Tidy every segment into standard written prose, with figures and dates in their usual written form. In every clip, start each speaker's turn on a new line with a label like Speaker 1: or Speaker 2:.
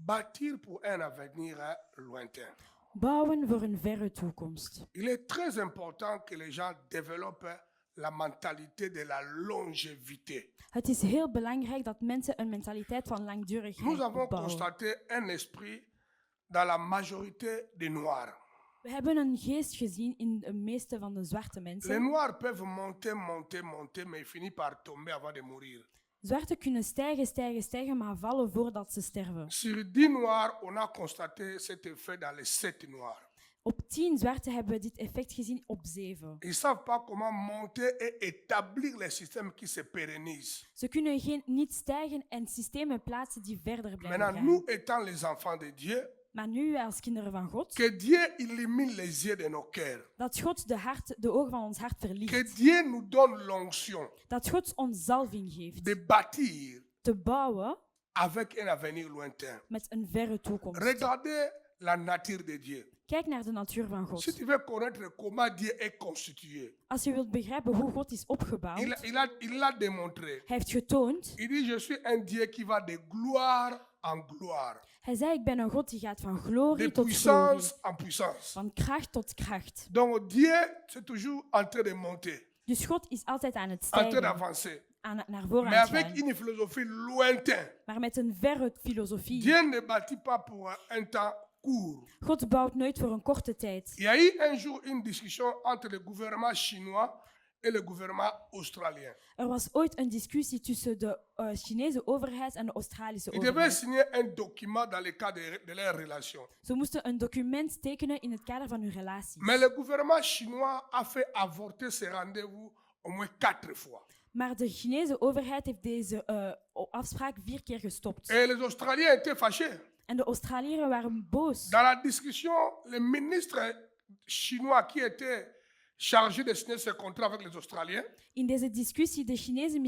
Speaker 1: Bâtir pour un avenir lointain.
Speaker 2: Bouwen voor een verre toekomst.
Speaker 1: Il est très important que les gens développent la mentalité de la longévité.
Speaker 2: Het is heel belangrijk dat mensen een mentaliteit van
Speaker 1: Nous
Speaker 2: langdurigheid
Speaker 1: avons
Speaker 2: opbouwen.
Speaker 1: constaté un esprit dans la majorité des Noirs.
Speaker 2: We hebben een geest gezien in de meeste van de zwarte
Speaker 1: Les
Speaker 2: mensen.
Speaker 1: Noirs peuvent monter, mais ils finissent par tomber avant de mourir.
Speaker 2: Zwarten kunnen stijgen, maar vallen voordat ze sterven.
Speaker 1: Sur 10 Noirs, on a constaté cet effet dans les 7 Noirs.
Speaker 2: Op 10 zwarten hebben we dit effect gezien op 7.
Speaker 1: Ils ne savent pas comment monter et établir les systèmes qui se pérennisent.
Speaker 2: Ze kunnen niet stijgen en systemen plaatsen die verder blijven
Speaker 1: Maintenant,
Speaker 2: gaan.
Speaker 1: nous étant les enfants de Dieu,
Speaker 2: Maar nu als kinderen van God,
Speaker 1: que Dieu illumine les yeux de nos cœurs.
Speaker 2: dat God de ogen van ons hart
Speaker 1: Que
Speaker 2: verlicht.
Speaker 1: Dieu nous donne l'onction
Speaker 2: Dat God ons zalving geeft.
Speaker 1: de bâtir
Speaker 2: Te bouwen
Speaker 1: avec un avenir lointain.
Speaker 2: met een verre toekomst.
Speaker 1: Regardez la nature de Dieu.
Speaker 2: Kijk naar de natuur van
Speaker 1: Si
Speaker 2: God.
Speaker 1: tu veux connaître comment Dieu est constitué,
Speaker 2: Als je wilt begrijpen hoe God is opgebouwd,
Speaker 1: il l'a démontré.
Speaker 2: hij heeft getoond.
Speaker 1: Il dit, je suis un Dieu qui va de gloire en gloire,
Speaker 2: Hij zei, ik ben een God die gaat van glorie
Speaker 1: de
Speaker 2: tot glorie.
Speaker 1: puissance en puissance.
Speaker 2: Van kracht tot kracht.
Speaker 1: Donc Dieu, c'est toujours en train de monter,
Speaker 2: Dus God is altijd aan het
Speaker 1: en train
Speaker 2: stijgen,
Speaker 1: d'avancer,
Speaker 2: naar voren
Speaker 1: mais
Speaker 2: aan het
Speaker 1: avec
Speaker 2: gaan.
Speaker 1: une philosophie lointaine.
Speaker 2: Maar met een verre filosofie.
Speaker 1: Dieu ne bâtit pas pour un temps court.
Speaker 2: God bouwt nooit voor een korte tijd.
Speaker 1: Il y a eu un jour une discussion entre le gouvernement chinois et le gouvernement australien.
Speaker 2: Er was ooit een discussie tussen de Chinese overheid en de Australische
Speaker 1: Ils devaient
Speaker 2: overheid.
Speaker 1: signer un document dans le cadre de leur relation.
Speaker 2: Ze moesten een document tekenen in het kader van hun relatie.
Speaker 1: Mais le gouvernement chinois a fait avorter ce rendez-vous au moins 4 fois.
Speaker 2: Maar de Chinese overheid heeft deze afspraak 4 keer gestopt.
Speaker 1: Et les Australiens étaient fâchés.
Speaker 2: En de Australiërs waren boos.
Speaker 1: Dans la discussion, le ministre chinois qui était chargé de signer ce contrat avec les Australiens
Speaker 2: In deze discussie, de Chinese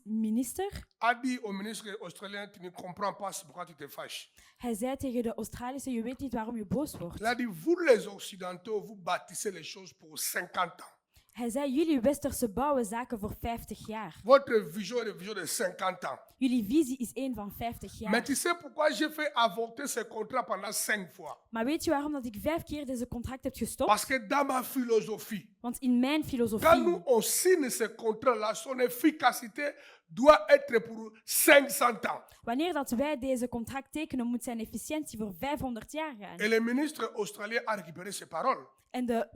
Speaker 2: minister,
Speaker 1: a dit au ministre australien, tu ne comprends pas pourquoi tu te fâches.
Speaker 2: hij zei tegen de Australische, je weet niet waarom je boos wordt.
Speaker 1: Il a dit, vous les Occidentaux, vous bâtissez les choses pour 50 ans.
Speaker 2: Hij zei, jullie Westerse bouwen zaken voor 50 jaar.
Speaker 1: Votre vision est une vision de 50 ans.
Speaker 2: Jullie visie is één van 50
Speaker 1: Mais
Speaker 2: jaar.
Speaker 1: tu sais pourquoi j'ai fait avorter ce contrat pendant 5 fois?
Speaker 2: Maar weet je waarom dat ik 5 keer deze contract heb gestopt?
Speaker 1: Parce que dans ma philosophie,
Speaker 2: Want in mijn
Speaker 1: quand
Speaker 2: filosofie,
Speaker 1: nous on signe ce contrat-là, son efficacité doit être pour 500 ans.
Speaker 2: wanneer dat wij deze contract tekenen, moet zijn efficiëntie voor 500 jaar gaan.
Speaker 1: Et le ministre australien a récupéré ses paroles.
Speaker 2: En de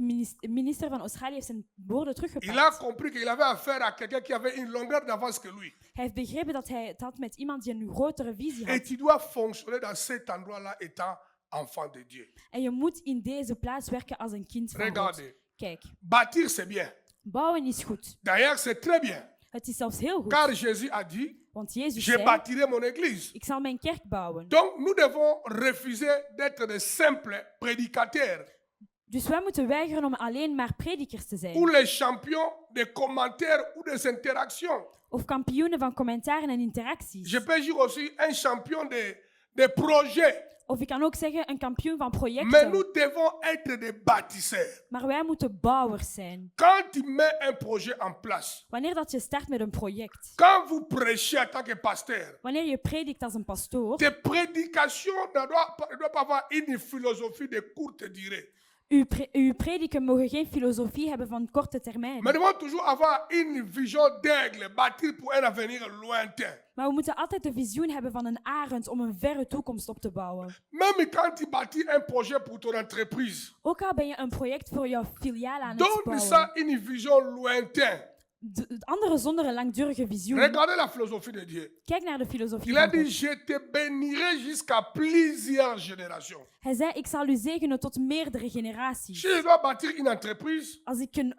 Speaker 2: minister van Australië heeft zijn woorden
Speaker 1: Il a
Speaker 2: teruggepakt.
Speaker 1: compris qu'il avait affaire à quelqu'un qui avait une longueur d'avance que lui.
Speaker 2: Hij heeft begrepen dat hij het had met iemand die een grotere visie
Speaker 1: Et
Speaker 2: had.
Speaker 1: tu dois fonctionner dans cet endroit-là étant enfant de Dieu.
Speaker 2: En je moet in deze plaats werken als een kind van God.
Speaker 1: Regardez,
Speaker 2: Kijk,
Speaker 1: bâtir c'est bien.
Speaker 2: bouwen is goed.
Speaker 1: D'ailleurs, c'est très bien.
Speaker 2: Het is zelfs heel goed.
Speaker 1: Car Jésus a dit,
Speaker 2: Want Jezus
Speaker 1: je
Speaker 2: zei,
Speaker 1: bâtirai mon église.
Speaker 2: ik zal mijn kerk bouwen.
Speaker 1: Donc, nous devons refuser d'être des simples prédicateurs
Speaker 2: Dus wij moeten weigeren om alleen maar predikers te
Speaker 1: ou
Speaker 2: zijn.
Speaker 1: les champions des commentaires ou des interactions.
Speaker 2: Of kampioenen van commentaren en interacties.
Speaker 1: Je peux dire aussi un champion des projets.
Speaker 2: Of ik kan ook zeggen een kampioen van
Speaker 1: Mais
Speaker 2: projecten.
Speaker 1: nous devons être des bâtisseurs.
Speaker 2: Maar wij moeten bouwers zijn.
Speaker 1: Quand tu mets un projet en place,
Speaker 2: Wanneer dat je start met een project.
Speaker 1: quand vous prêchez en tant que pasteur,
Speaker 2: Wanneer je predikt als een pastoor.
Speaker 1: tes prédications ne doivent pas avoir une philosophie de courte durée.
Speaker 2: Uw prediken mogen geen filosofie hebben van korte termijn.
Speaker 1: Mais nous devons toujours avoir une vision d'aigle, bâtir pour un avenir lointain.
Speaker 2: Maar we moeten altijd de visioen hebben van een arend om een verre toekomst op te bouwen.
Speaker 1: Même quand tu bâtis un projet pour ton entreprise,
Speaker 2: Ook al ben je een project voor jouw filiaal aan het
Speaker 1: donne
Speaker 2: bouwen.
Speaker 1: ça une vision lointaine.
Speaker 2: De andere zonder een langdurige visioen.
Speaker 1: Regardez la philosophie de Dieu.
Speaker 2: Kijk naar de filosofie
Speaker 1: Il a
Speaker 2: van
Speaker 1: dit,
Speaker 2: God.
Speaker 1: je te bénirai jusqu'à plusieurs générations.
Speaker 2: Hij zei, ik zal u zegenen tot meerdere generaties.
Speaker 1: Si je dois bâtir une entreprise,
Speaker 2: Als ik een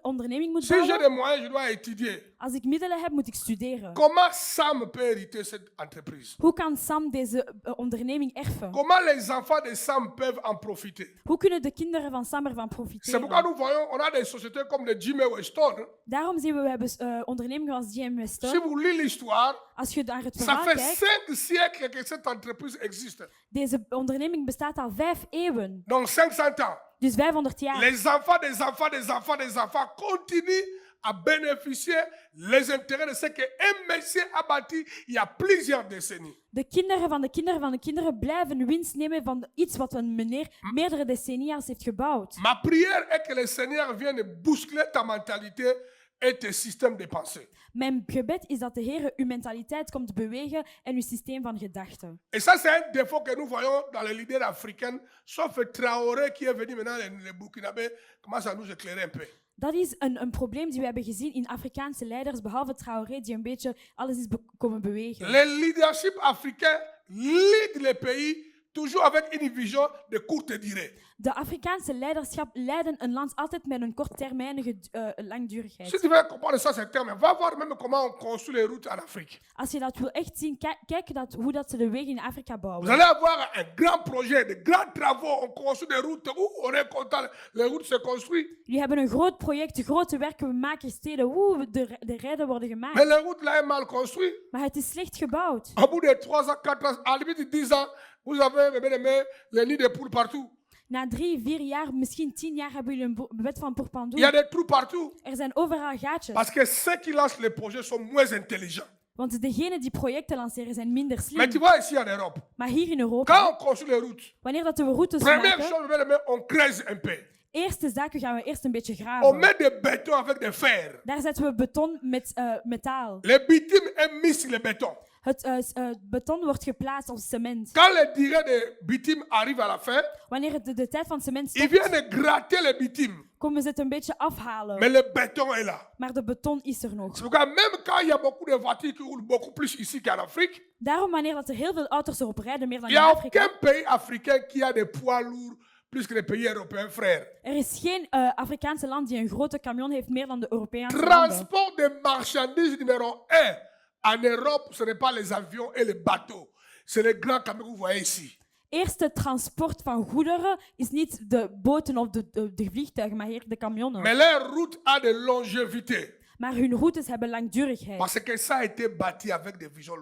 Speaker 2: onderneming moet
Speaker 1: si j'ai
Speaker 2: bouwen,
Speaker 1: des moyens, je dois étudier.
Speaker 2: als ik middelen heb, moet ik studeren.
Speaker 1: Comment Sam peut hériter cette entreprise?
Speaker 2: Hoe kan Sam deze onderneming erven?
Speaker 1: Comment les enfants de Sam peuvent en profiter?
Speaker 2: Hoe kunnen de kinderen van Sam ervan
Speaker 1: C'est pourquoi
Speaker 2: profiteren?
Speaker 1: nous voyons, on a des sociétés comme de Jimmy Weston.
Speaker 2: Daarom zien we hebben ondernemingen als GM
Speaker 1: Si
Speaker 2: Weston.
Speaker 1: vous lisez l'histoire,
Speaker 2: Als je naar het
Speaker 1: ça
Speaker 2: verhaal
Speaker 1: fait
Speaker 2: kijkt,
Speaker 1: 5 siècles que cette entreprise existe.
Speaker 2: deze onderneming bestaat al 5 eeuwen.
Speaker 1: Donc 500 ans.
Speaker 2: Dus 500 jaar.
Speaker 1: Les enfants des enfants des enfants des enfants continuent à bénéficier les intérêts de ce qu'un Messie a bâti il y a plusieurs décennies.
Speaker 2: De kinderen van de kinderen van de kinderen blijven winst nemen van iets wat een meneer meerdere decennia's heeft gebouwd.
Speaker 1: Ma prière est que le Seigneur vienne bousculer ta mentalité et tes systèmes de pensée.
Speaker 2: Mijn gebed is dat de Heer uw mentaliteit komt bewegen en uw systeem van gedachten.
Speaker 1: Et ça, c'est un défaut que nous voyons dans les leaders africains, sauf Traoré qui est venu maintenant, les Burkinabés commencent à nous éclairer un peu.
Speaker 2: Dat is een probleem die we hebben gezien in Afrikaanse leiders, behalve Traoré, die een beetje alles is komen bewegen.
Speaker 1: Le leadership africain lead les pays toujours avec une vision de courte durée.
Speaker 2: De Afrikaanse leiderschap leiden een land altijd met een korttermijnige
Speaker 1: Si
Speaker 2: langdurigheid.
Speaker 1: tu veux comprendre ça, ces termes, va voir même comment on construit les routes en Afrique.
Speaker 2: Als je dat wil echt zien, kijk hoe dat ze de wegen in Afrika
Speaker 1: Vous
Speaker 2: bouwen.
Speaker 1: allez avoir un grand projet, de grands travaux, on construit des routes où on est content, les routes se construisent.
Speaker 2: Jullie hebben een groot project, grote werken, we maken steden, de rijden worden
Speaker 1: Mais
Speaker 2: gemaakt.
Speaker 1: les routes là sont mal construites.
Speaker 2: Maar het is slecht gebouwd.
Speaker 1: Au bout de 3 ans, 4 ans, à la limite de 10 ans, vous avez bien aimé les nids de poules partout.
Speaker 2: Na 3, 4 jaar, misschien 10 jaar hebben jullie een wet van
Speaker 1: Il y a
Speaker 2: Pourpandour.
Speaker 1: des trous partout.
Speaker 2: Er zijn overal gaatjes.
Speaker 1: Parce que ceux qui lancent les projets sont moins intelligents.
Speaker 2: Want degenen die projecten lanceren zijn minder
Speaker 1: Mais tu
Speaker 2: slim.
Speaker 1: vois ici en Europe,
Speaker 2: Maar hier in Europa,
Speaker 1: quand on construit les routes,
Speaker 2: wanneer dat we routes
Speaker 1: première
Speaker 2: maken,
Speaker 1: chose, bien aimé, on creuse un peu.
Speaker 2: eerste zaken gaan we eerst een beetje
Speaker 1: On
Speaker 2: graven.
Speaker 1: met des bétons avec des fers.
Speaker 2: Daar zetten we beton met metaal.
Speaker 1: Les bitumes est mis sur le béton.
Speaker 2: Het beton wordt geplaatst op cement.
Speaker 1: Quand les durées de bitume arrivent à la fin,
Speaker 2: Wanneer de tijd van cement
Speaker 1: ils
Speaker 2: stopt,
Speaker 1: viennent gratter le bitume.
Speaker 2: komen ze het een beetje afhalen.
Speaker 1: Mais le béton est là.
Speaker 2: Maar de beton is er nog.
Speaker 1: C'est pourquoi même quand il y a beaucoup de voitures qui roulent beaucoup plus ici qu'en Afrique,
Speaker 2: Daarom wanneer dat er heel veel auto's erop rijden, meer dan
Speaker 1: il
Speaker 2: in
Speaker 1: n'y a
Speaker 2: Afrika,
Speaker 1: aucun pays africain qui a des poids lourds plus que les pays européens, frères.
Speaker 2: er is geen Afrikaanse land die een grote camion heeft meer dan de Europese landen.
Speaker 1: Transport de marchandises numéro 1 en Europe, ce n'est pas les avions et les bateaux. C'est les grands camions que vous voyez ici.
Speaker 2: Eerste transport van goederen is niet de boten of de vliegtuigen, maar hier de camionnen.
Speaker 1: Mais leur route a de longévité.
Speaker 2: Maar hun routes hebben langdurigheid.
Speaker 1: Parce que ça a été bâti avec des visions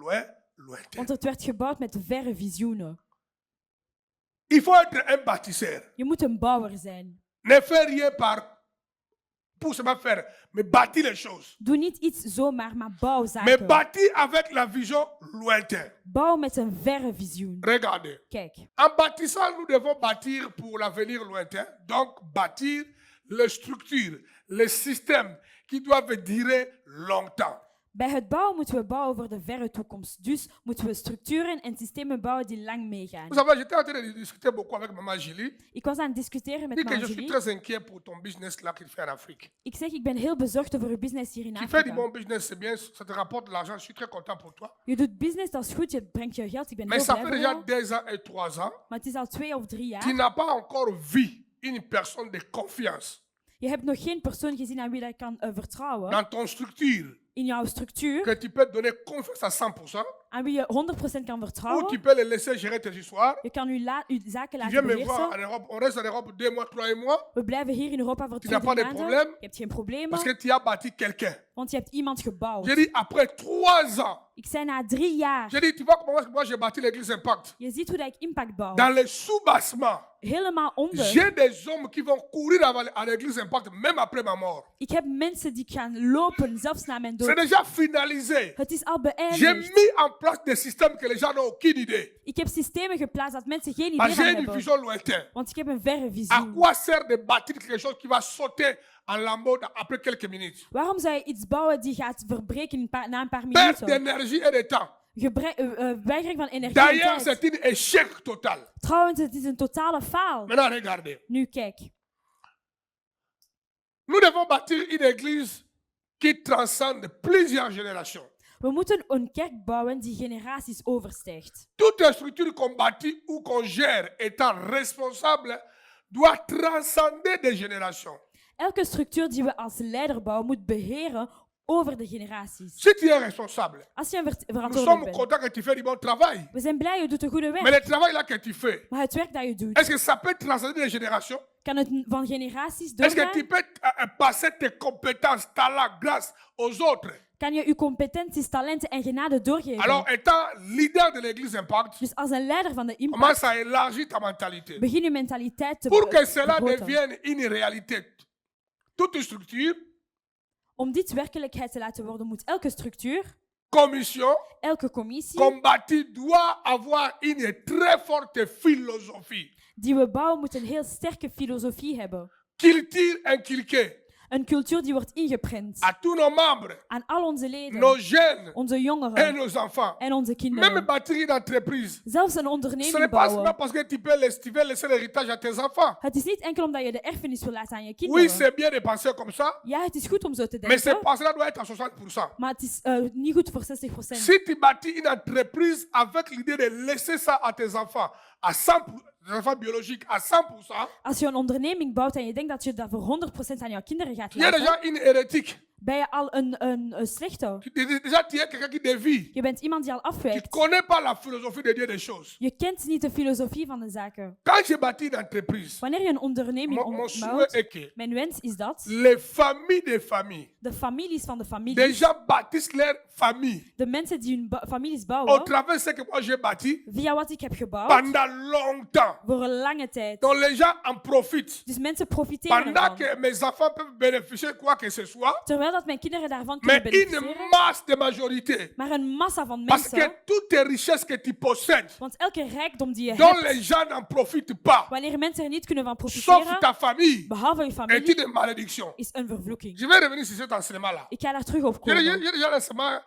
Speaker 1: lointaines.
Speaker 2: Want het werd gebouwd met verre visioenen.
Speaker 1: Il faut être un bâtisseur.
Speaker 2: Je moet een bouwer zijn.
Speaker 1: Ne fais rien pour seulement faire, mais bâtis les choses.
Speaker 2: Doe niet iets zomaar, maar bouw
Speaker 1: Mais
Speaker 2: zaken.
Speaker 1: bâtis avec la vision lointaine.
Speaker 2: Bouw met een verre visioen.
Speaker 1: Regardez.
Speaker 2: Kijk,
Speaker 1: En bâtissant, nous devons bâtir pour l'avenir lointain. Donc, bâtir les structures, les systèmes qui doivent durer longtemps.
Speaker 2: bij het bouwen moeten we bouwen voor de verre toekomst. Dus moeten we structuren en systemen bouwen die lang meegaan.
Speaker 1: Vous savez, j'étais en train de discuter beaucoup avec maman Julie.
Speaker 2: Ik was aan het discussiëren
Speaker 1: Je
Speaker 2: met
Speaker 1: dis que je
Speaker 2: mama
Speaker 1: suis
Speaker 2: Julie.
Speaker 1: très inquiet pour ton business là qu'il fait en Afrique.
Speaker 2: Ik zeg, ik ben heel bezorgd over uw business hier in
Speaker 1: Tu fais du
Speaker 2: Afrika.
Speaker 1: bon business, c'est bien, ça te rapporte de l'argent, je suis très content pour toi.
Speaker 2: Je doet business, dat is goed, je brengt je geld, ik ben
Speaker 1: Mais
Speaker 2: heel
Speaker 1: ça
Speaker 2: blij
Speaker 1: fait
Speaker 2: voor
Speaker 1: déjà
Speaker 2: jou.
Speaker 1: 2 ans et 3 ans.
Speaker 2: Maar het is al 2 of 3
Speaker 1: Tu
Speaker 2: jaar.
Speaker 1: n'as pas encore vu une personne de confiance
Speaker 2: Je hebt nog geen persoon gezien aan wie je kan vertrouwen
Speaker 1: dans ton structure
Speaker 2: in jouw structuur,
Speaker 1: que tu peux donner confiance à 100%
Speaker 2: aan wie je 100% kan
Speaker 1: ou
Speaker 2: vertrouwen.
Speaker 1: tu peux le laisser gérer tes histoires.
Speaker 2: Je kan uw zaken
Speaker 1: Tu viens
Speaker 2: laten
Speaker 1: me voir en
Speaker 2: beheersen.
Speaker 1: Europe, on reste en Europe 2 mois, 3 mois
Speaker 2: We blijven hier in Europa voor
Speaker 1: Tu
Speaker 2: 2
Speaker 1: n'as pas de
Speaker 2: maanden.
Speaker 1: problème?
Speaker 2: Je hebt geen problemen,
Speaker 1: parce que tu as bâti quelqu'un.
Speaker 2: want je hebt iemand gebouwd.
Speaker 1: J'ai dit après 3 ans,
Speaker 2: Ik zei na 3 jaar.
Speaker 1: j'ai dit tu vois comment moi j'ai bâti l'église Impact.
Speaker 2: Je ziet hoe dat ik impact bouw.
Speaker 1: Dans les sous-bassements,
Speaker 2: Helemaal onder.
Speaker 1: j'ai des hommes qui vont courir à l'église Impact même après ma mort.
Speaker 2: Ik heb mensen die gaan lopen, zelfs na mijn
Speaker 1: C'est
Speaker 2: dood.
Speaker 1: déjà finalisé.
Speaker 2: Het is al
Speaker 1: J'ai
Speaker 2: beëindigd.
Speaker 1: mis en place des systèmes que les gens n'ont aucune idée.
Speaker 2: Ik heb systemen geplaatst dat mensen geen idee
Speaker 1: Parce
Speaker 2: van
Speaker 1: que j'ai une
Speaker 2: hebben.
Speaker 1: vision lointaine.
Speaker 2: Want ik heb een verre
Speaker 1: À
Speaker 2: visie.
Speaker 1: quoi sert de bâtir quelque chose qui va sauter en lambeaux après quelques minutes?
Speaker 2: Waarom zou je iets bouwen die gaat verbreken na een paar
Speaker 1: Perte
Speaker 2: minuten?
Speaker 1: d'énergie et de temps.
Speaker 2: Weigering van energie en
Speaker 1: D'ailleurs,
Speaker 2: tijd.
Speaker 1: c'est un échec total.
Speaker 2: Trouwens, het is een totale faal.
Speaker 1: Maintenant, regardez.
Speaker 2: Nu kijk.
Speaker 1: Nous devons bâtir une église qui transcende plusieurs générations.
Speaker 2: We moeten een kerk bouwen die generaties overstijgt.
Speaker 1: Toute structure qu'on bâtit ou qu'on gère étant responsable doit transcender des générations.
Speaker 2: Elke structuur die we als leider bouwen moet beheren over de generaties.
Speaker 1: Si tu es responsable,
Speaker 2: Als je een
Speaker 1: nous
Speaker 2: verantwoordelijk
Speaker 1: sommes
Speaker 2: bent.
Speaker 1: contents que tu fais du bon travail.
Speaker 2: We zijn blij, je doet een goede
Speaker 1: Mais
Speaker 2: werk.
Speaker 1: le travail là que tu fais,
Speaker 2: Maar het werk dat je doet,
Speaker 1: est-ce que ça peut transcender les générations?
Speaker 2: kan het van generaties
Speaker 1: Est-ce que tu
Speaker 2: doorgaan?
Speaker 1: peux passer tes compétences, talents, grâce aux autres?
Speaker 2: Kan je je competenties, talenten en genade doorgeven?
Speaker 1: Alors, étant leader de l'église Impact,
Speaker 2: Dus als een leider van de impact,
Speaker 1: commence à élargir ta mentalité.
Speaker 2: begin je mentaliteit te
Speaker 1: Pour que cela
Speaker 2: vergroten.
Speaker 1: devienne une réalité. Toute structure
Speaker 2: Om dit werkelijkheid te laten worden, moet elke structuur,
Speaker 1: commission,
Speaker 2: elke commissie
Speaker 1: comme bâti, doit avoir une très forte philosophie.
Speaker 2: die we bouwen, moet een heel sterke filosofie hebben.
Speaker 1: Culture inculquée
Speaker 2: Een cultuur die wordt ingeprent
Speaker 1: à tous nos membres,
Speaker 2: aan al onze leden,
Speaker 1: nos jeunes
Speaker 2: onze
Speaker 1: et
Speaker 2: jongeren
Speaker 1: nos enfants.
Speaker 2: en onze
Speaker 1: Même
Speaker 2: kinderen.
Speaker 1: bâtir une entreprise.
Speaker 2: Zelfs een
Speaker 1: Ce
Speaker 2: onderneming
Speaker 1: n'est pas seulement
Speaker 2: bouwen.
Speaker 1: parce que tu veux laisser l'héritage à tes enfants.
Speaker 2: Het is niet enkel omdat je de erfenis wil laten aan je
Speaker 1: Oui,
Speaker 2: kinderen.
Speaker 1: c'est bien de penser comme ça,
Speaker 2: Ja, het is goed om zo te
Speaker 1: mais cette
Speaker 2: denken,
Speaker 1: pensée-là doit être à 60%.
Speaker 2: maar het is niet goed voor 60%.
Speaker 1: Si tu bâtis une entreprise avec l'idée de laisser ça à tes enfants, à 100%, les enfants biologiques à 100%,
Speaker 2: Als je een onderneming bouwt en je denkt dat je dat voor 100% aan jouw kinderen gaat
Speaker 1: tu es
Speaker 2: laten,
Speaker 1: déjà une hérétique.
Speaker 2: ben je al een slechte.
Speaker 1: Déjà, tu es quelqu'un qui dévie.
Speaker 2: Je bent iemand die al
Speaker 1: Tu ne
Speaker 2: afwijkt.
Speaker 1: connais pas la philosophie de Dieu des choses.
Speaker 2: Je kent niet de filosofie van de zaken.
Speaker 1: Quand j'ai bâti une entreprise,
Speaker 2: Wanneer je een onderneming
Speaker 1: mon souhait
Speaker 2: opbouwt,
Speaker 1: est que
Speaker 2: mijn wens is dat
Speaker 1: les familles des familles,
Speaker 2: de families van de
Speaker 1: des
Speaker 2: families,
Speaker 1: gens bâtissent leur famille
Speaker 2: de mensen die hun families
Speaker 1: au
Speaker 2: bouwen,
Speaker 1: travers de ce que moi j'ai bâti
Speaker 2: via wat ik heb gebouwd,
Speaker 1: pendant longtemps.
Speaker 2: voor een lange tijd.
Speaker 1: Donc les gens en profitent.
Speaker 2: Dus mensen profiteren
Speaker 1: Pendant
Speaker 2: ervan.
Speaker 1: que mes enfants peuvent bénéficier de quoi que ce soit,
Speaker 2: Terwijl dat mijn kinderen daarvan
Speaker 1: mais
Speaker 2: kunnen
Speaker 1: une
Speaker 2: beneficiëren,
Speaker 1: masse de majorité.
Speaker 2: maar een massa van
Speaker 1: Parce que
Speaker 2: mensen.
Speaker 1: toutes les richesses que tu possèdes,
Speaker 2: Want elke rijkdom die je
Speaker 1: dont
Speaker 2: hebt,
Speaker 1: les gens n'en profitent pas,
Speaker 2: wanneer mensen er niet kunnen van
Speaker 1: sauf
Speaker 2: profiteren,
Speaker 1: ta famille,
Speaker 2: behalve je
Speaker 1: est
Speaker 2: familie,
Speaker 1: une malédiction.
Speaker 2: is een vervloeking.
Speaker 1: Je vais revenir sur cet enseignement-là.
Speaker 2: Ik ga daar terug op
Speaker 1: J'ai
Speaker 2: komen.
Speaker 1: déjà l'enseignement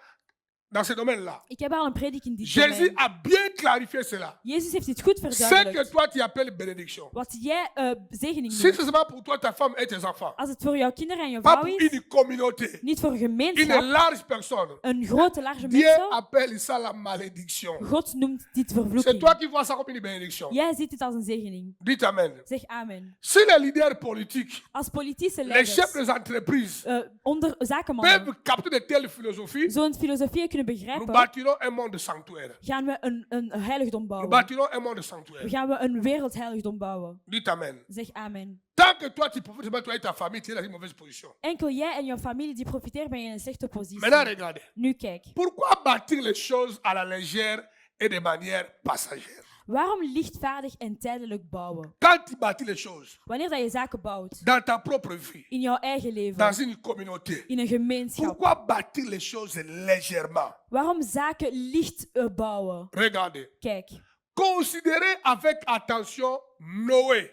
Speaker 1: dans ce domaine-là.
Speaker 2: Ik heb al een predik in dit
Speaker 1: Jésus
Speaker 2: domein.
Speaker 1: a bien clarifié cela.
Speaker 2: Jezus heeft dit goed
Speaker 1: Ce que
Speaker 2: verduidelijkt.
Speaker 1: toi tu appelles bénédiction.
Speaker 2: Wat jij zegening
Speaker 1: Si
Speaker 2: noemt.
Speaker 1: c'est seulement pour toi, ta femme et tes enfants,
Speaker 2: Als het voor jouw kinderen en je
Speaker 1: pas
Speaker 2: vrouw
Speaker 1: pour
Speaker 2: is,
Speaker 1: une communauté,
Speaker 2: niet voor een
Speaker 1: une
Speaker 2: gemeenschap,
Speaker 1: large personne,
Speaker 2: een grote, large
Speaker 1: Dieu
Speaker 2: mensen,
Speaker 1: appelle ça la malédiction.
Speaker 2: God noemt dit
Speaker 1: C'est
Speaker 2: vervloeking.
Speaker 1: toi qui vois ça comme une bénédiction.
Speaker 2: Jij ziet dit als een zegening.
Speaker 1: Dites Amen.
Speaker 2: Zeg amen.
Speaker 1: Si les leaders politiques,
Speaker 2: Als politische
Speaker 1: les chefs
Speaker 2: leiders,
Speaker 1: des entreprises
Speaker 2: onder zakenmannen,
Speaker 1: peuvent capter de telles philosophies,
Speaker 2: zo'n filosofie kunnen
Speaker 1: nous
Speaker 2: begrijpen,
Speaker 1: bâtirons un monde sanctuaire.
Speaker 2: gaan we een heiligdom
Speaker 1: Nous
Speaker 2: bouwen.
Speaker 1: bâtirons un monde sanctuaire.
Speaker 2: Gaan we een wereldheiligdom bouwen.
Speaker 1: Dites Amen.
Speaker 2: Zeg amen.
Speaker 1: Tant que toi tu profites seulement toi et ta famille, tu es dans une mauvaise position.
Speaker 2: Enkel jij en jouw familie die profiteren, ben je in een slechte
Speaker 1: Maintenant,
Speaker 2: positie.
Speaker 1: regardez.
Speaker 2: Nu kijk.
Speaker 1: Pourquoi bâtir les choses à la légère et de manière passagère?
Speaker 2: Waarom lichtvaardig en tijdelijk bouwen?
Speaker 1: Quand tu bâtis les choses
Speaker 2: Wanneer dat je zaken bouwt,
Speaker 1: dans ta propre vie,
Speaker 2: in jouw eigen leven,
Speaker 1: dans une communauté,
Speaker 2: in een gemeenschap,
Speaker 1: pourquoi bâtir les choses légèrement?
Speaker 2: waarom zaken licht bouwen?
Speaker 1: Regardez.
Speaker 2: Kijk.
Speaker 1: Considérez avec attention Noé,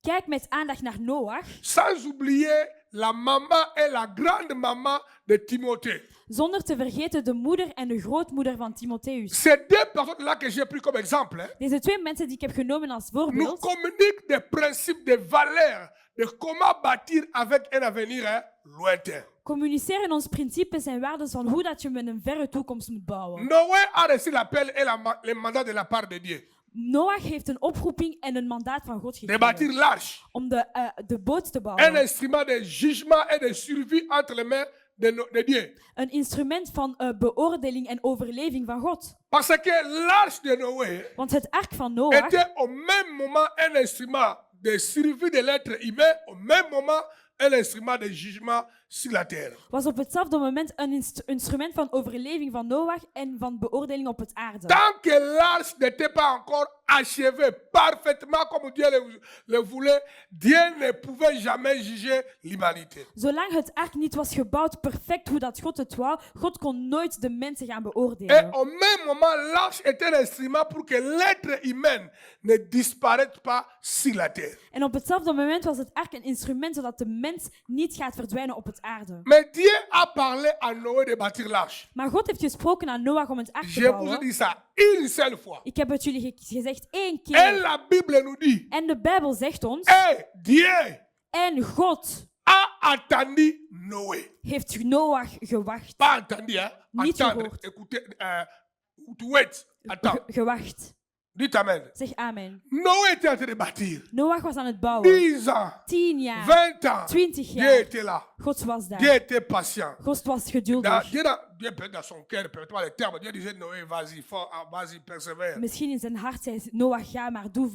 Speaker 2: Kijk met aandacht naar Noach,
Speaker 1: sans oublier la maman et la grande maman de Timothée.
Speaker 2: zonder te vergeten de moeder en de grootmoeder van Timotheus.
Speaker 1: Ces deux personnes-là que j'ai pris comme exemple, hein,
Speaker 2: Deze twee mensen die ik heb genomen als
Speaker 1: nous
Speaker 2: voorbeeld,
Speaker 1: communiquent des principes, des valeurs de comment bâtir avec un avenir lointain.
Speaker 2: communiceren ons principes en waarden van hoe dat je met een verre toekomst moet bouwen.
Speaker 1: Noé a reçu l'appel et le mandat de la part de Dieu
Speaker 2: Noach heeft een oproeping en een mandaat van God
Speaker 1: de bâtir
Speaker 2: gekregen
Speaker 1: l'arche,
Speaker 2: om de boot te
Speaker 1: un
Speaker 2: bouwen.
Speaker 1: instrument de jugement et de survie entre les mains de Dieu.
Speaker 2: Een instrument van beoordeling en overleving van God.
Speaker 1: Parce que l'arche de Noé
Speaker 2: Want het ark van Noach
Speaker 1: était au même moment un instrument de survie de l'être humain, au même moment un instrument de jugement sur la terre.
Speaker 2: was op hetzelfde moment een instrument van overleving van Noach en van beoordeling op het aarde.
Speaker 1: Tant que l'arche n'était pas encore achevée parfaitement comme Dieu le voulait, Dieu ne pouvait jamais juger l'humanité.
Speaker 2: Zolang het ark niet was gebouwd perfect hoe dat God het wou, God kon nooit de mensen gaan
Speaker 1: Et
Speaker 2: beoordelen.
Speaker 1: au même moment, l'arche était un instrument pour que l'être humain ne disparaisse pas sur la terre.
Speaker 2: En op hetzelfde moment was het ark een instrument zodat de mens niet gaat verdwijnen op het aarde.
Speaker 1: Mais Dieu a parlé à Noé de bâtir l'arche.
Speaker 2: Maar God heeft gesproken aan Noach om het ark te
Speaker 1: Je vous ai
Speaker 2: bouwen.
Speaker 1: dit ça une seule fois.
Speaker 2: Ik heb het jullie gezegd één
Speaker 1: Et
Speaker 2: keer.
Speaker 1: la Bible nous dit,
Speaker 2: En de Bijbel zegt ons,
Speaker 1: et Dieu
Speaker 2: en God
Speaker 1: a attendu Noé.
Speaker 2: heeft Noach gewacht.
Speaker 1: Pas entendu, hein?
Speaker 2: Niet
Speaker 1: Attendre,
Speaker 2: gehoord.
Speaker 1: écoutez, to wait. Attends,
Speaker 2: Gewacht.
Speaker 1: dites Amen.
Speaker 2: Zeg amen.
Speaker 1: Noé était en train de bâtir.
Speaker 2: Noach was aan het bouwen.
Speaker 1: 10 ans,
Speaker 2: 10 jaar,
Speaker 1: 20 ans.
Speaker 2: 20
Speaker 1: Dieu
Speaker 2: jaar.
Speaker 1: était là.
Speaker 2: God was
Speaker 1: Dieu
Speaker 2: daar.
Speaker 1: était patient.
Speaker 2: God was geduldig.
Speaker 1: Dieu peut-être dans son cœur, peut-être pas les termes. Dieu disait Noé, vas-y, fort, vas-y, persévère.
Speaker 2: Misschien in zijn hart zei Noach, ga maar, doe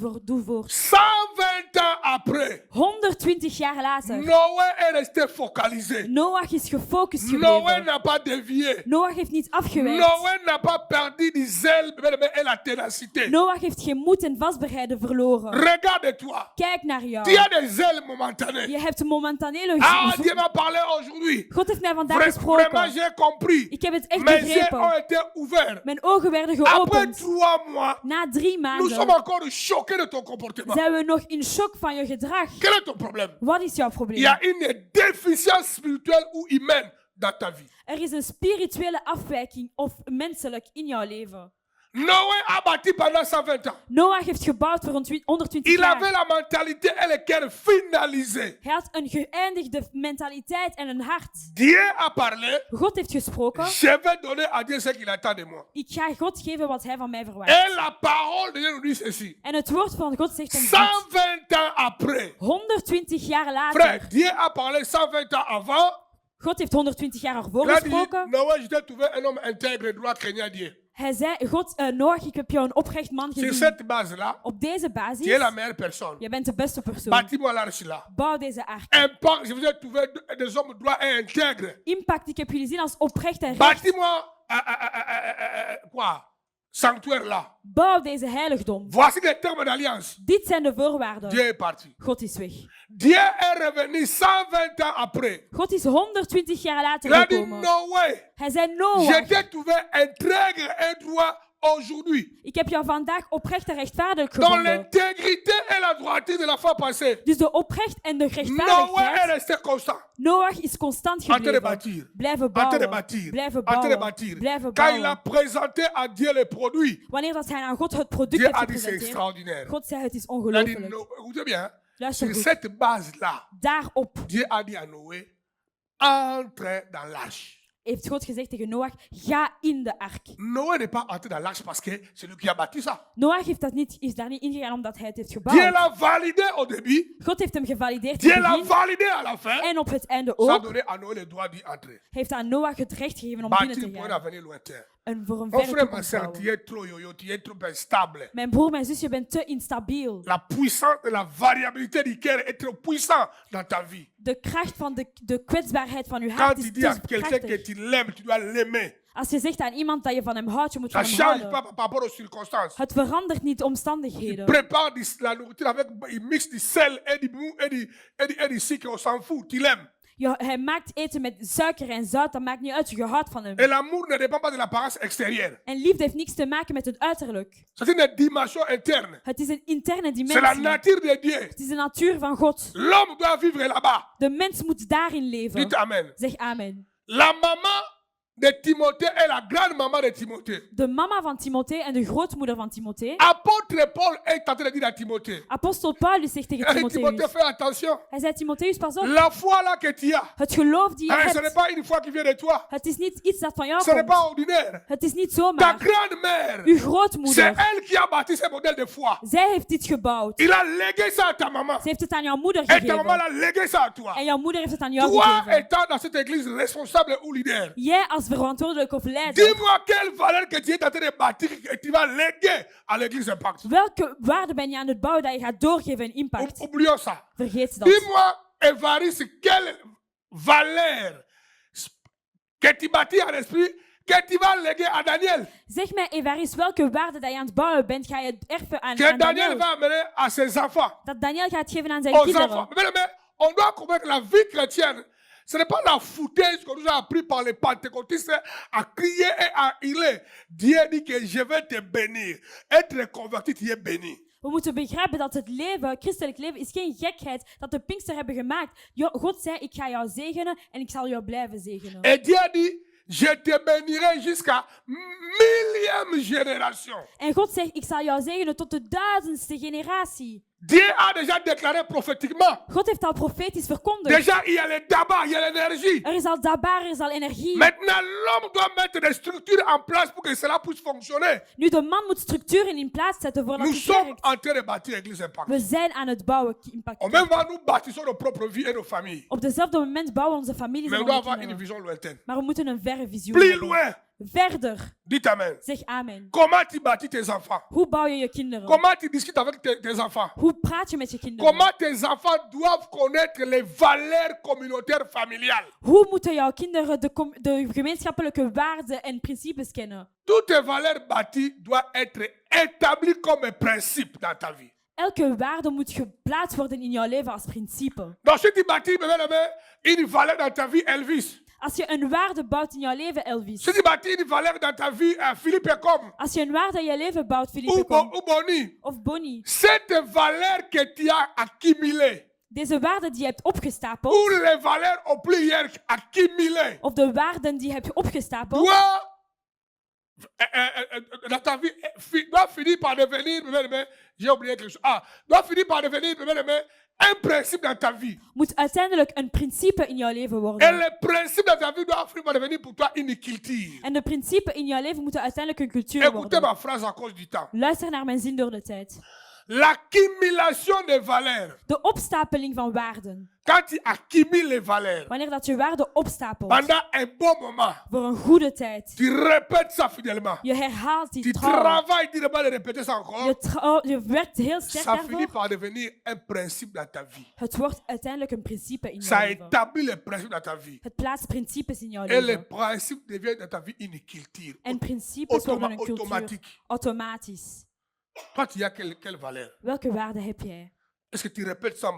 Speaker 2: voort.
Speaker 1: 120 ans après,
Speaker 2: 120 jaar later.
Speaker 1: Noé est resté focalisé.
Speaker 2: Noach is gefocust
Speaker 1: Noé
Speaker 2: gebleven.
Speaker 1: n'a pas dévié.
Speaker 2: Noach heeft niet afgewijkt.
Speaker 1: Noé n'a pas perdu du zèle et la ténacité.
Speaker 2: Noach heeft geen moed en vastberadenheid verloren.
Speaker 1: Regarde-toi.
Speaker 2: Kijk naar jou.
Speaker 1: Tu as des ailes momentanées.
Speaker 2: Je hebt momentanele
Speaker 1: Dieu m'a parlé aujourd'hui.
Speaker 2: God heeft mij vandaag
Speaker 1: Vraiment,
Speaker 2: gesproken.
Speaker 1: j'ai compris.
Speaker 2: Ik heb het echt
Speaker 1: Mes yeux ont
Speaker 2: begrepen.
Speaker 1: été ouverts.
Speaker 2: Mijn ogen werden
Speaker 1: Après
Speaker 2: geopend.
Speaker 1: 3 mois,
Speaker 2: Na 3
Speaker 1: nous sommes
Speaker 2: maanden
Speaker 1: encore choqués de ton comportement.
Speaker 2: zijn we nog in shock van je gedrag.
Speaker 1: Quel est ton problème?
Speaker 2: Wat is jouw
Speaker 1: Il y
Speaker 2: probleem?
Speaker 1: a une déficience spirituelle ou humaine dans ta vie.
Speaker 2: Er is een spirituele afwijking of menselijk in jouw leven.
Speaker 1: Noé a bâti pendant 120 ans.
Speaker 2: Noach heeft gebouwd voor 120
Speaker 1: Il avait
Speaker 2: jaar.
Speaker 1: la mentalité et le cœur finalisé.
Speaker 2: Hij had een geëindigde mentaliteit en een hart.
Speaker 1: Dieu a parlé.
Speaker 2: God heeft gesproken.
Speaker 1: Je vais donner à Dieu ce qu'il attend de moi.
Speaker 2: Ik ga God geven wat hij van mij
Speaker 1: Et
Speaker 2: verwacht.
Speaker 1: la parole de Dieu nous dit ceci.
Speaker 2: En het woord van God zegt ons dit.
Speaker 1: 120 ans après.
Speaker 2: 120 jaar
Speaker 1: Frère,
Speaker 2: later.
Speaker 1: Dieu a parlé 120 ans avant.
Speaker 2: God heeft 120 jaar ervoor
Speaker 1: Il a dit,
Speaker 2: gesproken.
Speaker 1: Noé, je t'ai trouvé un homme intègre, droit, craignant Dieu.
Speaker 2: Hij zei, Noach, ik heb jou een oprecht man
Speaker 1: Sur
Speaker 2: gezien.
Speaker 1: cette base-là,
Speaker 2: Op deze basis,
Speaker 1: tu es la meilleure personne.
Speaker 2: jij bent de beste persoon.
Speaker 1: Bâtis-moi l'arche là.
Speaker 2: Bouw deze ark.
Speaker 1: Impact, je vous ai trouvé des hommes droits et intègres.
Speaker 2: Impact, ik heb jullie zien als oprecht en recht.
Speaker 1: Bâtis-moi, quoi? Sanctuaire là.
Speaker 2: Bouw deze heiligdom.
Speaker 1: Voici les termes d'alliance.
Speaker 2: Dit zijn de voorwaarden.
Speaker 1: Dieu est parti.
Speaker 2: God is weg.
Speaker 1: Dieu est revenu 120 ans après.
Speaker 2: God is 120 jaar later
Speaker 1: Il a dit,
Speaker 2: gekomen.
Speaker 1: Noé,
Speaker 2: Hij zei,
Speaker 1: je
Speaker 2: Noach,
Speaker 1: t'ai trouvé intègre et droit aujourd'hui.
Speaker 2: ik heb jou vandaag oprecht en rechtvaardig
Speaker 1: Dans
Speaker 2: gevonden.
Speaker 1: l'intégrité et la droiture de la foi passée.
Speaker 2: Dus de oprecht en de
Speaker 1: Noé est
Speaker 2: rechtvaardigheid.
Speaker 1: resté constant.
Speaker 2: Noach is constant
Speaker 1: En train de
Speaker 2: gebleven.
Speaker 1: bâtir.
Speaker 2: Blijven
Speaker 1: En train de
Speaker 2: bouwen.
Speaker 1: bâtir.
Speaker 2: Blijven
Speaker 1: En train de
Speaker 2: bouwen.
Speaker 1: bâtir.
Speaker 2: Blijven
Speaker 1: Quand il a
Speaker 2: bouwen.
Speaker 1: présenté à Dieu les produits,
Speaker 2: Wanneer dat hij aan God het product
Speaker 1: Dieu
Speaker 2: heeft
Speaker 1: a dit c'est
Speaker 2: gepresenteerd,
Speaker 1: extraordinaire.
Speaker 2: God zei het is
Speaker 1: Il a dit,
Speaker 2: ongelooflijk.
Speaker 1: écoutez bien,
Speaker 2: Luister
Speaker 1: sur
Speaker 2: goed.
Speaker 1: cette base-là,
Speaker 2: Daarop
Speaker 1: Dieu a dit à Noé, entre dans l'arche.
Speaker 2: heeft God gezegd tegen Noach, ga in de ark.
Speaker 1: Noé n'est pas entré dans l'arche parce que c'est lui qui a bâti ça.
Speaker 2: Noach is daar niet ingegaan omdat hij het heeft
Speaker 1: Dieu
Speaker 2: gebouwd.
Speaker 1: l'a validé au début,
Speaker 2: God heeft hem gevalideerd in
Speaker 1: Dieu
Speaker 2: het
Speaker 1: l'a
Speaker 2: begin
Speaker 1: validé à la fin,
Speaker 2: en op het einde
Speaker 1: ça a
Speaker 2: ook.
Speaker 1: donné à Noé le droit d'y entrer.
Speaker 2: Heeft aan Noach het recht gegeven om binnen
Speaker 1: Bâtir
Speaker 2: te
Speaker 1: pour un
Speaker 2: gaan.
Speaker 1: avenir lointain.
Speaker 2: En voor een
Speaker 1: Mon
Speaker 2: verre
Speaker 1: frère, ma
Speaker 2: toekomst
Speaker 1: soeur,
Speaker 2: bouwen.
Speaker 1: tu es trop yo-yo, tu es trop instable.
Speaker 2: Mijn broer, mijn zus, je bent te instabiel.
Speaker 1: La puissance de la variabilité du cœur est trop puissant dans ta vie.
Speaker 2: De kracht van de kwetsbaarheid van je
Speaker 1: Quand
Speaker 2: hart
Speaker 1: tu
Speaker 2: is
Speaker 1: dis à
Speaker 2: te
Speaker 1: quelqu'un que
Speaker 2: krachtig.
Speaker 1: tu l'aimes, tu dois l'aimer.
Speaker 2: Als je zegt aan iemand dat je van hem houdt, je moet
Speaker 1: Ça
Speaker 2: van
Speaker 1: ne
Speaker 2: hem
Speaker 1: change
Speaker 2: houden.
Speaker 1: pas par rapport aux circonstances.
Speaker 2: Het verandert niet de omstandigheden.
Speaker 1: Prépare la nourriture avec, il mixe du sel et du mou et du sucre, on s'en fout, tu l'aimes.
Speaker 2: Hij maakt eten met suiker en zout, dat maakt niet uit, je houdt van hem.
Speaker 1: Et l'amour ne dépend pas de l'apparence extérieure.
Speaker 2: En liefde heeft niks te maken met het uiterlijk.
Speaker 1: C'est une dimension interne.
Speaker 2: Het is een interne
Speaker 1: C'est la
Speaker 2: dimensie.
Speaker 1: nature de Dieu.
Speaker 2: Het is de natuur van God.
Speaker 1: L'homme doit vivre là-bas.
Speaker 2: De mens moet daarin leven.
Speaker 1: Dites Amen.
Speaker 2: Zeg amen.
Speaker 1: La maman de Timothée est la grande maman de Timothée.
Speaker 2: De mama van Timothée en de grootmoeder van Timothée.
Speaker 1: Apôtre Paul est en train de dire à Timothée.
Speaker 2: Apostel Paulus zegt tegen
Speaker 1: Hey, Timothée,
Speaker 2: Timotheus.
Speaker 1: fais attention.
Speaker 2: Hij zei, Timotheus, pas op.
Speaker 1: La foi là que tu as,
Speaker 2: Het geloof die je
Speaker 1: hein, ce n'est
Speaker 2: hebt,
Speaker 1: pas une foi qui vient de toi.
Speaker 2: het is niet iets dat van jou
Speaker 1: Ce n'est pas
Speaker 2: komt.
Speaker 1: ordinaire.
Speaker 2: Het is niet
Speaker 1: Ta
Speaker 2: zomaar.
Speaker 1: grand-mère,
Speaker 2: Uw
Speaker 1: c'est
Speaker 2: grootmoeder,
Speaker 1: elle qui a bâti ce modèle de foi.
Speaker 2: zij heeft dit gebouwd.
Speaker 1: Il a légué ça à ta maman.
Speaker 2: Ze heeft het aan jouw moeder
Speaker 1: Et ta maman
Speaker 2: gegeven.
Speaker 1: l'a légué ça à toi.
Speaker 2: En jouw moeder heeft het aan jou
Speaker 1: Toi
Speaker 2: gegeven.
Speaker 1: étant dans cette église responsable ou leader,
Speaker 2: Jij als verantwoordelijk of leider,
Speaker 1: dis-moi quelle valeur que tu es en train de bâtir et tu vas léguer à l'église Impact.
Speaker 2: welke waarde ben je aan het bouwen dat je gaat doorgeven in Impact?
Speaker 1: Oublions ça.
Speaker 2: Vergeet dat.
Speaker 1: Dis-moi, Évariste, quelle valeur que tu bâtis en esprit que tu vas léguer à Daniel.
Speaker 2: Zeg mij, Evaris, welke waarde dat je aan het bouwen bent, ga je erven aan
Speaker 1: Que Daniel
Speaker 2: Daniel.
Speaker 1: va amener à ses enfants.
Speaker 2: Dat Daniel gaat geven aan zijn
Speaker 1: Aux
Speaker 2: kinderen.
Speaker 1: enfants. Mais on doit comprendre que la vie chrétienne, ce n'est pas la foutaise qu'on nous a appris par les pentecôtistes à crier et à hurler. Dieu dit que je vais te bénir. Être converti, tu es béni.
Speaker 2: We moeten begrijpen dat het leven, christelijk leven, is geen gekheid dat de Pinkster hebben gemaakt. God zei, ik ga jou zegenen en ik zal jou blijven zegenen.
Speaker 1: Et Dieu dit, je te bénirai jusqu'à 1000e génération.
Speaker 2: En God zegt, ik zal jou zegenen tot de 1000ste generatie.
Speaker 1: Dieu a déjà déclaré prophétiquement.
Speaker 2: God heeft al profetisch verkondigd.
Speaker 1: Déjà, il y a le tabac, il y a l'énergie.
Speaker 2: Er is al dabar, er is al energie.
Speaker 1: Maintenant, l'homme doit mettre des structures en place pour que cela puisse fonctionner.
Speaker 2: Nu, de man moet structuren in plaats zetten voordat
Speaker 1: Nous
Speaker 2: het
Speaker 1: sommes
Speaker 2: werkt.
Speaker 1: en train de bâtir l'église Impact.
Speaker 2: We zijn aan het bouwen, Impact.
Speaker 1: En même temps, nous bâtissons nos propres vies et nos familles.
Speaker 2: Op dezelfde moment bouwen onze families
Speaker 1: Mais
Speaker 2: en
Speaker 1: on doit
Speaker 2: onze
Speaker 1: avoir une
Speaker 2: kinderen.
Speaker 1: vision lointaine.
Speaker 2: Maar we moeten een verre visie
Speaker 1: Plus
Speaker 2: hebben.
Speaker 1: loin.
Speaker 2: Verder.
Speaker 1: Dites Amen.
Speaker 2: Zeg amen.
Speaker 1: Comment tu bâtis tes enfants?
Speaker 2: Hoe bouw je je kinderen?
Speaker 1: Comment tu discutes avec tes enfants?
Speaker 2: Hoe praat je met je kinderen?
Speaker 1: Comment tes enfants doivent connaître les valeurs communautaires familiales?
Speaker 2: Hoe moeten jouw kinderen de gemeenschappelijke waarden en principes kennen?
Speaker 1: Toutes tes valeurs bâties doivent être établies comme principe dans ta vie.
Speaker 2: Elke waarde moet geplaatst worden in jouw leven als principe.
Speaker 1: Donc si tu bâtis une valeur dans ta vie, Elvis.
Speaker 2: Als je een waarde bouwt in jouw leven, Elvis.
Speaker 1: Si tu bâtis une valeur dans ta vie, Philippe Comme.
Speaker 2: Als je een waarde in je leven bouwt, Philippe
Speaker 1: Ou Bonnie.
Speaker 2: of Bonnie.
Speaker 1: Cette valeur que tu as accumulée.
Speaker 2: Deze waarden die je hebt opgestapeld.
Speaker 1: Ou les valeurs au pluriel accumulées.
Speaker 2: Of de waarden die je hebt opgestapeld.
Speaker 1: Dans ta vie, doit finir par devenir, j'ai oublié quelque chose. Doit finir par devenir, un principe dans ta vie.
Speaker 2: Moet uiteindelijk een principe in jouw leven
Speaker 1: Et
Speaker 2: worden.
Speaker 1: le principe dans ta vie doit finir par devenir pour toi une culture.
Speaker 2: En de principes in jouw leven moeten uiteindelijk een cultuur
Speaker 1: Écoutez
Speaker 2: worden.
Speaker 1: ma phrase à cause du temps.
Speaker 2: Luister naar mijn zin door de tijd.
Speaker 1: L'accumulation des valeurs.
Speaker 2: De opstapeling van waarden.
Speaker 1: Quand tu accumules les valeurs,
Speaker 2: Wanneer dat je waarden opstapelt.
Speaker 1: pendant un bon moment,
Speaker 2: Voor een goede tijd.
Speaker 1: tu répètes ça fidèlement.
Speaker 2: Je herhaalt
Speaker 1: Tu
Speaker 2: die trouw.
Speaker 1: travailles durement de répéter ça encore.
Speaker 2: Je werkt heel sterk
Speaker 1: Ça finit
Speaker 2: daarvoor.
Speaker 1: par devenir un principe dans ta vie.
Speaker 2: Het wordt uiteindelijk een principe in jouw
Speaker 1: Ça
Speaker 2: leven.
Speaker 1: établit les principes dans ta vie.
Speaker 2: Het plaatst principes in jouw
Speaker 1: Et les
Speaker 2: leven.
Speaker 1: principes deviennent dans ta vie une culture.
Speaker 2: En principes worden een cultuur.
Speaker 1: Automatique.
Speaker 2: Automatisch.
Speaker 1: Toi, tu as quelle valeur?
Speaker 2: Welke waarde heb jij?
Speaker 1: Est-ce que tu répètes ça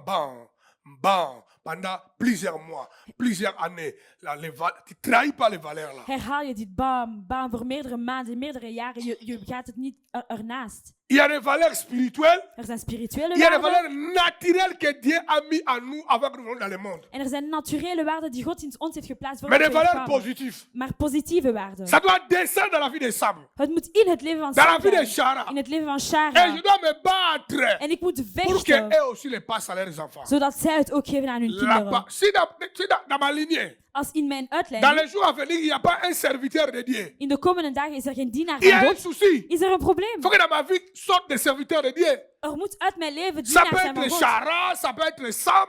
Speaker 1: pendant plusieurs mois, plusieurs années? Tu ne trahis pas les valeurs là.
Speaker 2: Herhaal je dit bam, bam voor meerdere maanden, meerdere jaren. Je gaat het niet ernaast.
Speaker 1: Il y a des valeurs spirituelles.
Speaker 2: Er zijn spirituele
Speaker 1: Il y a des
Speaker 2: waarden.
Speaker 1: valeurs naturelles que Dieu a mis en nous avant que nous venions dans le monde.
Speaker 2: En er zijn naturele waarden die God in ons heeft geplaatst voor
Speaker 1: Mais des
Speaker 2: ons te
Speaker 1: valeurs
Speaker 2: kwamen.
Speaker 1: positives.
Speaker 2: Maar positieve waarden.
Speaker 1: Ça doit descendre dans la vie des Sam.
Speaker 2: Het moet in het leven van
Speaker 1: Dans la vie de
Speaker 2: Satan,
Speaker 1: Shara.
Speaker 2: in het leven van
Speaker 1: Et
Speaker 2: Shara.
Speaker 1: je dois me battre
Speaker 2: En ik moet
Speaker 1: pour
Speaker 2: vechten,
Speaker 1: qu'eux aussi les passent à leurs enfants.
Speaker 2: zodat zij het ook geven aan hun kinderen.
Speaker 1: Si dans ma lignée,
Speaker 2: Als in mijn
Speaker 1: dans
Speaker 2: uitleiding,
Speaker 1: les jours à venir, il n'y a pas un serviteur de Dieu.
Speaker 2: in de komende dagen is er geen dienaar
Speaker 1: Il y
Speaker 2: van
Speaker 1: a un
Speaker 2: God,
Speaker 1: souci.
Speaker 2: is er een probleem.
Speaker 1: Il faut que dans ma vie sortent des serviteurs de Dieu.
Speaker 2: Er moet uit mijn leven
Speaker 1: Ça
Speaker 2: dienaars
Speaker 1: peut
Speaker 2: zijn van
Speaker 1: être
Speaker 2: God.
Speaker 1: Chara, ça peut être Sam,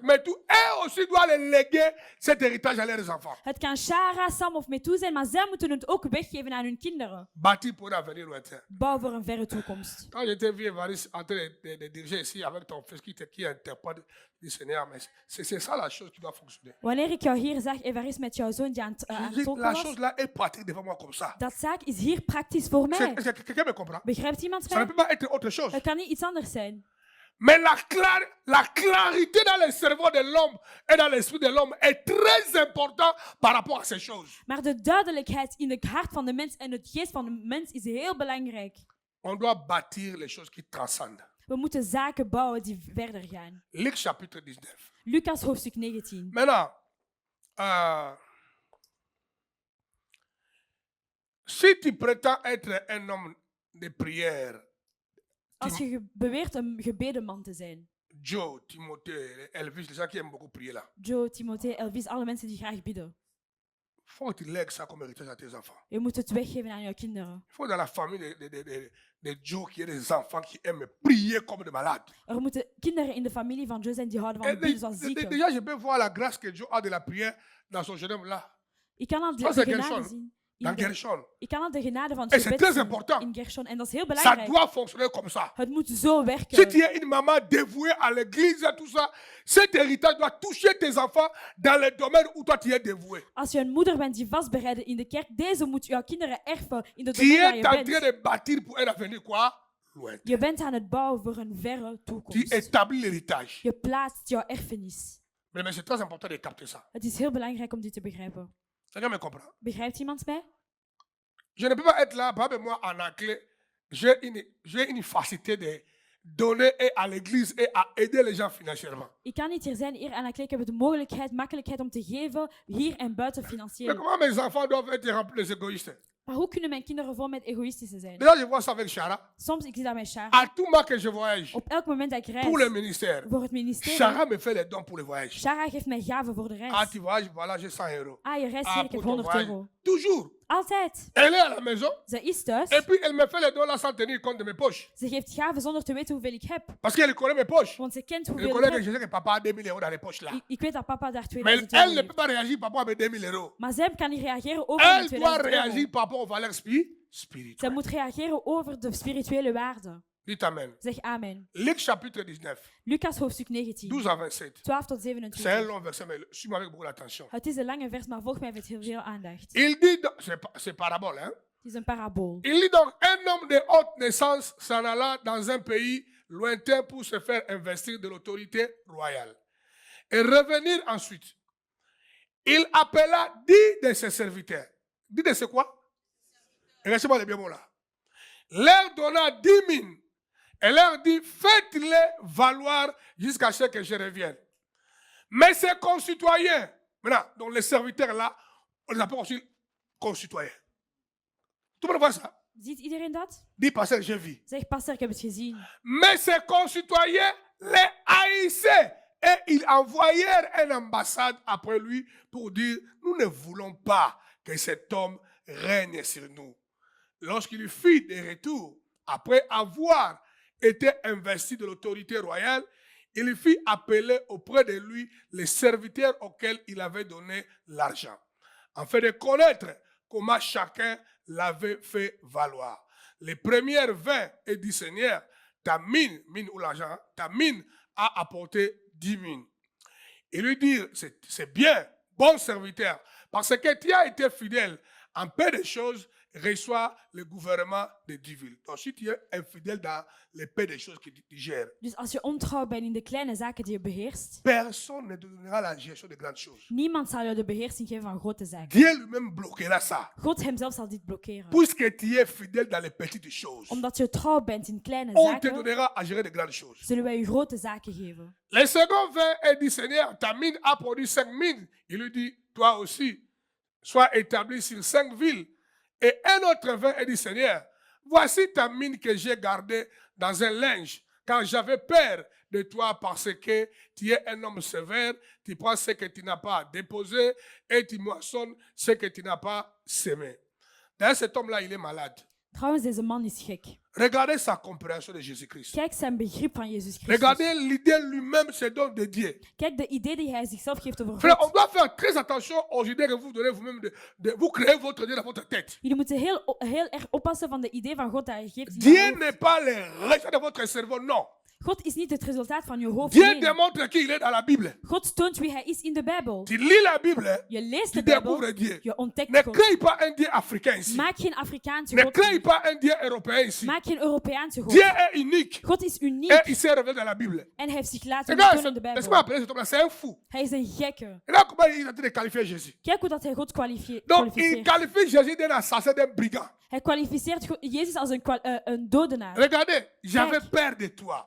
Speaker 1: mais tout, eux aussi doivent léguer cet héritage à leurs enfants.
Speaker 2: Het kan Shara, Sam of Metu zijn, maar zij moeten het ook weggeven aan hun kinderen.
Speaker 1: Bâti pour un avenir lointain.
Speaker 2: Bouw voor een verre toekomst.
Speaker 1: Quand j'étais vieux, Varis, en train de diriger ici avec ton fils qui interprète du Seigneur, mais c'est ça la chose qui doit fonctionner.
Speaker 2: Wanneer ik jou hier zag, Evaris, met jouw zoon die aan
Speaker 1: Je
Speaker 2: het
Speaker 1: dis,
Speaker 2: tolken
Speaker 1: la
Speaker 2: was,
Speaker 1: chose là est pratique devant moi comme ça.
Speaker 2: dat zaak is hier praktisch voor mij.
Speaker 1: Est-ce que quelqu'un me comprend?
Speaker 2: Begrijpt iemand
Speaker 1: Ça ne
Speaker 2: mij?
Speaker 1: peut pas être autre chose.
Speaker 2: Het kan niet iets anders zijn.
Speaker 1: Mais la clarité dans le cerveau de l'homme et dans l'esprit de l'homme est très important par rapport à ces choses.
Speaker 2: Maar de duidelijkheid in het hart van de mens en het geest van de mens is heel belangrijk.
Speaker 1: On doit bâtir les choses qui transcendent.
Speaker 2: We moeten zaken bouwen die verder gaan.
Speaker 1: Luc chapitre 19.
Speaker 2: Lucas hoofdstuk 19.
Speaker 1: Maintenant, si tu prétends être un homme de prière,
Speaker 2: Als je beweert een gebedenman te zijn.
Speaker 1: Joe, Timothée, Elvis, les gens qui aiment beaucoup prier là,
Speaker 2: Joe, Timothée, Elvis, alle mensen die graag bidden.
Speaker 1: faut que tu lègues ça comme héritage à tes enfants.
Speaker 2: Je moet het weggeven aan jouw kinderen.
Speaker 1: Il faut dans la famille de Joe qu'il y ait des enfants qui aiment prier comme des malades.
Speaker 2: Er moeten kinderen in de familie van Joe zijn die houden van
Speaker 1: Et
Speaker 2: bidden zoals zieken.
Speaker 1: déjà, je peux voir la grâce que Joe a de la prière dans son jeune homme là,
Speaker 2: Ik kan al
Speaker 1: Ça,
Speaker 2: de
Speaker 1: c'est
Speaker 2: genade
Speaker 1: Gershon.
Speaker 2: zien.
Speaker 1: dans Gershon.
Speaker 2: Ik kan al de genade van
Speaker 1: Et
Speaker 2: het
Speaker 1: c'est
Speaker 2: gebed
Speaker 1: très
Speaker 2: zien
Speaker 1: important.
Speaker 2: in Gershon. En dat is heel
Speaker 1: Ça
Speaker 2: belangrijk.
Speaker 1: doit fonctionner comme ça.
Speaker 2: Het moet zo
Speaker 1: Si
Speaker 2: werken.
Speaker 1: tu es une maman dévouée à l'église et tout ça, cet héritage doit toucher tes enfants dans le domaine où toi tu es dévoué.
Speaker 2: Als je een moeder bent die vastbereid in de kerk, deze moet jouw kinderen erven in de
Speaker 1: Tu
Speaker 2: domein waar
Speaker 1: es
Speaker 2: je
Speaker 1: en train
Speaker 2: bent.
Speaker 1: de bâtir pour un avenir quoi? Loin.
Speaker 2: Je bent aan het bouwen voor een verre
Speaker 1: Tu
Speaker 2: toekomst.
Speaker 1: établis l'héritage.
Speaker 2: Je plaatst jouw erfenis.
Speaker 1: Mais c'est très important de capter ça.
Speaker 2: Het is heel belangrijk om dit te begrijpen.
Speaker 1: Quelqu'un me comprend?
Speaker 2: Begrijpt iemand mij?
Speaker 1: Je ne peux pas être là, par exemple, moi en anglais, j'ai une facilité de donner et à l'église et à aider les gens financièrement.
Speaker 2: Ik kan niet hier zijn, hier aan ik heb de mogelijkheid, makkelijkheid om te geven, hier en buiten
Speaker 1: Mais
Speaker 2: financieel.
Speaker 1: comment mes enfants doivent être remplis des égoïstes?
Speaker 2: Maar hoe kunnen mijn kinderen vol met egoïstische zijn?
Speaker 1: Déjà, je vois ça avec Chara.
Speaker 2: Soms, ik zie dat met Shara.
Speaker 1: À tout moment que je voyage,
Speaker 2: Op elk moment dat ik
Speaker 1: pour le
Speaker 2: reis,
Speaker 1: ministère,
Speaker 2: voor het ministerie,
Speaker 1: Chara me fait les dons pour le voyage.
Speaker 2: Shara geeft mij gaven voor de
Speaker 1: Ah,
Speaker 2: reis.
Speaker 1: tu voyages, voilà, j'ai 100 euros.
Speaker 2: Ah, je reist
Speaker 1: Ah,
Speaker 2: hier, ik
Speaker 1: pour
Speaker 2: heb
Speaker 1: ton
Speaker 2: 100
Speaker 1: voyage.
Speaker 2: euro.
Speaker 1: Toujours.
Speaker 2: Altijd.
Speaker 1: Elle est à la maison.
Speaker 2: Ze is thuis.
Speaker 1: Et puis elle me fait les dons là sans tenir compte de mes poches.
Speaker 2: Ze geeft gaven zonder te weten hoeveel ik heb.
Speaker 1: Parce qu'elle connaît mes poches.
Speaker 2: Want ze kent
Speaker 1: Elle
Speaker 2: hoeveel
Speaker 1: connaît
Speaker 2: ik
Speaker 1: que
Speaker 2: heb.
Speaker 1: je sais que papa a 2000 € dans les poches là.
Speaker 2: Ik weet dat papa daar
Speaker 1: Mais
Speaker 2: 2000
Speaker 1: elle
Speaker 2: euro
Speaker 1: ne peut
Speaker 2: heeft.
Speaker 1: pas réagir par rapport à mes 2000 €.
Speaker 2: Maar zij kan niet reageren over
Speaker 1: Elle
Speaker 2: de
Speaker 1: doit
Speaker 2: 2000
Speaker 1: réagir
Speaker 2: euro.
Speaker 1: par rapport aux valeurs
Speaker 2: Zij
Speaker 1: spirituelles.
Speaker 2: moet reageren over de spirituele waarden.
Speaker 1: Dites amen.
Speaker 2: Zeg amen.
Speaker 1: Luc chapitre 19,
Speaker 2: Lucas hoofdstuk 19,
Speaker 1: 12 à 27.
Speaker 2: 12 tot
Speaker 1: C'est un
Speaker 2: 27.
Speaker 1: long verset, mais suis-moi avec beaucoup d'attention.
Speaker 2: Het is een lange vers, maar volg mij met heel veel aandacht.
Speaker 1: Il dit, c'est parabole, hein.
Speaker 2: Het is een parabool.
Speaker 1: Il dit donc, un homme de haute naissance s'en alla dans un pays lointain pour se faire investir de l'autorité royale. Et revenir ensuite. Il appela 10 de ses serviteurs. 10 de ses quoi? Restez-moi les bien mots là. Leur donna 10 000. Et leur dit, faites-les valoir jusqu'à ce que je revienne. Mais ses concitoyens, maintenant, donc les serviteurs là, on les appelle aussi concitoyens. Tout le monde voit ça?
Speaker 2: Ziet iedereen dat?
Speaker 1: Dit pasteur, je vis.
Speaker 2: Zeg, pastor, ik heb het gezien.
Speaker 1: Mais ses concitoyens les haïssaient et ils envoyèrent une ambassade après lui pour dire, nous ne voulons pas que cet homme règne sur nous. Lorsqu'il fut de retour, après avoir été investi de l'autorité royale, il fit appeler auprès de lui les serviteurs auxquels il avait donné l'argent, afin de connaître comment chacun l'avait fait valoir. Les premières 20 et dit, Seigneur, ta mine ou l'argent, ta mine a apporté 10 000. Il lui dit, c'est bien, bon serviteur, parce que tu as été fidèle en peu de choses, reçoit le gouvernement de 10 villes. Donc si tu es infidèle dans les peu de choses que tu gères,
Speaker 2: Dus als je ontrouw bent in de kleine zaken die je beheerst,
Speaker 1: personne ne te donnera la gestion de grandes choses.
Speaker 2: niemand zal jou de beheersing geven van grote zaken.
Speaker 1: Dieu lui-même bloquera ça.
Speaker 2: God hemzelf zal dit blokkeren.
Speaker 1: Puisque tu es fidèle dans les petites choses,
Speaker 2: Omdat je trouw bent in kleine
Speaker 1: on te
Speaker 2: zaken,
Speaker 1: donnera à gérer de grandes choses.
Speaker 2: zullen wij je grote zaken geven.
Speaker 1: Le second vint et dit, Seigneur, ta mine a produit 5 000. Il lui dit, toi aussi, sois établi sur 5 villes. Et un autre vint et dit, Seigneur, voici ta mine que j'ai gardée dans un linge, quand j'avais peur de toi parce que tu es un homme sévère, tu prends ce que tu n'as pas déposé et tu moissonnes ce que tu n'as pas sémé. D'ailleurs, cet homme-là, il est malade.
Speaker 2: Trouwens, deze man is gek.
Speaker 1: Regardez sa compréhension de Jésus-Christ.
Speaker 2: Kijk zijn begrip van Jezus Christus.
Speaker 1: Regardez l'idée lui-même, c'est donc de Dieu.
Speaker 2: Kijk de idee die hij zichzelf geeft over
Speaker 1: Frère, on
Speaker 2: God.
Speaker 1: doit faire très attention aux idées que vous donnez vous-même. Vous créez votre Dieu dans votre tête.
Speaker 2: Jullie moeten heel erg oppassen van de idee van God dat hij geeft in
Speaker 1: Dieu
Speaker 2: je hoofd.
Speaker 1: n'est pas le résultat de votre cerveau, non.
Speaker 2: God is niet het resultaat van je hoofd.
Speaker 1: Dieu
Speaker 2: Nee.
Speaker 1: démontre qui il est dans la Bible.
Speaker 2: God toont wie hij is in de Bijbel.
Speaker 1: Tu lis la Bible,
Speaker 2: Je leest
Speaker 1: tu
Speaker 2: de Bijbel,
Speaker 1: découvres Dieu.
Speaker 2: je ontdekt
Speaker 1: Ne
Speaker 2: God.
Speaker 1: crée pas un Dieu africain ici.
Speaker 2: Maak geen Afrikaanse
Speaker 1: Ne
Speaker 2: God.
Speaker 1: crée pas un Dieu européen ici.
Speaker 2: Maak geen Europese
Speaker 1: Dieu
Speaker 2: God.
Speaker 1: est unique.
Speaker 2: God is uniek
Speaker 1: Et il s'est révélé dans la Bible.
Speaker 2: en hij heeft zich laten
Speaker 1: Regarde,
Speaker 2: tonen in de
Speaker 1: laisse-moi
Speaker 2: Bijbel.
Speaker 1: appeler cet homme-là, c'est un fou.
Speaker 2: Hij is een gekke.
Speaker 1: Regarde comment il est en train de qualifier Jésus.
Speaker 2: Kijk hoe dat hij God
Speaker 1: Donc, il
Speaker 2: kwalificeert.
Speaker 1: qualifie Jésus d'un assassin, d'un brigand.
Speaker 2: Hij kwalificeert Jezus als een dodenaar.
Speaker 1: Regardez, j'avais
Speaker 2: Kijk.
Speaker 1: peur de toi.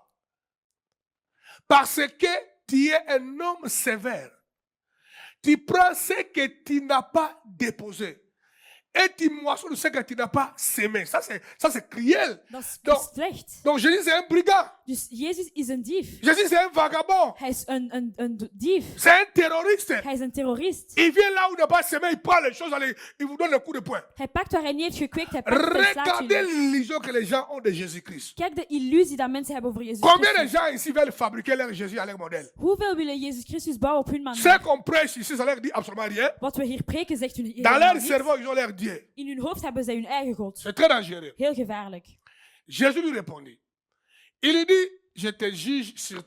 Speaker 1: Parce que tu es un homme sévère. Tu prends ce que tu n'as pas déposé. Et tu moissonnes ce que tu n'as pas sémé. Ça, c'est cruel.
Speaker 2: Dat is
Speaker 1: Donc,
Speaker 2: slecht.
Speaker 1: donc Jésus, c'est un brigand.
Speaker 2: Dus Jezus is een dief.
Speaker 1: Jésus, c'est un vagabond.
Speaker 2: Hij is een dief.
Speaker 1: C'est un terroriste.
Speaker 2: Hij is een terrorist.
Speaker 1: Il vient là où il n'a pas sémé, il prend les choses, allez, il vous donne le coup de poing.
Speaker 2: Hij pakt waar hij niet heeft gekweekt, hij pakt het en slaat
Speaker 1: Regardez
Speaker 2: jullie.
Speaker 1: l'illusion que les gens ont de Jésus-Christ.
Speaker 2: Kijk de illusie dat mensen hebben over Jezus
Speaker 1: Combien de
Speaker 2: Christus.
Speaker 1: gens ici veulent fabriquer leur Jésus à leur modèle?
Speaker 2: Hoeveel willen Jezus Christus bouwen op hun
Speaker 1: Ce
Speaker 2: manier?
Speaker 1: qu'on prêche ici, ça leur dit absolument rien.
Speaker 2: Wat we hier preken zegt hun
Speaker 1: Dans
Speaker 2: helemaal
Speaker 1: leur
Speaker 2: niets.
Speaker 1: cerveau, ils ont leur Dieu.
Speaker 2: In hun hoofd hebben zij hun eigen God.
Speaker 1: C'est très dangereux.
Speaker 2: Heel gevaarlijk.
Speaker 1: Jésus lui répondit. Il lui dit, je te juge sur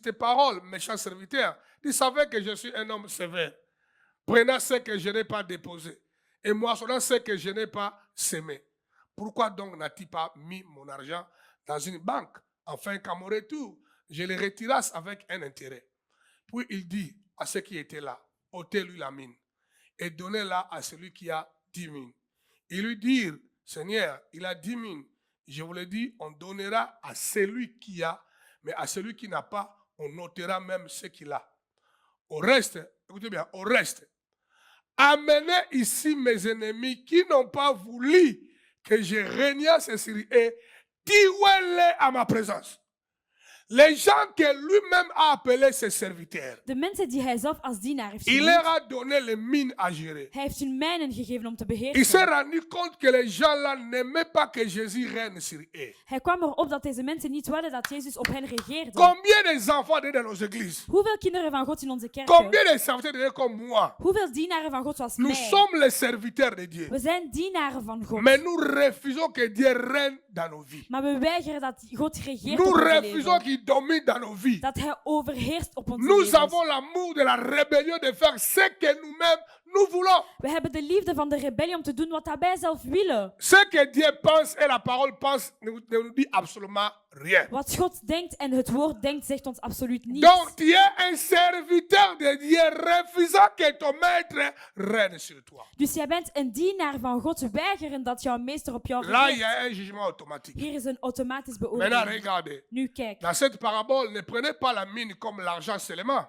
Speaker 1: tes paroles, méchant serviteur. Tu savais que je suis un homme sévère. Prenant ce que je n'ai pas déposé et moissonnant ce que je n'ai pas sémé. Pourquoi donc n'as-tu pas mis mon argent dans une banque, afin qu'à mon retour, je le retirasse avec un intérêt? Puis il dit à ceux qui étaient là, ôtez-lui la mine et donnez-la à celui qui a 10 000. Ils lui dirent, Seigneur, il a 10 000. Je vous le dis, on donnera à celui qui a, mais à celui qui n'a pas, on ôtera même ce qu'il a. Au reste, écoutez bien, au reste, amenez ici mes ennemis qui n'ont pas voulu que je régnasse sur eux, tuez-les à ma présence. Les gens que lui-même a appelés ses serviteurs.
Speaker 2: De mensen die hij zelf als dienaar heeft
Speaker 1: Il
Speaker 2: genoemd,
Speaker 1: leur a donné les mines à gérer.
Speaker 2: hij heeft hun mijnen gegeven om te
Speaker 1: Il s'est
Speaker 2: beheersen.
Speaker 1: rendu compte que les gens-là n'aimaient pas que Jésus règne sur eux.
Speaker 2: Hij kwam erop dat deze mensen niet wilden dat Jezus op hen regeerde.
Speaker 1: Combien des enfants dans nos églises?
Speaker 2: Hoeveel kinderen van God in onze kerken?
Speaker 1: Combien de serviteurs de Dieu comme moi?
Speaker 2: Hoeveel dienaren van God zoals
Speaker 1: Nous
Speaker 2: mij?
Speaker 1: sommes les serviteurs de Dieu.
Speaker 2: We zijn dienaren van God.
Speaker 1: Mais nous refusons que Dieu règne dans nos vies.
Speaker 2: Maar we weigeren dat God regeert
Speaker 1: Nous
Speaker 2: op onze
Speaker 1: refusons
Speaker 2: leven.
Speaker 1: qu'il domine dans nos vies.
Speaker 2: Dat hij overheerst op onze
Speaker 1: Nous
Speaker 2: levens.
Speaker 1: avons l'amour de la rébellion de faire ce que nous-mêmes nous voulons.
Speaker 2: We hebben de liefde van de rebellie om te doen wat wij zelf willen.
Speaker 1: Ce que Dieu pense et la parole pense ne nous dit absolument rien.
Speaker 2: Wat God denkt en het woord denkt, zegt ons absoluut niets.
Speaker 1: Donc tu es un serviteur de Dieu refusant que ton maître règne sur toi.
Speaker 2: Dus jij bent een dienaar van God, weigeren dat jouw meester op jou
Speaker 1: Là, il y
Speaker 2: regeert.
Speaker 1: a un jugement automatique.
Speaker 2: Hier is een automatisch
Speaker 1: Maintenant,
Speaker 2: beoordeling.
Speaker 1: regardez.
Speaker 2: Nu kijk,
Speaker 1: Dans cette parabole, ne prenez pas la mine comme l'argent seulement,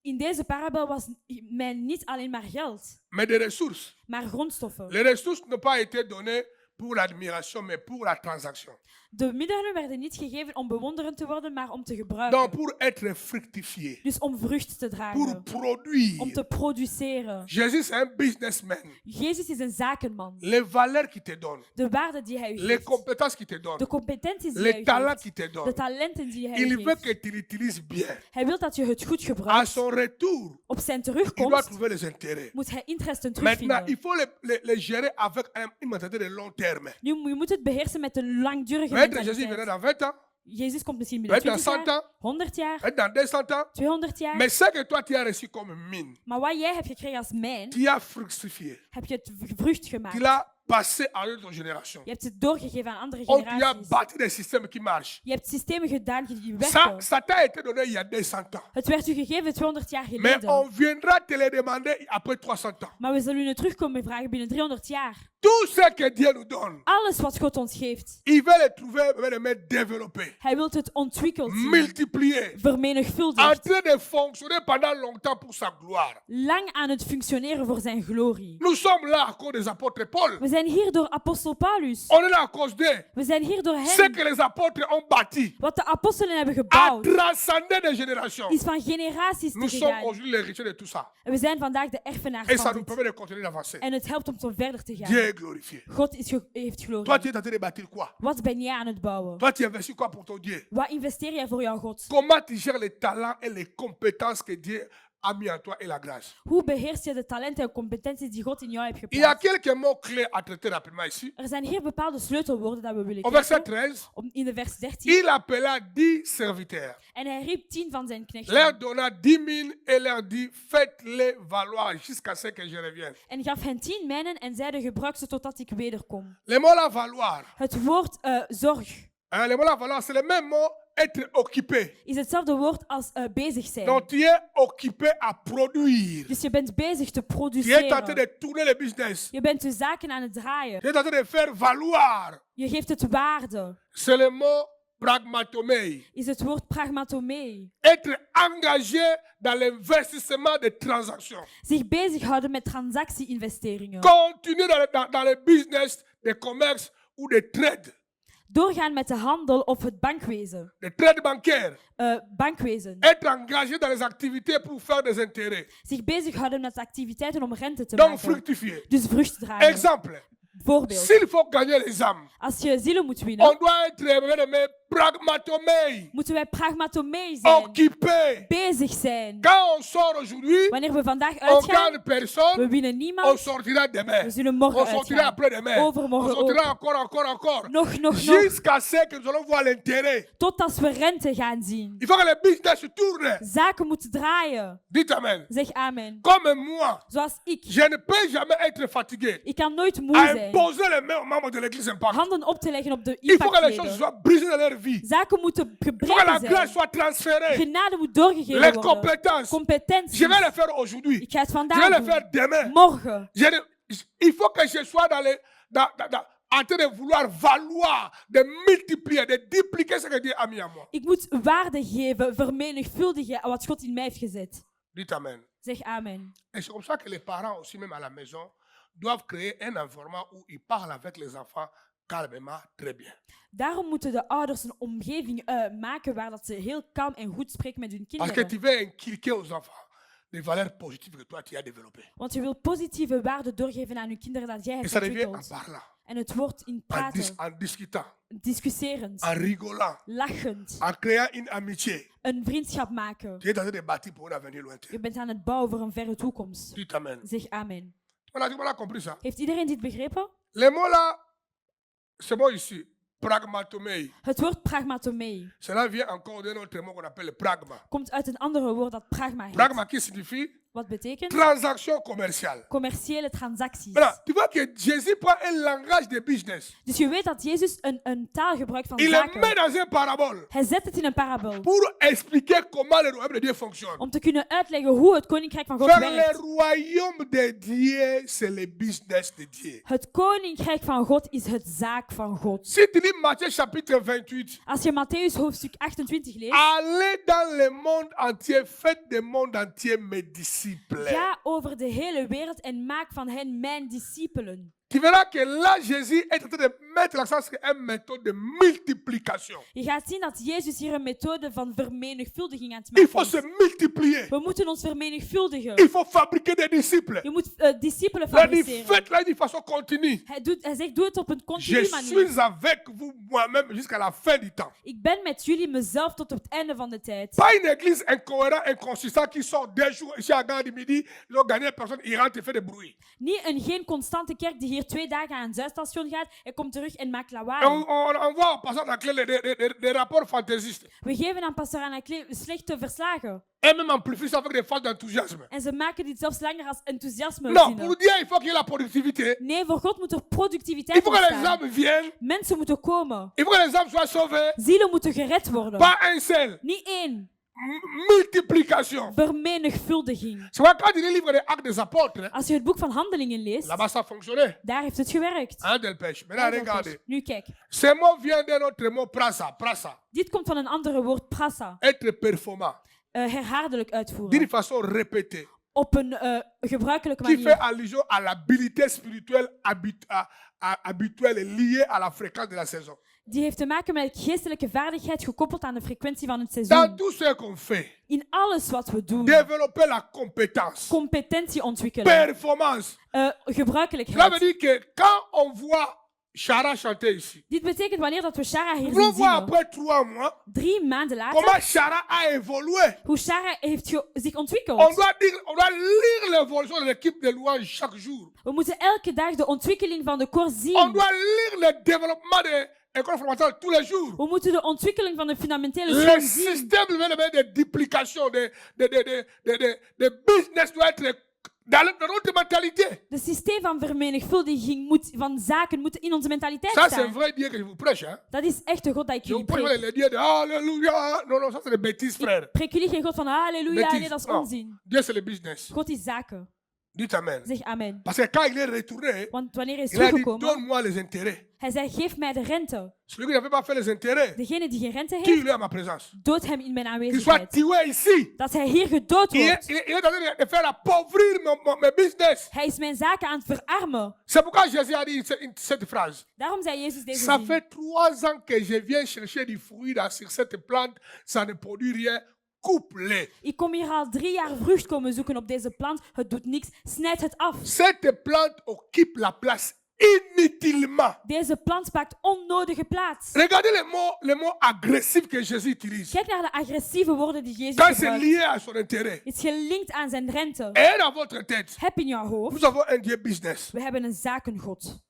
Speaker 2: in deze parabel was men niet alleen maar geld,
Speaker 1: mais des ressources.
Speaker 2: maar grondstoffen.
Speaker 1: Les ressources n'ont pas été données pour l'admiration, mais pour la transaction.
Speaker 2: De middelen werden niet gegeven om bewonderend te worden, maar om te
Speaker 1: Donc,
Speaker 2: gebruiken.
Speaker 1: pour être fructifié,
Speaker 2: Dus om vrucht te
Speaker 1: pour
Speaker 2: dragen, om
Speaker 1: produire.
Speaker 2: te produceren.
Speaker 1: Jésus, c'est un businessman.
Speaker 2: Jezus is een zakenman.
Speaker 1: Les valeurs qu'il te donne,
Speaker 2: De waarde die hij u
Speaker 1: les
Speaker 2: geeft,
Speaker 1: compétences qu'il te donne,
Speaker 2: de competenties die hij
Speaker 1: les
Speaker 2: u
Speaker 1: talents
Speaker 2: geeft,
Speaker 1: qu'il te
Speaker 2: de
Speaker 1: donne,
Speaker 2: talenten die hij
Speaker 1: il
Speaker 2: u
Speaker 1: veut
Speaker 2: geeft.
Speaker 1: que tu l'utilises bien.
Speaker 2: Hij wil dat je het goed
Speaker 1: À
Speaker 2: gebruikt.
Speaker 1: son retour,
Speaker 2: Op zijn
Speaker 1: il doit
Speaker 2: terugkomst
Speaker 1: trouver les intérêts.
Speaker 2: moet hij interesten
Speaker 1: Maintenant, il
Speaker 2: terugvinden.
Speaker 1: faut les gérer avec une mentalité de long terme.
Speaker 2: Nu, je moet het beheersen met een langdurige
Speaker 1: Peut-être Jésus viendra
Speaker 2: mentaliteit.
Speaker 1: dans 20 ans,
Speaker 2: Jezus komt misschien binnen
Speaker 1: peut-être dans
Speaker 2: 20
Speaker 1: 100
Speaker 2: jaar,
Speaker 1: ans,
Speaker 2: 100 jaar,
Speaker 1: peut-être dans 200 ans.
Speaker 2: 200 jaar.
Speaker 1: Mais ce que toi, tu as reçu comme mine,
Speaker 2: Maar wat jij hebt gekregen als mijn,
Speaker 1: tu as fructifié.
Speaker 2: heb je het vrucht
Speaker 1: Tu
Speaker 2: gemaakt.
Speaker 1: l'as passé à une autre génération.
Speaker 2: Je hebt het doorgegeven aan andere
Speaker 1: On t'y a
Speaker 2: generaties.
Speaker 1: bâti des systèmes qui marchent.
Speaker 2: Je hebt systemen gedaan die
Speaker 1: Ça,
Speaker 2: werken.
Speaker 1: ça t'a été donné il y a 200 ans.
Speaker 2: Het werd u gegeven 200 jaar
Speaker 1: Mais
Speaker 2: geleden.
Speaker 1: on viendra te le demander après 300 ans.
Speaker 2: Maar we zullen u het terugkomen vragen binnen 300 jaar.
Speaker 1: Tout ce que Dieu nous donne,
Speaker 2: Alles wat God ons geeft,
Speaker 1: il veut le trouver, il veut le mettre développé,
Speaker 2: hij wil het ontwikkeld zien,
Speaker 1: multiplié, en
Speaker 2: vermenigvuldigd,
Speaker 1: train de fonctionner pendant longtemps pour sa gloire.
Speaker 2: lang aan het functioneren voor zijn glorie.
Speaker 1: Nous sommes là à cause des apôtres Paul.
Speaker 2: We zijn hier door apostel Paulus.
Speaker 1: On est là à cause d'eux.
Speaker 2: We zijn hier door
Speaker 1: Ce
Speaker 2: hem.
Speaker 1: que les apôtres ont bâti
Speaker 2: Wat de apostelen hebben
Speaker 1: a
Speaker 2: gebouwd,
Speaker 1: transcendé des générations.
Speaker 2: is van generaties te
Speaker 1: Nous sommes
Speaker 2: gegaan.
Speaker 1: aujourd'hui les héritiers de tout ça.
Speaker 2: En we zijn vandaag de erfenaars
Speaker 1: Et ça
Speaker 2: van
Speaker 1: nous
Speaker 2: dit.
Speaker 1: permet de continuer d'avancer.
Speaker 2: En het helpt om zo verder te
Speaker 1: Dieu
Speaker 2: gaan.
Speaker 1: est glorifié.
Speaker 2: God heeft
Speaker 1: Toi,
Speaker 2: glorie.
Speaker 1: tu es en train de bâtir quoi?
Speaker 2: Wat ben jij aan het bouwen?
Speaker 1: Toi, tu investis quoi pour ton Dieu?
Speaker 2: Wat investeer jij voor jouw God?
Speaker 1: Comment tu gères les talents et les compétences que Dieu a mis en toi et la grâce?
Speaker 2: Hoe beheers je de talenten en competenties die God in jou heeft
Speaker 1: Il y a
Speaker 2: geplaatst?
Speaker 1: quelques mots clés à traiter rapidement ici.
Speaker 2: Er zijn hier bepaalde sleutelwoorden dat we willen
Speaker 1: Au verset
Speaker 2: kijken.
Speaker 1: 13,
Speaker 2: In de vers 13.
Speaker 1: il appela 10 serviteurs,
Speaker 2: En hij riep 10 van zijn
Speaker 1: leur
Speaker 2: knechten.
Speaker 1: donna 10 000 et leur dit, faites-les valoir jusqu'à ce que je revienne.
Speaker 2: En gaf hen 10 mijnen en zeide gebruik ze totdat ik wederkom.
Speaker 1: Le mot là, valoir,
Speaker 2: Het woord zorg
Speaker 1: le mot là, valoir, c'est le même mot être occupé.
Speaker 2: is hetzelfde woord als bezig zijn.
Speaker 1: Donc tu es occupé à produire.
Speaker 2: Dus je bent bezig te
Speaker 1: Tu es en train
Speaker 2: produceren.
Speaker 1: de tourner le business.
Speaker 2: Je bent je zaken aan het draaien.
Speaker 1: Tu es en train de faire valoir.
Speaker 2: Je geeft het waarde.
Speaker 1: C'est le mot pragmatomei.
Speaker 2: Is het woord pragmatomee.
Speaker 1: Être engagé dans l'investissement des transactions.
Speaker 2: Zich bezighouden met transactie-investeringen.
Speaker 1: Continuer dans le business, de commerce ou de trade.
Speaker 2: Doorgaan met de handel of het bankwezen.
Speaker 1: De trade bancaire.
Speaker 2: Bankwezen.
Speaker 1: Être engagé dans les activités pour faire des intérêts.
Speaker 2: Zich bezighouden met activiteiten om rente te
Speaker 1: Donc
Speaker 2: maken.
Speaker 1: fructifier.
Speaker 2: Dus vrucht dragen.
Speaker 1: Exemple.
Speaker 2: Voorbeeld.
Speaker 1: S'il faut gagner les âmes,
Speaker 2: Als je zielen moet winnen,
Speaker 1: on doit être pragmatomei.
Speaker 2: moeten wij pragmatomee zijn.
Speaker 1: Occupé.
Speaker 2: Bezig zijn.
Speaker 1: Quand on sort aujourd'hui,
Speaker 2: Wanneer we vandaag
Speaker 1: on
Speaker 2: uitgaan,
Speaker 1: gagne personne.
Speaker 2: we winnen
Speaker 1: On
Speaker 2: niemand.
Speaker 1: sortira demain.
Speaker 2: We zullen morgen
Speaker 1: On sortira
Speaker 2: uitgaan.
Speaker 1: après-demain. On
Speaker 2: Overmorgen
Speaker 1: sortira
Speaker 2: ook.
Speaker 1: encore.
Speaker 2: Nog.
Speaker 1: Jusqu'à ce que nous allons voir l'intérêt.
Speaker 2: Tot als we rente gaan zien.
Speaker 1: Il faut que le business tourne.
Speaker 2: Zaken moeten draaien.
Speaker 1: Dites amen.
Speaker 2: Zeg amen.
Speaker 1: Comme moi,
Speaker 2: Zoals ik.
Speaker 1: je ne peux jamais être fatigué
Speaker 2: Ik kan nooit moe
Speaker 1: à
Speaker 2: zijn.
Speaker 1: imposer les mains aux membres de l'église Impact.
Speaker 2: Handen op te leggen op de
Speaker 1: Il faut que les choses
Speaker 2: impactleden.
Speaker 1: soient brisées dans leur vie.
Speaker 2: Zaken moeten
Speaker 1: Il faut que la
Speaker 2: gebreken
Speaker 1: grâce
Speaker 2: zijn.
Speaker 1: soit transférée.
Speaker 2: Genade moet doorgegeven
Speaker 1: Les
Speaker 2: worden.
Speaker 1: compétences.
Speaker 2: Competenties.
Speaker 1: Je vais le faire aujourd'hui.
Speaker 2: Ik ga het
Speaker 1: Je vais
Speaker 2: vandaag
Speaker 1: le
Speaker 2: doen.
Speaker 1: faire demain.
Speaker 2: Morgen.
Speaker 1: Il faut que je sois en train de vouloir valoir, de multiplier, de dupliquer ce que Dieu a mis en moi.
Speaker 2: Ik moet waarde geven, vermenigvuldigen wat God in mij heeft gezet.
Speaker 1: Dites amen.
Speaker 2: Zeg amen.
Speaker 1: Et c'est comme ça que les parents aussi, même à la maison, doivent créer un environnement où ils parlent avec les enfants calmement, très bien.
Speaker 2: Daarom moeten de ouders een omgeving maken waar dat ze heel kalm en goed spreken met hun
Speaker 1: Parce que
Speaker 2: kinderen.
Speaker 1: tu veux inculquer aux enfants des valeurs positives que toi tu as développées.
Speaker 2: Want je wil positieve waarden doorgeven aan je kinderen dat jij
Speaker 1: Et
Speaker 2: hebt
Speaker 1: ça devient en
Speaker 2: ontwikkeld.
Speaker 1: parlant,
Speaker 2: En het wordt in praten,
Speaker 1: en discutant,
Speaker 2: discussierend,
Speaker 1: en rigolant,
Speaker 2: lachend,
Speaker 1: en créant une amitié.
Speaker 2: een vriendschap maken.
Speaker 1: Tu es en train de bâtir pour un avenir lointain.
Speaker 2: Je bent aan het bouwen voor een verre toekomst.
Speaker 1: Dites amen.
Speaker 2: Zeg amen.
Speaker 1: Voilà, tu m'as compris ça.
Speaker 2: Heeft iedereen dit begrepen?
Speaker 1: Les mots là, c'est bon ici. Pragmatomei.
Speaker 2: Het woord pragmatomei
Speaker 1: Cela vient encore d'un autre mot qu'on appelle le pragma.
Speaker 2: komt uit een andere woord dat pragma heet.
Speaker 1: Pragma qui signifie
Speaker 2: Wat betekent?
Speaker 1: transaction commerciale.
Speaker 2: Commerciële transacties.
Speaker 1: Voilà, tu vois que Jésus prend un langage de business.
Speaker 2: Dus je weet dat Jezus een taal gebruikt van
Speaker 1: Il le met
Speaker 2: zaken.
Speaker 1: dans un parabole
Speaker 2: Hij zet het in een parabel.
Speaker 1: pour expliquer comment le royaume de Dieu fonctionne.
Speaker 2: Om te kunnen uitleggen hoe het koninkrijk van God
Speaker 1: Faire le
Speaker 2: werkt.
Speaker 1: royaume de Dieu, c'est le business de Dieu.
Speaker 2: Het koninkrijk van God is het zaak van God.
Speaker 1: Si tu lis Matthieu chapitre 28,
Speaker 2: Als je Matthäus hoofdstuk 28 leest,
Speaker 1: allez dans le monde entier, faites du monde entier mes disciples.
Speaker 2: ga over de hele wereld en maak van hen mijn discipelen.
Speaker 1: Tu verras que là, Jésus est en train de mettre l'accent sur une méthode de multiplication.
Speaker 2: Je gaat zien dat Jezus hier een methode van vermenigvuldiging aan het
Speaker 1: Il
Speaker 2: maken
Speaker 1: faut
Speaker 2: is.
Speaker 1: se multiplier.
Speaker 2: We moeten ons vermenigvuldigen.
Speaker 1: Il faut fabriquer des disciples.
Speaker 2: Je moet discipelen
Speaker 1: Il a dit,
Speaker 2: fabriceren.
Speaker 1: faites-le de façon continue.
Speaker 2: Hij zegt, doe het op een
Speaker 1: Je
Speaker 2: continue manier.
Speaker 1: suis avec vous moi-même jusqu'à la fin du temps.
Speaker 2: Ik ben met jullie mezelf tot op het einde van de tijd.
Speaker 1: Pas une église incohérente, inconsistante qui sort 2 jours ici à Gare du Midi, ils ont gagné personne, ils rentrent et fait des bruits.
Speaker 2: Geen constante kerk die hier 2 dagen aan een zuidstation gaat en komt terug en maakt
Speaker 1: Et
Speaker 2: lawaai.
Speaker 1: on envoie en passant la clé des rapports fantaisistes.
Speaker 2: We geven aan pastor Anakle slechte verslagen.
Speaker 1: Et même amplifient ça avec des phases d'enthousiasme.
Speaker 2: En ze maken dit zelfs langer als enthousiasme
Speaker 1: Non,
Speaker 2: zinnen.
Speaker 1: pour Dieu, il faut qu'il y ait la productivité.
Speaker 2: Nee, voor God moet er
Speaker 1: Il
Speaker 2: productiviteit
Speaker 1: faut que les
Speaker 2: ontstaan.
Speaker 1: âmes viennent.
Speaker 2: Mensen moeten komen.
Speaker 1: Il faut que les âmes soient sauvées.
Speaker 2: Zielen moeten gered worden.
Speaker 1: Pas un seul.
Speaker 2: Niet één.
Speaker 1: Multiplication.
Speaker 2: Vermenigvuldiging.
Speaker 1: C'est pourquoi quand tu lis le livre des Actes des Apôtres,
Speaker 2: Als je het boek van Handelingen leest,
Speaker 1: là-bas ça fonctionnait.
Speaker 2: daar heeft het gewerkt.
Speaker 1: Hein, Delpech. Maintenant, regardez.
Speaker 2: Nu kijk.
Speaker 1: Ce mot vient d'un autre mot, prasa. Prasa.
Speaker 2: Dit komt van een andere woord, prasa.
Speaker 1: Être performant.
Speaker 2: Herhaaldelijk
Speaker 1: D'une
Speaker 2: uitvoeren.
Speaker 1: façon répétée.
Speaker 2: Op een gebruikelijke
Speaker 1: Qui fait
Speaker 2: manier.
Speaker 1: allusion à l'habilité spirituelle habituelle liée à la fréquence de la saison.
Speaker 2: Die heeft te maken met geestelijke vaardigheid gekoppeld aan de frequentie van het
Speaker 1: Dans
Speaker 2: seizoen.
Speaker 1: tout ce qu'on fait,
Speaker 2: In alles wat we doen.
Speaker 1: développer la compétence,
Speaker 2: Competentie ontwikkelen.
Speaker 1: performance. Cela veut
Speaker 2: Gebruikelijkheid.
Speaker 1: dire que quand on voit Chara chanter ici,
Speaker 2: Dit betekent wanneer dat we Shara hier
Speaker 1: nous
Speaker 2: zien
Speaker 1: voir
Speaker 2: zingen,
Speaker 1: après 3 mois
Speaker 2: 3 maanden later,
Speaker 1: comment Chara a évolué.
Speaker 2: hoe Shara heeft zich
Speaker 1: On
Speaker 2: ontwikkeld.
Speaker 1: doit lire l'évolution de l'équipe de louange chaque jour.
Speaker 2: We moeten elke dag de ontwikkeling van de koor
Speaker 1: On
Speaker 2: zien.
Speaker 1: doit lire le développement de l'école fondamentale tous les jours.
Speaker 2: We moeten de ontwikkeling van de fundamentele
Speaker 1: Le
Speaker 2: school zien.
Speaker 1: système de duplication, de business doit être dans notre mentalité.
Speaker 2: Het systeem van vermenigvuldiging van zaken moet in onze mentaliteit
Speaker 1: Ça, c'est
Speaker 2: staan.
Speaker 1: vrai Dieu que je vous prêche. Hein?
Speaker 2: Dat is echt de God dat ik
Speaker 1: Je vous
Speaker 2: jullie
Speaker 1: prêche
Speaker 2: preek.
Speaker 1: les dieux de Alléluia. Non, non, ça c'est des bêtises, frère.
Speaker 2: Preek jullie geen God van halleluja,
Speaker 1: Bêtises.
Speaker 2: nee, dat is
Speaker 1: Non.
Speaker 2: onzin.
Speaker 1: Dieu, c'est le business.
Speaker 2: God is zaken.
Speaker 1: Dites Amen.
Speaker 2: Zeg amen.
Speaker 1: Parce que quand il est retourné,
Speaker 2: Want wanneer hij is
Speaker 1: il a dit,
Speaker 2: teruggekomen,
Speaker 1: donne-moi les intérêts.
Speaker 2: hij zei, geef mij de rente.
Speaker 1: Celui qui n'avait pas fait les intérêts,
Speaker 2: Degene die geen rente heeft,
Speaker 1: tue-le à ma présence.
Speaker 2: dood hem in mijn
Speaker 1: Qu'il soit
Speaker 2: aanwezigheid.
Speaker 1: tué ici.
Speaker 2: Dat hij hier gedood
Speaker 1: Il
Speaker 2: wordt.
Speaker 1: est en train de faire appauvrir mes business.
Speaker 2: Hij is mijn zaken aan het verarmen.
Speaker 1: C'est pourquoi Jésus a dit cette phrase.
Speaker 2: Daarom zei Jezus deze
Speaker 1: Ça
Speaker 2: zin.
Speaker 1: fait 3 ans que je viens chercher du fruit sur cette plante, ça ne produit rien. Coupe-les.
Speaker 2: Ik kom hier al 3 jaar vrucht komen zoeken op deze plant. Het doet niks. Snijd het af.
Speaker 1: Cette plante occupe la place inutilement.
Speaker 2: Deze plant pakt onnodige plaats.
Speaker 1: Regardez les mots agressifs que Jésus utilise.
Speaker 2: Kijk naar de agressieve woorden die Jezus
Speaker 1: Quand c'est
Speaker 2: gebruikt.
Speaker 1: lié à son intérêt.
Speaker 2: Het is gelinkt aan zijn rente.
Speaker 1: Et dans votre tête,
Speaker 2: Heb in jouw hoofd.
Speaker 1: nous avons un Dieu business.
Speaker 2: We hebben een zakengod.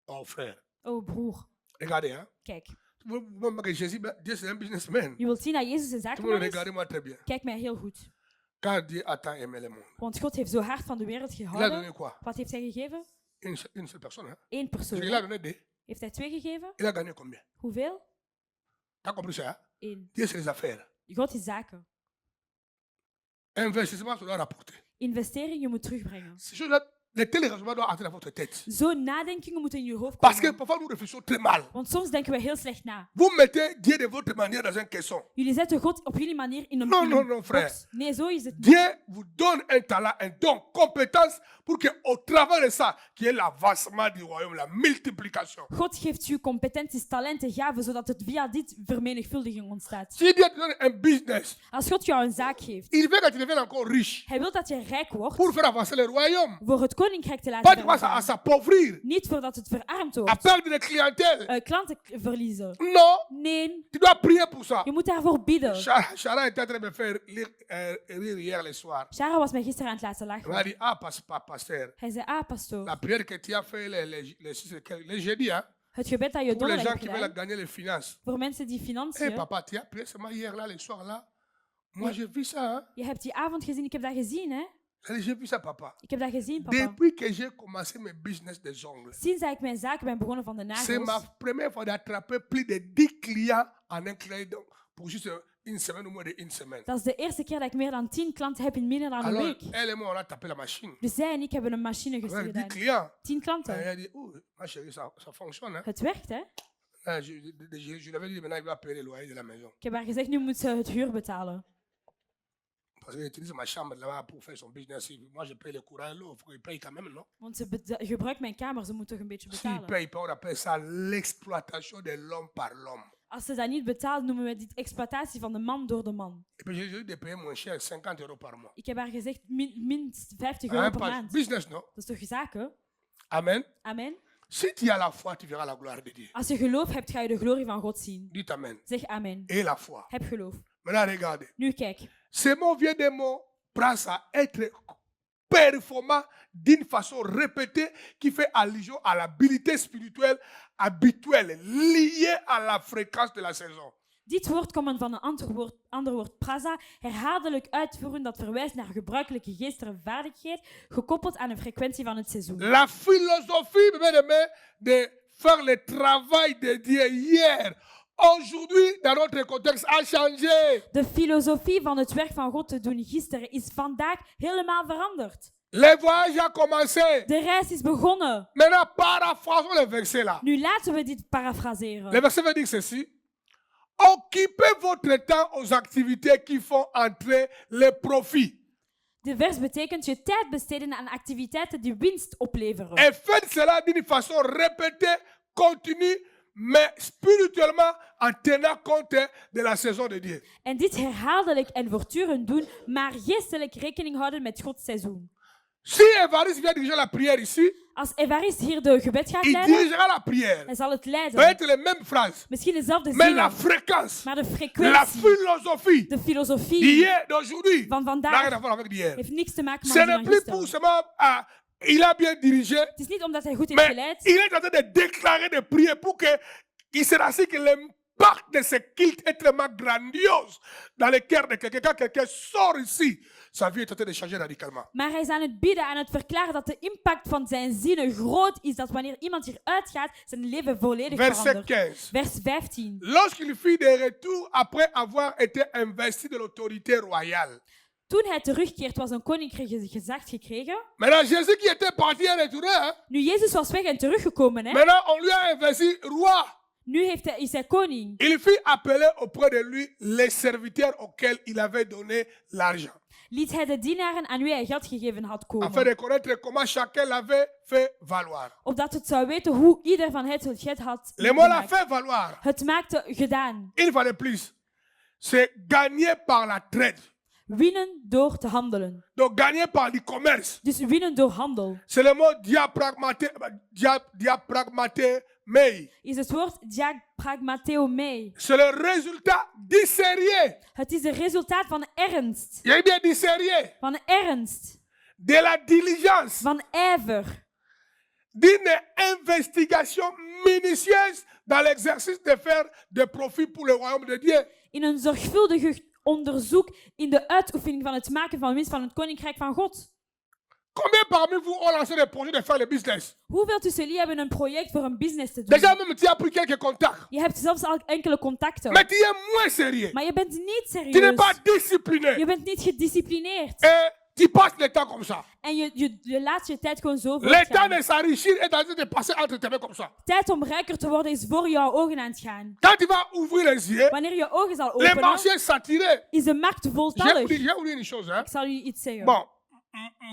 Speaker 1: Oh frère,
Speaker 2: Oh broer.
Speaker 1: regardez. Hein.
Speaker 2: Kijk.
Speaker 1: Vous voyez que Jésus, Dieu c'est un businessman.
Speaker 2: Je wilt zien dat Jezus een
Speaker 1: Tout le monde
Speaker 2: zakenman is?
Speaker 1: regardez-moi très bien.
Speaker 2: Kijk mij heel goed.
Speaker 1: Quand Dieu a tant aimé le monde,
Speaker 2: Want God heeft zo hard van de wereld
Speaker 1: il a
Speaker 2: gehouden.
Speaker 1: donné quoi?
Speaker 2: Wat heeft hij gegeven?
Speaker 1: Une seule personne. Hein.
Speaker 2: Eén persoon.
Speaker 1: Il a donné 2.
Speaker 2: Heeft hij 2 gegeven?
Speaker 1: Il a gagné combien?
Speaker 2: Hoeveel?
Speaker 1: T'as compris ça? Hein?
Speaker 2: 1.
Speaker 1: Dieu c'est les affaires.
Speaker 2: God is zaken.
Speaker 1: Investissement, ça doit rapporter.
Speaker 2: Investering, je moet terugbrengen.
Speaker 1: Ces choses-là, de tels raisonnements doivent entrer dans votre tête.
Speaker 2: Zo'n nadenkingen moeten in je hoofd
Speaker 1: Parce que
Speaker 2: komen.
Speaker 1: parfois nous réfléchissons très mal.
Speaker 2: Want soms denken we heel slecht na.
Speaker 1: Vous mettez Dieu de votre manière dans un caisson.
Speaker 2: Jullie zetten God op jullie manier in een,
Speaker 1: Non,
Speaker 2: in
Speaker 1: non,
Speaker 2: een
Speaker 1: non, frère.
Speaker 2: box. Nee, zo is het niet.
Speaker 1: Dieu vous donne un talent, un don, compétence pour que au travers de ça, qu'il y ait l'avancement du royaume, la multiplication.
Speaker 2: God geeft je competenties, talenten, gaven, zodat het via dit vermenigvuldiging ontstaat.
Speaker 1: Si Dieu te donne un business,
Speaker 2: Als God jou een zaak geeft,
Speaker 1: il veut que tu deviennes encore riche
Speaker 2: hij wil dat je rijk wordt
Speaker 1: pour faire avancer le royaume.
Speaker 2: voor het koninkrijk te
Speaker 1: Pas
Speaker 2: laten
Speaker 1: de quoi à
Speaker 2: vergaan.
Speaker 1: s'appauvrir,
Speaker 2: Niet voordat het verarmd
Speaker 1: à
Speaker 2: wordt.
Speaker 1: perdre de clientèle.
Speaker 2: Klanten verliezen.
Speaker 1: Non,
Speaker 2: Nee,
Speaker 1: tu dois prier pour ça.
Speaker 2: je moet daarvoor bidden.
Speaker 1: Chara était en train de me faire rire hier le soir.
Speaker 2: Sarah was mij gisteren aan het laten
Speaker 1: Elle m'a
Speaker 2: lachen.
Speaker 1: dit, pasteur,
Speaker 2: Hij zei, pastoor,
Speaker 1: la prière que tu as fait les jeudis, hein,
Speaker 2: het gebed dat je
Speaker 1: pour les
Speaker 2: donderdag
Speaker 1: gens
Speaker 2: hebt
Speaker 1: qui veulent
Speaker 2: gedaan,
Speaker 1: gagner les finances.
Speaker 2: voor mensen die
Speaker 1: Hé
Speaker 2: financiën,
Speaker 1: papa, tu as prié seulement hier, là, le soir, là. Moi, j'ai vu ça, hein.
Speaker 2: je hebt die avond gezien, ik heb dat gezien, hè?
Speaker 1: J'ai vu ça, papa.
Speaker 2: Ik heb dat gezien, papa.
Speaker 1: Depuis que j'ai commencé mes business des ongles,
Speaker 2: Sinds dat ik mijn zaken ben begonnen van de
Speaker 1: c'est ma
Speaker 2: nagels,
Speaker 1: première fois d'attraper plus de 10 clients en un client d'œil, pour juste une semaine ou moins d'une semaine.
Speaker 2: dat is de eerste keer dat ik meer dan 10 klanten heb in minder dan een
Speaker 1: Alors,
Speaker 2: week.
Speaker 1: elle et moi, on a tapé la machine.
Speaker 2: Dus zij en ik hebben een machine
Speaker 1: Avec 10
Speaker 2: gedaan.
Speaker 1: clients.
Speaker 2: 10
Speaker 1: Et
Speaker 2: klanten.
Speaker 1: elle a dit, oh, ma chérie, ça fonctionne. Hein.
Speaker 2: Het werkt, hè?
Speaker 1: Je lui avais dit, maintenant, il va payer le loyer de la maison.
Speaker 2: Ik heb haar gezegd, nu moet ze het huur betalen.
Speaker 1: Parce qu'il utilise ma chambre là-bas pour faire son business. Moi, je paye le courant et l'eau. Il faut qu'il paye quand même, non?
Speaker 2: Want ze gebruikt mijn kamer, ze moet toch een beetje
Speaker 1: S'il
Speaker 2: betalen.
Speaker 1: paye pas, on appelle ça l'exploitation de l'homme par l'homme.
Speaker 2: Als ze dat niet betaalt, noemen we dit exploitatie van de man door de man.
Speaker 1: Et puis, j'ai dit de payer moins cher, 50 € par mois.
Speaker 2: Ik heb haar gezegd, minst 50
Speaker 1: Hein,
Speaker 2: euro per
Speaker 1: pas
Speaker 2: maand.
Speaker 1: business, non?
Speaker 2: Dat is toch zaken?
Speaker 1: Amen.
Speaker 2: Amen.
Speaker 1: Si tu as la foi, tu verras la gloire de Dieu.
Speaker 2: Als je geloof hebt, ga je de glorie van God zien.
Speaker 1: Dites Amen.
Speaker 2: Zeg amen.
Speaker 1: Et la foi.
Speaker 2: Heb geloof.
Speaker 1: Maintenant, regardez.
Speaker 2: Nu kijk.
Speaker 1: Ce mot vient des mots presse à être performant d'une façon répétée qui fait allusion à l'habilité spirituelle habituelle liée à la fréquence de la saison.
Speaker 2: Dit woord komt van een ander woord prasa, herhaaldelijk uitvoeren dat verwijst naar gebruikelijke geestelijke vaardigheid, gekoppeld aan een frequentie van het seizoen.
Speaker 1: La philosophie, bien aimé, de faire le travail de Dieu hier, aujourd'hui, dans notre contexte, a changé.
Speaker 2: De filosofie van het werk van God te doen gisteren is vandaag helemaal veranderd.
Speaker 1: Le voyage a commencé.
Speaker 2: De reis is begonnen.
Speaker 1: Maintenant, paraphrasons le verset là.
Speaker 2: Nu laten we dit
Speaker 1: Le
Speaker 2: parafraseren.
Speaker 1: verset veut dire ceci. Occupez votre temps aux activités qui font entrer les profits.
Speaker 2: De vers betekent je tijd besteden aan activiteiten die winst opleveren.
Speaker 1: Et faites cela d'une façon répétée, continue, mais spirituellement en tenant compte de la saison de Dieu.
Speaker 2: En dit herhaaldelijk en voortdurend doen, maar geestelijk rekening houden met Gods seizoen.
Speaker 1: Si Évariste vient diriger la prière ici,
Speaker 2: Als Evarist hier de gebed gaat
Speaker 1: il
Speaker 2: leiden,
Speaker 1: dirigera la prière.
Speaker 2: hij zal het leiden.
Speaker 1: Peut-être les mêmes phrases,
Speaker 2: Misschien dezelfde
Speaker 1: mais la
Speaker 2: zinnen,
Speaker 1: fréquence,
Speaker 2: maar de
Speaker 1: la
Speaker 2: frequentie,
Speaker 1: philosophie
Speaker 2: de filosofie
Speaker 1: d'hier, d'aujourd'hui,
Speaker 2: van
Speaker 1: n'a rien
Speaker 2: vandaag
Speaker 1: à voir avec d'hier.
Speaker 2: heeft niks te maken met
Speaker 1: Ce
Speaker 2: die
Speaker 1: n'est
Speaker 2: van
Speaker 1: plus pour
Speaker 2: gisteren.
Speaker 1: seulement, il a bien dirigé,
Speaker 2: Het is niet omdat hij goed heeft
Speaker 1: mais
Speaker 2: geleid,
Speaker 1: il est en train de déclarer des prières pour qu'il se rassure que l'impact de ce culte est tellement grandiose dans le cœur de quelqu'un. Quand quelqu'un sort ici, sa vie est en train de changer radicalement.
Speaker 2: maar hij is aan het bidden, aan het verklaren dat de impact van zijn zinnen groot is, dat wanneer iemand hier uitgaat, zijn leven volledig
Speaker 1: Verset
Speaker 2: verandert.
Speaker 1: 15.
Speaker 2: Vers 15.
Speaker 1: Lorsqu'il fit des retours après avoir été investi de l'autorité royale.
Speaker 2: Toen hij terugkeert, was een koninkrijk gezag gekregen.
Speaker 1: Maintenant, Jésus qui était parti et retourné, hein,
Speaker 2: Nu, Jezus was weg en teruggekomen. Hè?
Speaker 1: maintenant on lui a investi roi.
Speaker 2: Nu is hij koning.
Speaker 1: Il fit appeler auprès de lui les serviteurs auxquels il avait donné l'argent.
Speaker 2: Liet hij de dienaren aan wie hij geld gegeven had
Speaker 1: Afin
Speaker 2: komen.
Speaker 1: de connaître comment chacun l'avait fait valoir.
Speaker 2: Opdat het zou weten hoe ieder van het geld had
Speaker 1: Le mot l'a
Speaker 2: gemaakt.
Speaker 1: fait valoir.
Speaker 2: Het maakte gedaan.
Speaker 1: Une fois de plus, c'est gagner par la traite.
Speaker 2: Winnen door te handelen.
Speaker 1: Donc gagner par du commerce.
Speaker 2: Dus winnen door handel.
Speaker 1: C'est le mot diapragmaté.
Speaker 2: Is het woord diapragmateomai.
Speaker 1: C'est le résultat du sérieux.
Speaker 2: Het is het resultaat van ernst.
Speaker 1: Il y a bien du sérieux.
Speaker 2: Van ernst.
Speaker 1: De la diligence.
Speaker 2: Van ijver.
Speaker 1: D'une investigation minutieuse dans l'exercice de faire des profits pour le royaume de Dieu.
Speaker 2: In een zorgvuldig onderzoek in de uitoefening van het maken van winst van het koninkrijk van God.
Speaker 1: Combien parmi vous ont lancé des projets de faire le business?
Speaker 2: Hoeveel tussen jullie hebben een project voor een business te doen?
Speaker 1: Déjà même tu as pris quelques contacts.
Speaker 2: Je hebt zelfs al enkele contacten.
Speaker 1: Mais tu es moins sérieux.
Speaker 2: Maar je bent niet
Speaker 1: Tu n'es
Speaker 2: serieus.
Speaker 1: pas discipliné.
Speaker 2: Je bent niet gedisciplineerd.
Speaker 1: Et Tu passes le temps comme ça.
Speaker 2: En je laat je tijd gewoon zo
Speaker 1: Le temps
Speaker 2: voortgaan.
Speaker 1: de s'enrichir est en train de passer entre tes mains comme ça.
Speaker 2: Tijd om rijker te worden is voor jouw ogen aan het gaan.
Speaker 1: Quand tu vas ouvrir les yeux,
Speaker 2: Wanneer je ogen zal
Speaker 1: les
Speaker 2: openen,
Speaker 1: marchés est saturé.
Speaker 2: is de markt
Speaker 1: Je
Speaker 2: voltallig.
Speaker 1: vais vous dire une chose. Hein.
Speaker 2: Ik zal jullie iets zeggen.
Speaker 1: Bon,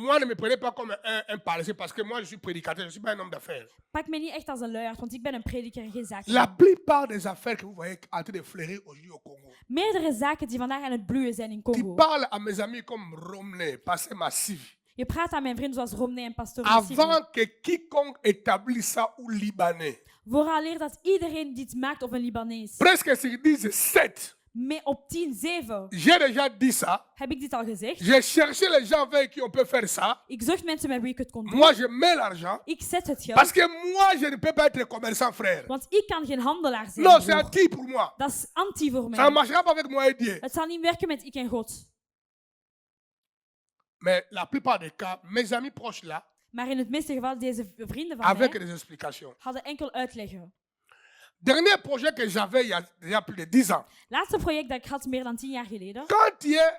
Speaker 1: moi ne me prenez pas comme un paresseux parce que moi je suis prédicateur, je ne suis pas un homme d'affaires.
Speaker 2: Pak me niet echt als een luiaard, want ik ben een prediker en geen
Speaker 1: La
Speaker 2: zaakje.
Speaker 1: plupart des affaires que vous voyez en train de fleurir aujourd'hui au Congo,
Speaker 2: Meerdere zaken die vandaag aan het bloeien zijn in
Speaker 1: tu
Speaker 2: Congo.
Speaker 1: parles à mes amis comme Romney, Pasteur Massif.
Speaker 2: Je praat aan mijn vrienden zoals Romney en Pastor Massif.
Speaker 1: Avant que quiconque établisse ça ou Libanais,
Speaker 2: Vooraleer dat iedereen dit maakt of een Libanees.
Speaker 1: presque s'ils disent 7,
Speaker 2: Mee op 10, 7
Speaker 1: j'ai déjà dit ça.
Speaker 2: heb ik dit al gezegd.
Speaker 1: J'ai cherché les gens avec qui on peut faire ça.
Speaker 2: Ik zocht mensen met wie ik het kon doen.
Speaker 1: Moi, je mets l'argent.
Speaker 2: Ik zet het
Speaker 1: Parce
Speaker 2: geld.
Speaker 1: que moi, je ne peux pas être commerçant, frère.
Speaker 2: Want ik kan geen handelaar zijn.
Speaker 1: Non, c'est
Speaker 2: broer.
Speaker 1: anti pour moi.
Speaker 2: Dat is anti voor
Speaker 1: Ça ne
Speaker 2: mij.
Speaker 1: marchera pas avec moi et Dieu.
Speaker 2: Het zal niet werken met ik en God.
Speaker 1: Mais la plupart des cas, mes amis proches là,
Speaker 2: Maar in het meeste geval, deze vrienden van
Speaker 1: avec
Speaker 2: mij
Speaker 1: des explications.
Speaker 2: hadden enkel uitleggen.
Speaker 1: Dernier projet que j'avais il y a déjà plus de 10 ans.
Speaker 2: Laatste project dat ik had meer dan 10 jaar geleden.
Speaker 1: Quand tu es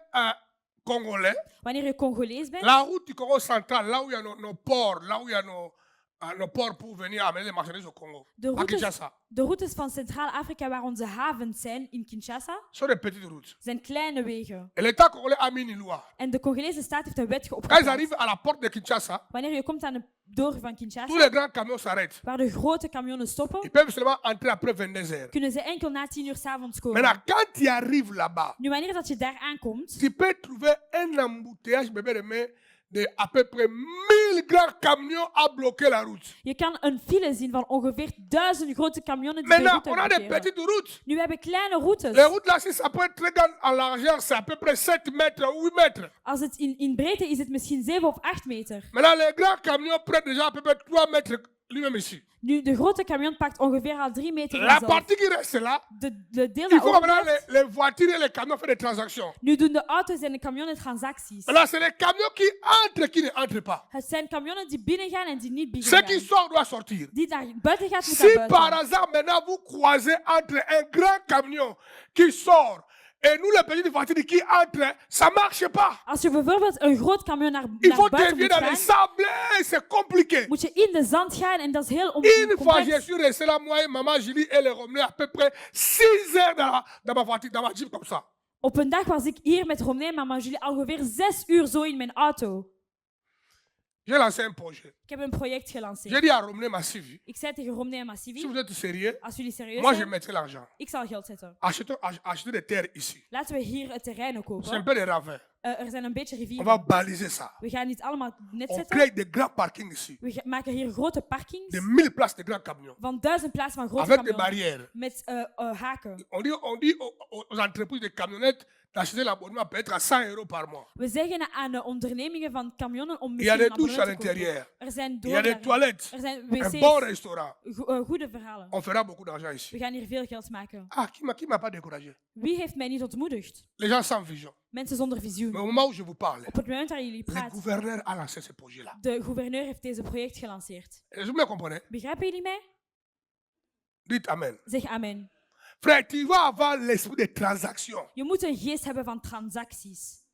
Speaker 1: Congolais,
Speaker 2: Wanneer je Congolees bent,
Speaker 1: la route du Congo central, là où il y a nos ports, là où il y a nos ports pour venir amener les marchandises au Congo,
Speaker 2: de
Speaker 1: à
Speaker 2: routes,
Speaker 1: Kinshasa,
Speaker 2: de routes van Centraal-Afrika waar onze havens zijn in Kinshasa,
Speaker 1: sont des petites routes.
Speaker 2: zijn kleine wegen.
Speaker 1: Et l'État congolais a mis une loi.
Speaker 2: En de Congolese staat heeft een wet
Speaker 1: Quand ils
Speaker 2: opgesteld.
Speaker 1: arrivent à la porte de Kinshasa,
Speaker 2: Wanneer je komt aan de deur van
Speaker 1: tous
Speaker 2: Kinshasa,
Speaker 1: les grands camions s'arrêtent.
Speaker 2: waar de grote camionnen
Speaker 1: Ils
Speaker 2: stoppen,
Speaker 1: peuvent seulement entrer après 22 heures.
Speaker 2: kunnen ze enkel na 10 uur 's avonds komen.
Speaker 1: Maintenant, quand tu arrives là-bas,
Speaker 2: Nu, wanneer dat je daar aankomt,
Speaker 1: tu peux trouver un embouteillage, bébé de main, de à peu près 1000 grands camions à bloquer la route.
Speaker 2: je kan een file zien van ongeveer 1000 grote camionnen die de
Speaker 1: Maintenant,
Speaker 2: route
Speaker 1: on a des
Speaker 2: blokkeren.
Speaker 1: petites routes.
Speaker 2: Nu, we hebben kleine routes.
Speaker 1: Les routes là, si ça peut être très grand en largeur, c'est à peu près 7 mètres ou 8 mètres.
Speaker 2: Als het in breedte is het misschien 7 of 8 meter.
Speaker 1: Maintenant, les grands camions prennent déjà à peu près 3 mètres lui-même ici.
Speaker 2: Nu, de grote camion pakt ongeveer al 3 meter
Speaker 1: La
Speaker 2: vanzelf.
Speaker 1: partie qui reste là,
Speaker 2: De deel
Speaker 1: il
Speaker 2: dat
Speaker 1: faut que maintenant
Speaker 2: overblijft,
Speaker 1: les voitures et les camions fassent des transactions.
Speaker 2: nu doen de auto's en de camionnen transacties.
Speaker 1: Maintenant, c'est les camions qui entrent qui ne entrent pas.
Speaker 2: Het zijn camionnen die binnengaan en die niet
Speaker 1: Ce qui
Speaker 2: binnengaan.
Speaker 1: sort doit sortir.
Speaker 2: Die daar buiten gaat, moet
Speaker 1: Si
Speaker 2: naar
Speaker 1: par
Speaker 2: buiten.
Speaker 1: hasard maintenant vous croisez entre un grand camion qui sort et nous les petites voitures qui entrent, ça ne marche pas.
Speaker 2: Als je bijvoorbeeld een groot camion naar
Speaker 1: Il faut
Speaker 2: buiten
Speaker 1: dévier
Speaker 2: moet
Speaker 1: dans les
Speaker 2: gaan,
Speaker 1: sablés, c'est compliqué.
Speaker 2: moet je in de zand gaan en dat is heel
Speaker 1: Une fois, je
Speaker 2: complex.
Speaker 1: suis resté là, moi et maman Julie et les Romney, à peu près 6 heures dans ma voiture, dans ma Jeep comme ça.
Speaker 2: Op een dag was ik hier met Romney en mama Julie al ongeveer 6 uur zo in mijn auto.
Speaker 1: J'ai lancé un projet.
Speaker 2: Ik heb een project
Speaker 1: J'ai
Speaker 2: gelanceerd.
Speaker 1: dit à Romney Massivi,
Speaker 2: Ik zei tegen Romney en
Speaker 1: si
Speaker 2: Massivi,
Speaker 1: vous êtes sérieux,
Speaker 2: als jullie serieus
Speaker 1: moi je
Speaker 2: zijn,
Speaker 1: mettrai l'argent.
Speaker 2: ik zal geld zetten.
Speaker 1: Achetez des terres ici.
Speaker 2: Laten we hier het terrein ook
Speaker 1: C'est un
Speaker 2: kopen.
Speaker 1: peu des ravins.
Speaker 2: Er zijn een beetje
Speaker 1: On va
Speaker 2: rivieren.
Speaker 1: baliser ça.
Speaker 2: We gaan dit allemaal net
Speaker 1: On
Speaker 2: zetten.
Speaker 1: crée des grands parkings ici.
Speaker 2: We maken hier grote
Speaker 1: De
Speaker 2: parkings
Speaker 1: 1000 places de grands camions.
Speaker 2: van 1000 plaatsen van grote
Speaker 1: Avec des
Speaker 2: camionnen.
Speaker 1: barrières.
Speaker 2: Met haken.
Speaker 1: On dit aux entreprises de camionnettes d'acheter l'abonnement peut-être à 100 € par mois.
Speaker 2: We zeggen aan de ondernemingen van camionnen om
Speaker 1: Il y a
Speaker 2: misschien
Speaker 1: des
Speaker 2: een
Speaker 1: douches à
Speaker 2: abonnement te kopen.
Speaker 1: l'intérieur.
Speaker 2: Er zijn
Speaker 1: Il y a des
Speaker 2: doorgangen.
Speaker 1: toilettes.
Speaker 2: Er zijn
Speaker 1: Un
Speaker 2: wc's.
Speaker 1: bon restaurant.
Speaker 2: Goede verhalen.
Speaker 1: On fera beaucoup d'argent
Speaker 2: We
Speaker 1: ici.
Speaker 2: gaan hier veel geld maken.
Speaker 1: Ah, qui m'a pas découragé?
Speaker 2: Wie heeft mij niet ontmoedigd?
Speaker 1: Les gens sans vision.
Speaker 2: Mensen zonder
Speaker 1: Mais
Speaker 2: visioen.
Speaker 1: au moment où je vous parle,
Speaker 2: Op het moment waar jullie
Speaker 1: le
Speaker 2: praten,
Speaker 1: gouverneur a lancé ce projet-là.
Speaker 2: de gouverneur heeft deze project gelanceerd.
Speaker 1: Est-ce que vous me comprenez?
Speaker 2: Begrijpen jullie mij?
Speaker 1: Dites Amen.
Speaker 2: Zeg amen.
Speaker 1: Frère, tu vas avoir l'esprit de transaction.
Speaker 2: Je moet een geest hebben van transacties.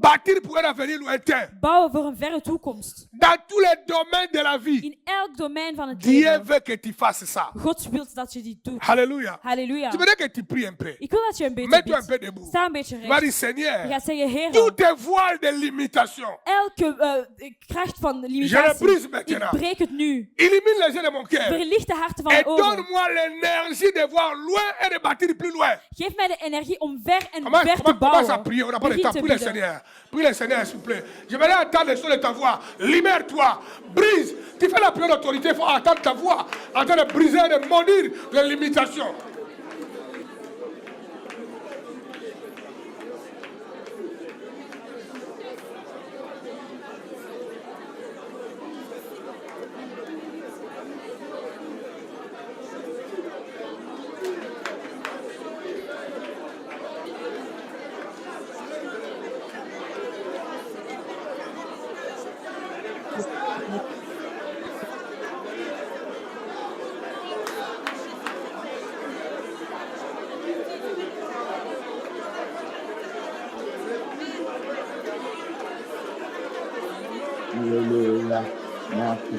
Speaker 1: Bâtir pour un avenir lointain.
Speaker 2: Bouwen voor een verre toekomst.
Speaker 1: Dans tous les domaines de la vie.
Speaker 2: In elk domein van het
Speaker 1: Dieu
Speaker 2: leven.
Speaker 1: veut que tu fasses ça.
Speaker 2: God wil dat je dit doet.
Speaker 1: Alléluia.
Speaker 2: Halleluja.
Speaker 1: Tu voudrais que tu pries un peu.
Speaker 2: Ik wil dat je een beetje
Speaker 1: Mets-toi un peu
Speaker 2: bidt.
Speaker 1: debout.
Speaker 2: Sta een beetje
Speaker 1: Tu vas
Speaker 2: recht.
Speaker 1: dire,
Speaker 2: Je
Speaker 1: Seigneur,
Speaker 2: gaat zeggen, Heer,
Speaker 1: toutes tes voiles de limitation,
Speaker 2: elke kracht van
Speaker 1: je le
Speaker 2: limitatie,
Speaker 1: brise
Speaker 2: ik
Speaker 1: maintenant.
Speaker 2: breek het nu.
Speaker 1: Illumine les yeux de mon cœur.
Speaker 2: Verlicht de harten van
Speaker 1: Et
Speaker 2: mijn ogen.
Speaker 1: donne-moi l'énergie de voir loin et de bâtir plus loin.
Speaker 2: Geef mij de energie om ver en
Speaker 1: Commence
Speaker 2: ver te
Speaker 1: à
Speaker 2: bouwen.
Speaker 1: prier, on n'a pas le
Speaker 2: Begin
Speaker 1: temps.
Speaker 2: te
Speaker 1: Prie le
Speaker 2: bidden.
Speaker 1: Seigneur. Prie le Seigneur, s'il vous plaît. J'aimerais entendre le son de ta voix. Libère-toi. Brise. Tu fais la prière d'autorité, il faut entendre ta voix. En train de briser, de maudire les limitations.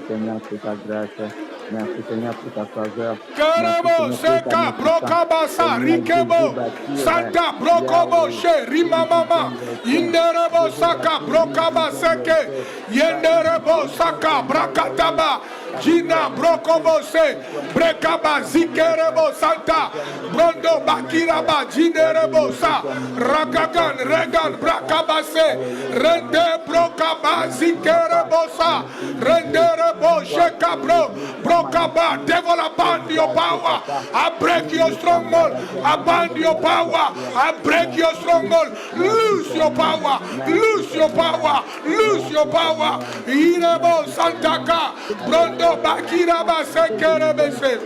Speaker 3: Seigneur pour ta grâce. Merci Seigneur pour ta faveur.
Speaker 1: Karabo, Seka, Brokabasa, Rikebo, Santa, Brokobo, She, Rimamama, Inderebo, Saka, Brokaba, Seke, Yenderebo, Saka, Brakataba, Gina, Brokobo, Se, Brekaba, Zikerebo, Santa, Brondo, Bakiraba, Jinerebo, Sa, Ragagan, Regan, Brakaba, Se, Rende, Brokaba, Zikerebo, Sa, Renderebo, Sheka, Brokaba, devil abandon your power. I break your stronghold. Abandon your power. I break your stronghold. Lose your power. Lose your power. Lose your power. Irebo Santaka. Brondo Bakiraba Sekerebese.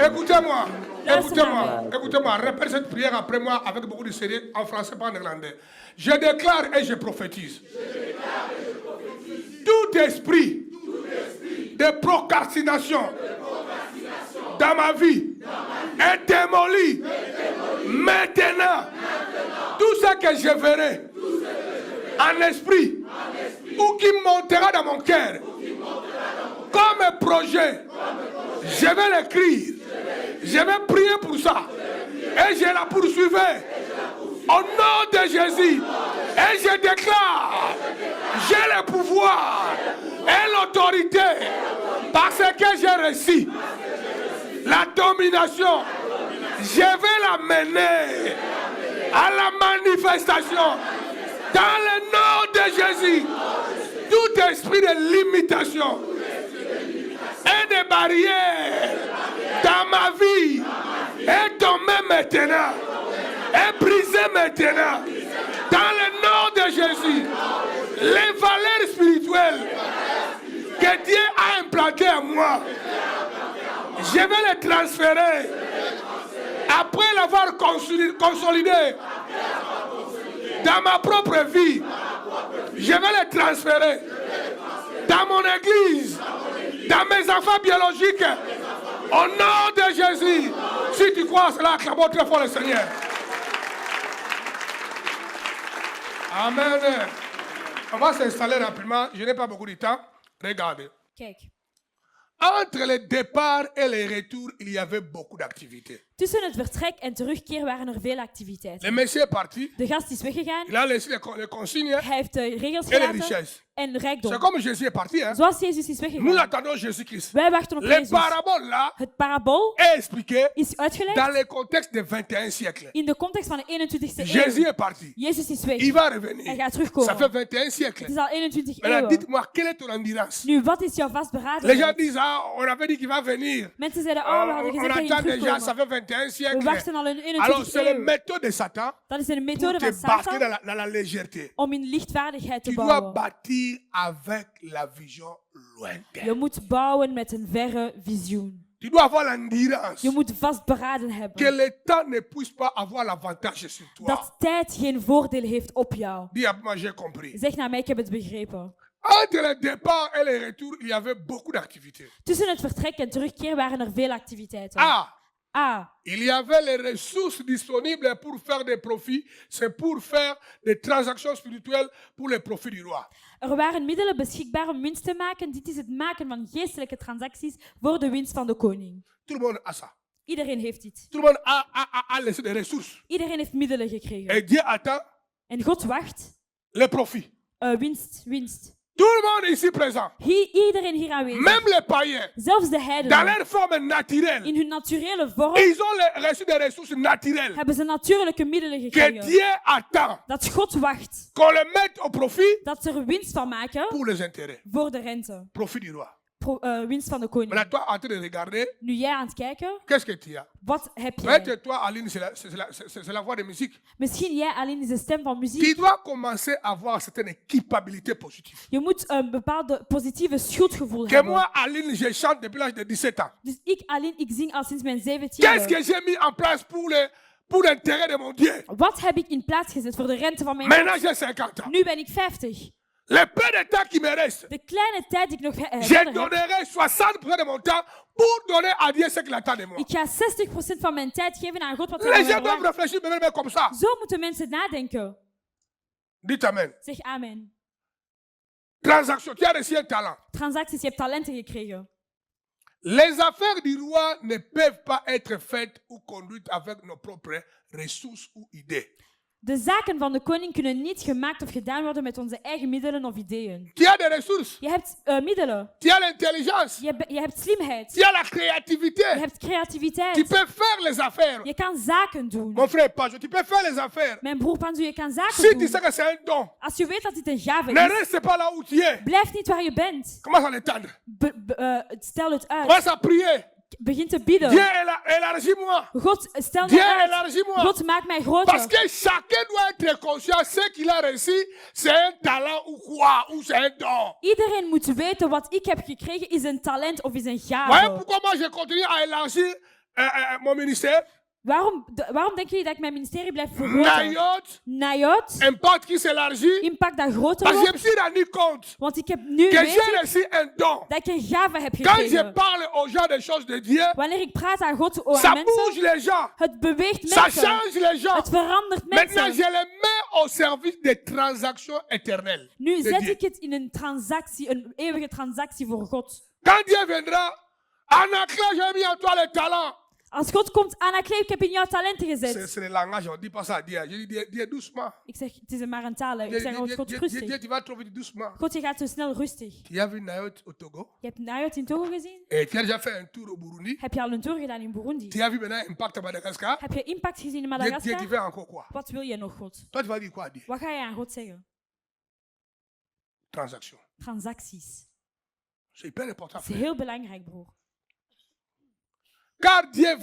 Speaker 1: Écoutez-moi. Écoutez-moi. Écoutez-moi. Répétez cette prière après moi avec beaucoup de sérieux en français, pas en néerlandais. Je déclare et je prophétise. Tout esprit de procrastination dans ma vie est démoli. Maintenant, tout ce que je verrai en esprit ou qui montera dans mon cœur comme projet, je vais l'écrire. Je vais prier pour ça. Et je la poursuivrai au nom de Jésus. Et je déclare, j'ai le pouvoir et l'autorité parce que j'ai reçu la domination. Je vais la mener à la manifestation dans le nom de Jésus. Tout esprit de limitation et de barrières dans ma vie est tombé maintenant, est brisé maintenant dans le nom de Jésus. Les valeurs spirituelles que Dieu a implantées en moi, je vais les transférer après l'avoir consolidé dans ma propre vie. Je vais les transférer dans mon église, dans mes enfants biologiques, au nom de Jésus. Si tu crois à cela, acclame très fort le Seigneur. Amen. On va s'installer rapidement. Je n'ai pas beaucoup de temps. Regardez.
Speaker 2: Kijk,
Speaker 1: Entre le départ et le retour, il y avait beaucoup d'activités.
Speaker 2: tussen het vertrek en terugkeer waren er veel activiteiten.
Speaker 1: Le monsieur est parti.
Speaker 2: De gast is weggegaan.
Speaker 1: Il a laissé les consignes
Speaker 2: Hij heeft de regels
Speaker 1: et les
Speaker 2: gelaten
Speaker 1: richesses.
Speaker 2: en
Speaker 1: C'est
Speaker 2: rijkdom.
Speaker 1: comme Jésus est parti. Hein?
Speaker 2: Zoals Jezus is
Speaker 1: Nous
Speaker 2: weggegaan.
Speaker 1: attendons Jésus-Christ.
Speaker 2: Wij wachten op
Speaker 1: Les
Speaker 2: Jezus.
Speaker 1: paraboles là
Speaker 2: Het parabool
Speaker 1: est expliqué
Speaker 2: is
Speaker 1: dans
Speaker 2: uitgelegd
Speaker 1: le contexte du 21e siècle.
Speaker 2: in de context van de 21e
Speaker 1: Jésus
Speaker 2: eeuw.
Speaker 1: est parti.
Speaker 2: Jezus is weg.
Speaker 1: Il va
Speaker 2: Hij
Speaker 1: revenir.
Speaker 2: gaat
Speaker 1: Ça fait
Speaker 2: terugkomen.
Speaker 1: 21 siècles.
Speaker 2: Het is al 21
Speaker 1: Maintenant,
Speaker 2: eeuwen.
Speaker 1: dites-moi, quelle est ton endurance?
Speaker 2: Nu, wat is jouw
Speaker 1: Les gens
Speaker 2: vastberadenheid?
Speaker 1: disent, ah, on avait dit qu'il va venir.
Speaker 2: Mensen zeiden, oh, we hadden
Speaker 1: On
Speaker 2: gezegd dat je
Speaker 1: attend
Speaker 2: ging
Speaker 1: déjà, ça
Speaker 2: terugkomen.
Speaker 1: fait 21
Speaker 2: We
Speaker 1: siècles.
Speaker 2: wachten al een
Speaker 1: Alors,
Speaker 2: 21
Speaker 1: c'est la
Speaker 2: eeuw.
Speaker 1: méthode de Satan
Speaker 2: Dat is een
Speaker 1: pour
Speaker 2: methode
Speaker 1: te
Speaker 2: van
Speaker 1: bâtir
Speaker 2: Satan
Speaker 1: dans la légèreté.
Speaker 2: om in lichtvaardigheid te
Speaker 1: Tu dois
Speaker 2: bouwen.
Speaker 1: bâtir avec la vision lointaine.
Speaker 2: Je moet bouwen met een verre visioen.
Speaker 1: Tu dois avoir l'endurance.
Speaker 2: Je moet vastberaden
Speaker 1: Que
Speaker 2: hebben.
Speaker 1: le temps ne puisse pas avoir l'avantage sur toi.
Speaker 2: Dat tijd geen voordeel heeft op jou.
Speaker 1: Dis à moi, j'ai compris.
Speaker 2: Zeg naar mij, ik heb het begrepen.
Speaker 1: Entre le départ et le retour, il y avait beaucoup d'activités.
Speaker 2: Tussen het vertrek en terugkeer waren er veel activiteiten.
Speaker 1: Ah,
Speaker 2: A.
Speaker 1: il y avait les ressources disponibles pour faire des profits. C'est pour faire des transactions spirituelles pour les profits du roi.
Speaker 2: Er waren middelen beschikbaar om winst te maken. Dit is het maken van geestelijke transacties voor de winst van de koning.
Speaker 1: Tout le monde a ça.
Speaker 2: Iedereen heeft dit.
Speaker 1: Tout le monde a laissé des ressources.
Speaker 2: Iedereen heeft middelen gekregen.
Speaker 1: Et Dieu attend
Speaker 2: En God wacht.
Speaker 1: les profits.
Speaker 2: Winst.
Speaker 1: Tout le monde ici présent,
Speaker 2: Iedereen hier aanwezig.
Speaker 1: même les païens,
Speaker 2: Zelfs de
Speaker 1: dans
Speaker 2: heidenen.
Speaker 1: leur forme naturelle,
Speaker 2: In hun naturele vorm
Speaker 1: ils ont reçu des ressources naturelles
Speaker 2: hebben ze natuurlijke middelen
Speaker 1: que
Speaker 2: gekregen.
Speaker 1: Dieu attend
Speaker 2: Dat God wacht.
Speaker 1: qu'on les mette au profit
Speaker 2: Dat ze er winst van maken
Speaker 1: pour les intérêts.
Speaker 2: voor de rente.
Speaker 1: Profit du roi.
Speaker 2: Winst van de koning.
Speaker 1: Maintenant, toi, en train de regarder,
Speaker 2: Nu jij aan het kijken,
Speaker 1: qu'est-ce que tu as?
Speaker 2: wat heb jij?
Speaker 1: Peut-être toi, Aline, c'est la voix de musique.
Speaker 2: Misschien jij alleen is de stem van
Speaker 1: Tu
Speaker 2: muziek.
Speaker 1: dois commencer à avoir certaines équipabilités positives.
Speaker 2: Je moet een bepaalde positieve schuldgevoel
Speaker 1: Que
Speaker 2: hebben.
Speaker 1: moi, Aline, je chante depuis l'âge de 17 ans.
Speaker 2: Dus ik zing al sinds mijn
Speaker 1: Qu'est-ce
Speaker 2: 17e.
Speaker 1: que j'ai mis en place pour l'intérêt de mon Dieu?
Speaker 2: Wat heb ik in plaats gezet voor de rente van mijn
Speaker 1: Maintenant, j'ai 50 ans.
Speaker 2: Nu ben ik 50.
Speaker 1: Le peu de temps qui me reste,
Speaker 2: De kleine tijd die ik nog
Speaker 1: je
Speaker 2: verder heb,
Speaker 1: donnerai 60% de mon temps pour donner à Dieu ce qu'il attend de moi.
Speaker 2: ik ga 60% van mijn tijd geven aan God wat
Speaker 1: Les
Speaker 2: hij
Speaker 1: gens
Speaker 2: van mij
Speaker 1: doivent
Speaker 2: verwacht.
Speaker 1: réfléchir même comme ça.
Speaker 2: Zo moeten mensen nadenken.
Speaker 1: Dites Amen.
Speaker 2: Zeg amen.
Speaker 1: Transaction, tu as reçu un talent.
Speaker 2: Transacties, je hebt talenten gekregen.
Speaker 1: Les affaires du roi ne peuvent pas être faites ou conduites avec nos propres ressources ou idées.
Speaker 2: De zaken van de koning kunnen niet gemaakt of gedaan worden met onze eigen middelen of ideeën.
Speaker 1: Tu as des ressources,
Speaker 2: Je hebt middelen.
Speaker 1: tu as l'intelligence,
Speaker 2: Je hebt slimheid.
Speaker 1: tu as la
Speaker 2: Je
Speaker 1: creativité.
Speaker 2: hebt creativiteit.
Speaker 1: Tu peux faire les affaires.
Speaker 2: Je kan zaken doen.
Speaker 1: Mon frère Pajo, tu peux faire les affaires.
Speaker 2: Mijn broer Panju, je kan zaken
Speaker 1: Si tu
Speaker 2: doen.
Speaker 1: sais que c'est un don,
Speaker 2: Als je weet dat dit een gave
Speaker 1: ne
Speaker 2: is,
Speaker 1: reste pas là où tu es.
Speaker 2: blijf niet waar je bent.
Speaker 1: Commence à l'étendre.
Speaker 2: Stel het uit.
Speaker 1: Commence à prier.
Speaker 2: Begin te bidden.
Speaker 1: Dieu, élargis-moi.
Speaker 2: God, stel
Speaker 1: Dieu,
Speaker 2: mij uit.
Speaker 1: élargis-moi.
Speaker 2: God, maak mij
Speaker 1: Parce
Speaker 2: groter.
Speaker 1: que chacun doit être conscient, ce qu'il a reçu, c'est un talent ou quoi, ou c'est un don.
Speaker 2: Iedereen moet weten wat ik heb gekregen is een talent of is een
Speaker 1: Voyez
Speaker 2: gave.
Speaker 1: pourquoi moi je continue à élargir mon ministère.
Speaker 2: Waarom denken jullie dat ik mijn ministerie blijf vergroten?
Speaker 1: Nayot,
Speaker 2: Nayot,
Speaker 1: impact qui s'élargit.
Speaker 2: impact dat groter
Speaker 1: Parce que je me
Speaker 2: wordt.
Speaker 1: suis rendu compte
Speaker 2: Want ik heb nu
Speaker 1: que j'ai
Speaker 2: weet
Speaker 1: reçu un don.
Speaker 2: dat ik een gave heb
Speaker 1: Quand je
Speaker 2: gekregen.
Speaker 1: parle aux gens des choses de Dieu,
Speaker 2: Wanneer ik praat aan God,
Speaker 1: ça
Speaker 2: aan mensen,
Speaker 1: bouge les gens.
Speaker 2: het beweegt
Speaker 1: Ça
Speaker 2: mensen.
Speaker 1: change les gens.
Speaker 2: Het verandert
Speaker 1: Maintenant, je
Speaker 2: mensen.
Speaker 1: les mets au service des transactions éternelles.
Speaker 2: Nu
Speaker 1: de
Speaker 2: zet
Speaker 1: Dieu.
Speaker 2: ik het in een transactie, een eeuwige transactie voor God.
Speaker 1: Quand Dieu viendra, Anakla, j'ai mis en toi les talents.
Speaker 2: Als God komt, Anaklee, ik heb in jouw talenten
Speaker 1: C'est
Speaker 2: gezet.
Speaker 1: le langage, on ne dit pas ça à Dieu. Je dis, Dieu doucement.
Speaker 2: Ik zeg, het is maar een taal. Ik
Speaker 1: Dieu,
Speaker 2: zeg,
Speaker 1: Dieu,
Speaker 2: God,
Speaker 1: Dieu,
Speaker 2: rustig.
Speaker 1: Dieu, tu vas trop vite doucement.
Speaker 2: God, je gaat zo snel rustig.
Speaker 1: Tu as vu Nayot au Togo?
Speaker 2: Je hebt Nayot in Togo gezien?
Speaker 1: Et tu as déjà fait un tour au Burundi?
Speaker 2: Heb je al een tour gedaan in Burundi?
Speaker 1: Tu as vu maintenant Impact à Madagascar?
Speaker 2: Heb je impact gezien in
Speaker 1: Dieu, tu
Speaker 2: Madagascar?
Speaker 1: veux encore quoi?
Speaker 2: Wat wil je nog, God?
Speaker 1: Toi, tu vas dire quoi à Dieu?
Speaker 2: Wat ga je aan God zeggen?
Speaker 1: Transaction.
Speaker 2: Transacties.
Speaker 1: C'est hyper important.
Speaker 2: Dat is heel belangrijk, broer.
Speaker 1: Car Dieu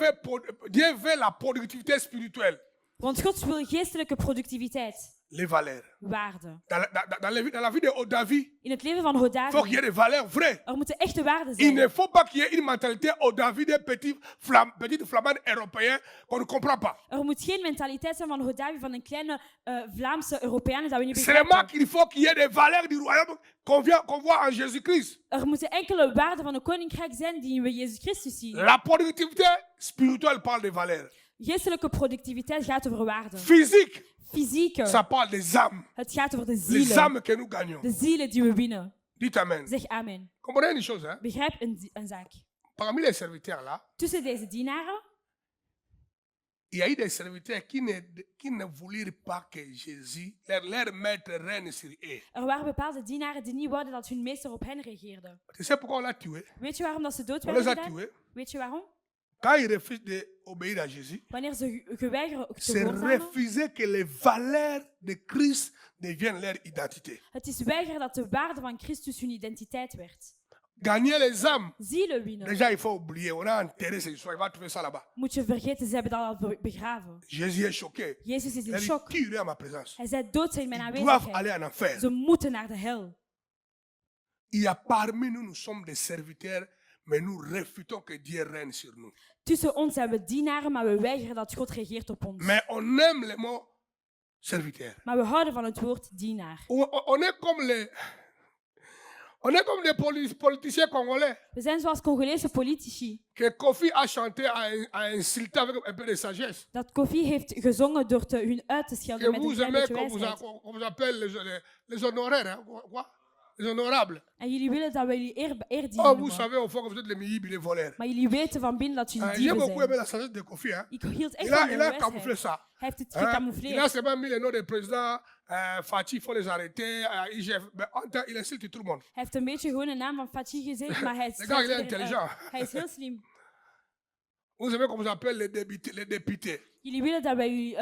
Speaker 1: veut la productivité spirituelle,
Speaker 2: Want God wil geestelijke productiviteit,
Speaker 1: les valeurs.
Speaker 2: waarde.
Speaker 1: Dans la vie de David,
Speaker 2: In het leven van
Speaker 1: il faut qu'il y
Speaker 2: Hodavi,
Speaker 1: ait des valeurs vraies.
Speaker 2: er moeten echte waarden
Speaker 1: Il ne
Speaker 2: zijn.
Speaker 1: faut pas qu'il y ait une mentalité David des petits flamands européens qu'on ne comprend pas.
Speaker 2: Er moet geen mentaliteit zijn van Hodavi, van een kleine Vlaamse Europeanen dat we niet
Speaker 1: Seulement
Speaker 2: begrijpen.
Speaker 1: qu'il faut qu'il y ait des valeurs du royaume qu'on voit en Jésus-Christ.
Speaker 2: Er moeten enkele waarden van een koninkrijk zijn die we Jezus Christus zien.
Speaker 1: La productivité spirituelle parle des valeurs.
Speaker 2: Geestelijke productiviteit gaat over waarden.
Speaker 1: Physique,
Speaker 2: Fysieke,
Speaker 1: ça parle des âmes.
Speaker 2: het gaat over de
Speaker 1: Les
Speaker 2: zielen.
Speaker 1: âmes que nous gagnons.
Speaker 2: De zielen die we winnen.
Speaker 1: Dites Amen.
Speaker 2: Zeg amen.
Speaker 1: Comprenez une chose, hein?
Speaker 2: Begrijp een zaak.
Speaker 1: Parmi les serviteurs là,
Speaker 2: Tussen deze dienaren,
Speaker 1: il y a eu des serviteurs qui ne voulurent pas que Jésus, leur maître, règne sur eux.
Speaker 2: er waren bepaalde dienaren die niet wouden dat hun meester op hen regeerde.
Speaker 1: Tu sais pourquoi on l'a tué?
Speaker 2: Weet je waarom dat ze dood
Speaker 1: On
Speaker 2: werden
Speaker 1: les a
Speaker 2: gedaan?
Speaker 1: tués.
Speaker 2: Weet je waarom?
Speaker 1: Quand ils refusent d'obéir à Jésus,
Speaker 2: Wanneer ze geweigeren te
Speaker 1: c'est
Speaker 2: gehoorzamen,
Speaker 1: refuser que les valeurs de Christ deviennent leur identité.
Speaker 2: het is weigeren dat de waarde van Christus hun identiteit werd.
Speaker 1: Gagner les âmes,
Speaker 2: Zielen winnen.
Speaker 1: déjà il faut oublier, on a enterré ces histoires, il va trouver ça là-bas.
Speaker 2: Moet je vergeten, ze hebben dat al begraven.
Speaker 1: Jésus est choqué.
Speaker 2: Jezus is
Speaker 1: Il
Speaker 2: in
Speaker 1: a dit,
Speaker 2: shock.
Speaker 1: tuez-les à ma présence.
Speaker 2: Hij zei, dood zijn in mijn
Speaker 1: Ils doivent
Speaker 2: aanwezigheid.
Speaker 1: aller en enfer.
Speaker 2: Ze moeten naar de hel.
Speaker 1: Il y a parmi nous, nous sommes des serviteurs, mais nous refusons que Dieu règne sur nous.
Speaker 2: Tussen ons zijn we dienaren, maar we weigeren dat God regeert op ons.
Speaker 1: Mais on aime le mot serviteur.
Speaker 2: Maar we houden van het woord dienaar.
Speaker 1: On est comme les politiciens congolais
Speaker 2: We zijn zoals Congolese politici.
Speaker 1: que Kofi a chanté à insulter avec un peu de sagesse.
Speaker 2: Dat Kofi heeft gezongen door hun uit te
Speaker 1: Que
Speaker 2: schelden met een
Speaker 1: vous
Speaker 2: klein
Speaker 1: aimez,
Speaker 2: beetje
Speaker 1: qu'on
Speaker 2: wijsheid.
Speaker 1: vous appelle les honoraires, hein, quoi? Les honorables.
Speaker 2: En jullie willen dat we jullie eerdienen
Speaker 1: Oh, vous
Speaker 2: noemen.
Speaker 1: savez au fond que vous êtes les mihibi, les voleurs.
Speaker 2: Maar jullie weten van binnen dat jullie
Speaker 1: J'ai
Speaker 2: dieven
Speaker 1: beaucoup aimé
Speaker 2: zijn.
Speaker 1: la sagesse de Kofi. Hein.
Speaker 2: Ik hield echt
Speaker 1: Il
Speaker 2: van
Speaker 1: a
Speaker 2: de
Speaker 1: camouflé
Speaker 2: wijsheid.
Speaker 1: ça.
Speaker 2: Hij heeft het
Speaker 1: Hein. Il a
Speaker 2: gecamoufleerd.
Speaker 1: seulement mis le nom des présidents Fatih, il faut les arrêter. IGF. Mais il insulte tout le monde.
Speaker 2: Hij heeft een beetje gewoon een naam van Fatih gezegd, maar hij is,
Speaker 1: Le gars, il est intelligent.
Speaker 2: hij is heel slim.
Speaker 1: Vous savez comment on appelle les députés.
Speaker 2: Jullie willen dat wij jullie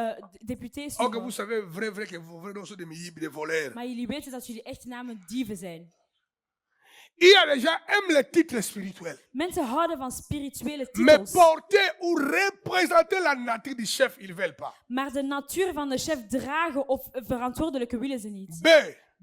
Speaker 2: deputés
Speaker 1: Or que vous
Speaker 2: noemen.
Speaker 1: savez vrai que vos vrais noms sont des mihibi, des voleurs.
Speaker 2: Maar jullie weten dat jullie echte namen dieven zijn.
Speaker 1: Il y a des gens qui aiment les titres spirituels.
Speaker 2: Mensen houden van spirituele
Speaker 1: Mais
Speaker 2: titels.
Speaker 1: porter ou représenter la nature du chef, ils ne veulent pas.
Speaker 2: Maar de natuur van de chef dragen of verantwoordelijke willen ze niet.
Speaker 1: B.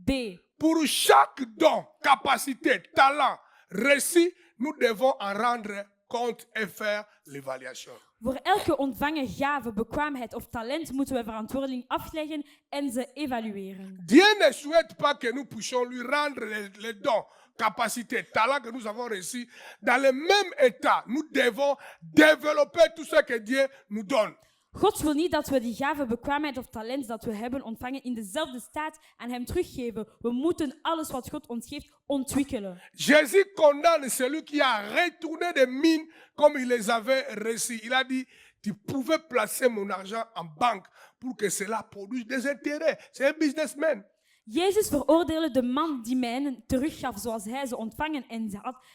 Speaker 2: B.
Speaker 1: Pour chaque don, capacité, talent reçu, nous devons en rendre compte et faire l'évaluation.
Speaker 2: Voor elke ontvangen gave, bekwaamheid of talent moeten we verantwoording afleggen en ze evalueren.
Speaker 1: Dieu ne souhaite pas que nous puissions lui rendre les dons, capacités, talents que nous avons reçus dans le même état. Nous devons développer tout ce que Dieu nous donne.
Speaker 2: God wil niet dat we die gave, bekwaamheid of talent dat we hebben ontvangen in dezelfde staat aan hem teruggeven. We moeten alles wat God ons geeft ontwikkelen.
Speaker 1: Jésus condamne celui qui a retourné des mines comme il les avait reçues. Il a dit, tu pouvais placer mon argent en banque pour que cela produise des intérêts. C'est un businessman.
Speaker 2: Jezus veroordeelde de man die mijnen teruggaf zoals hij ze ontvangen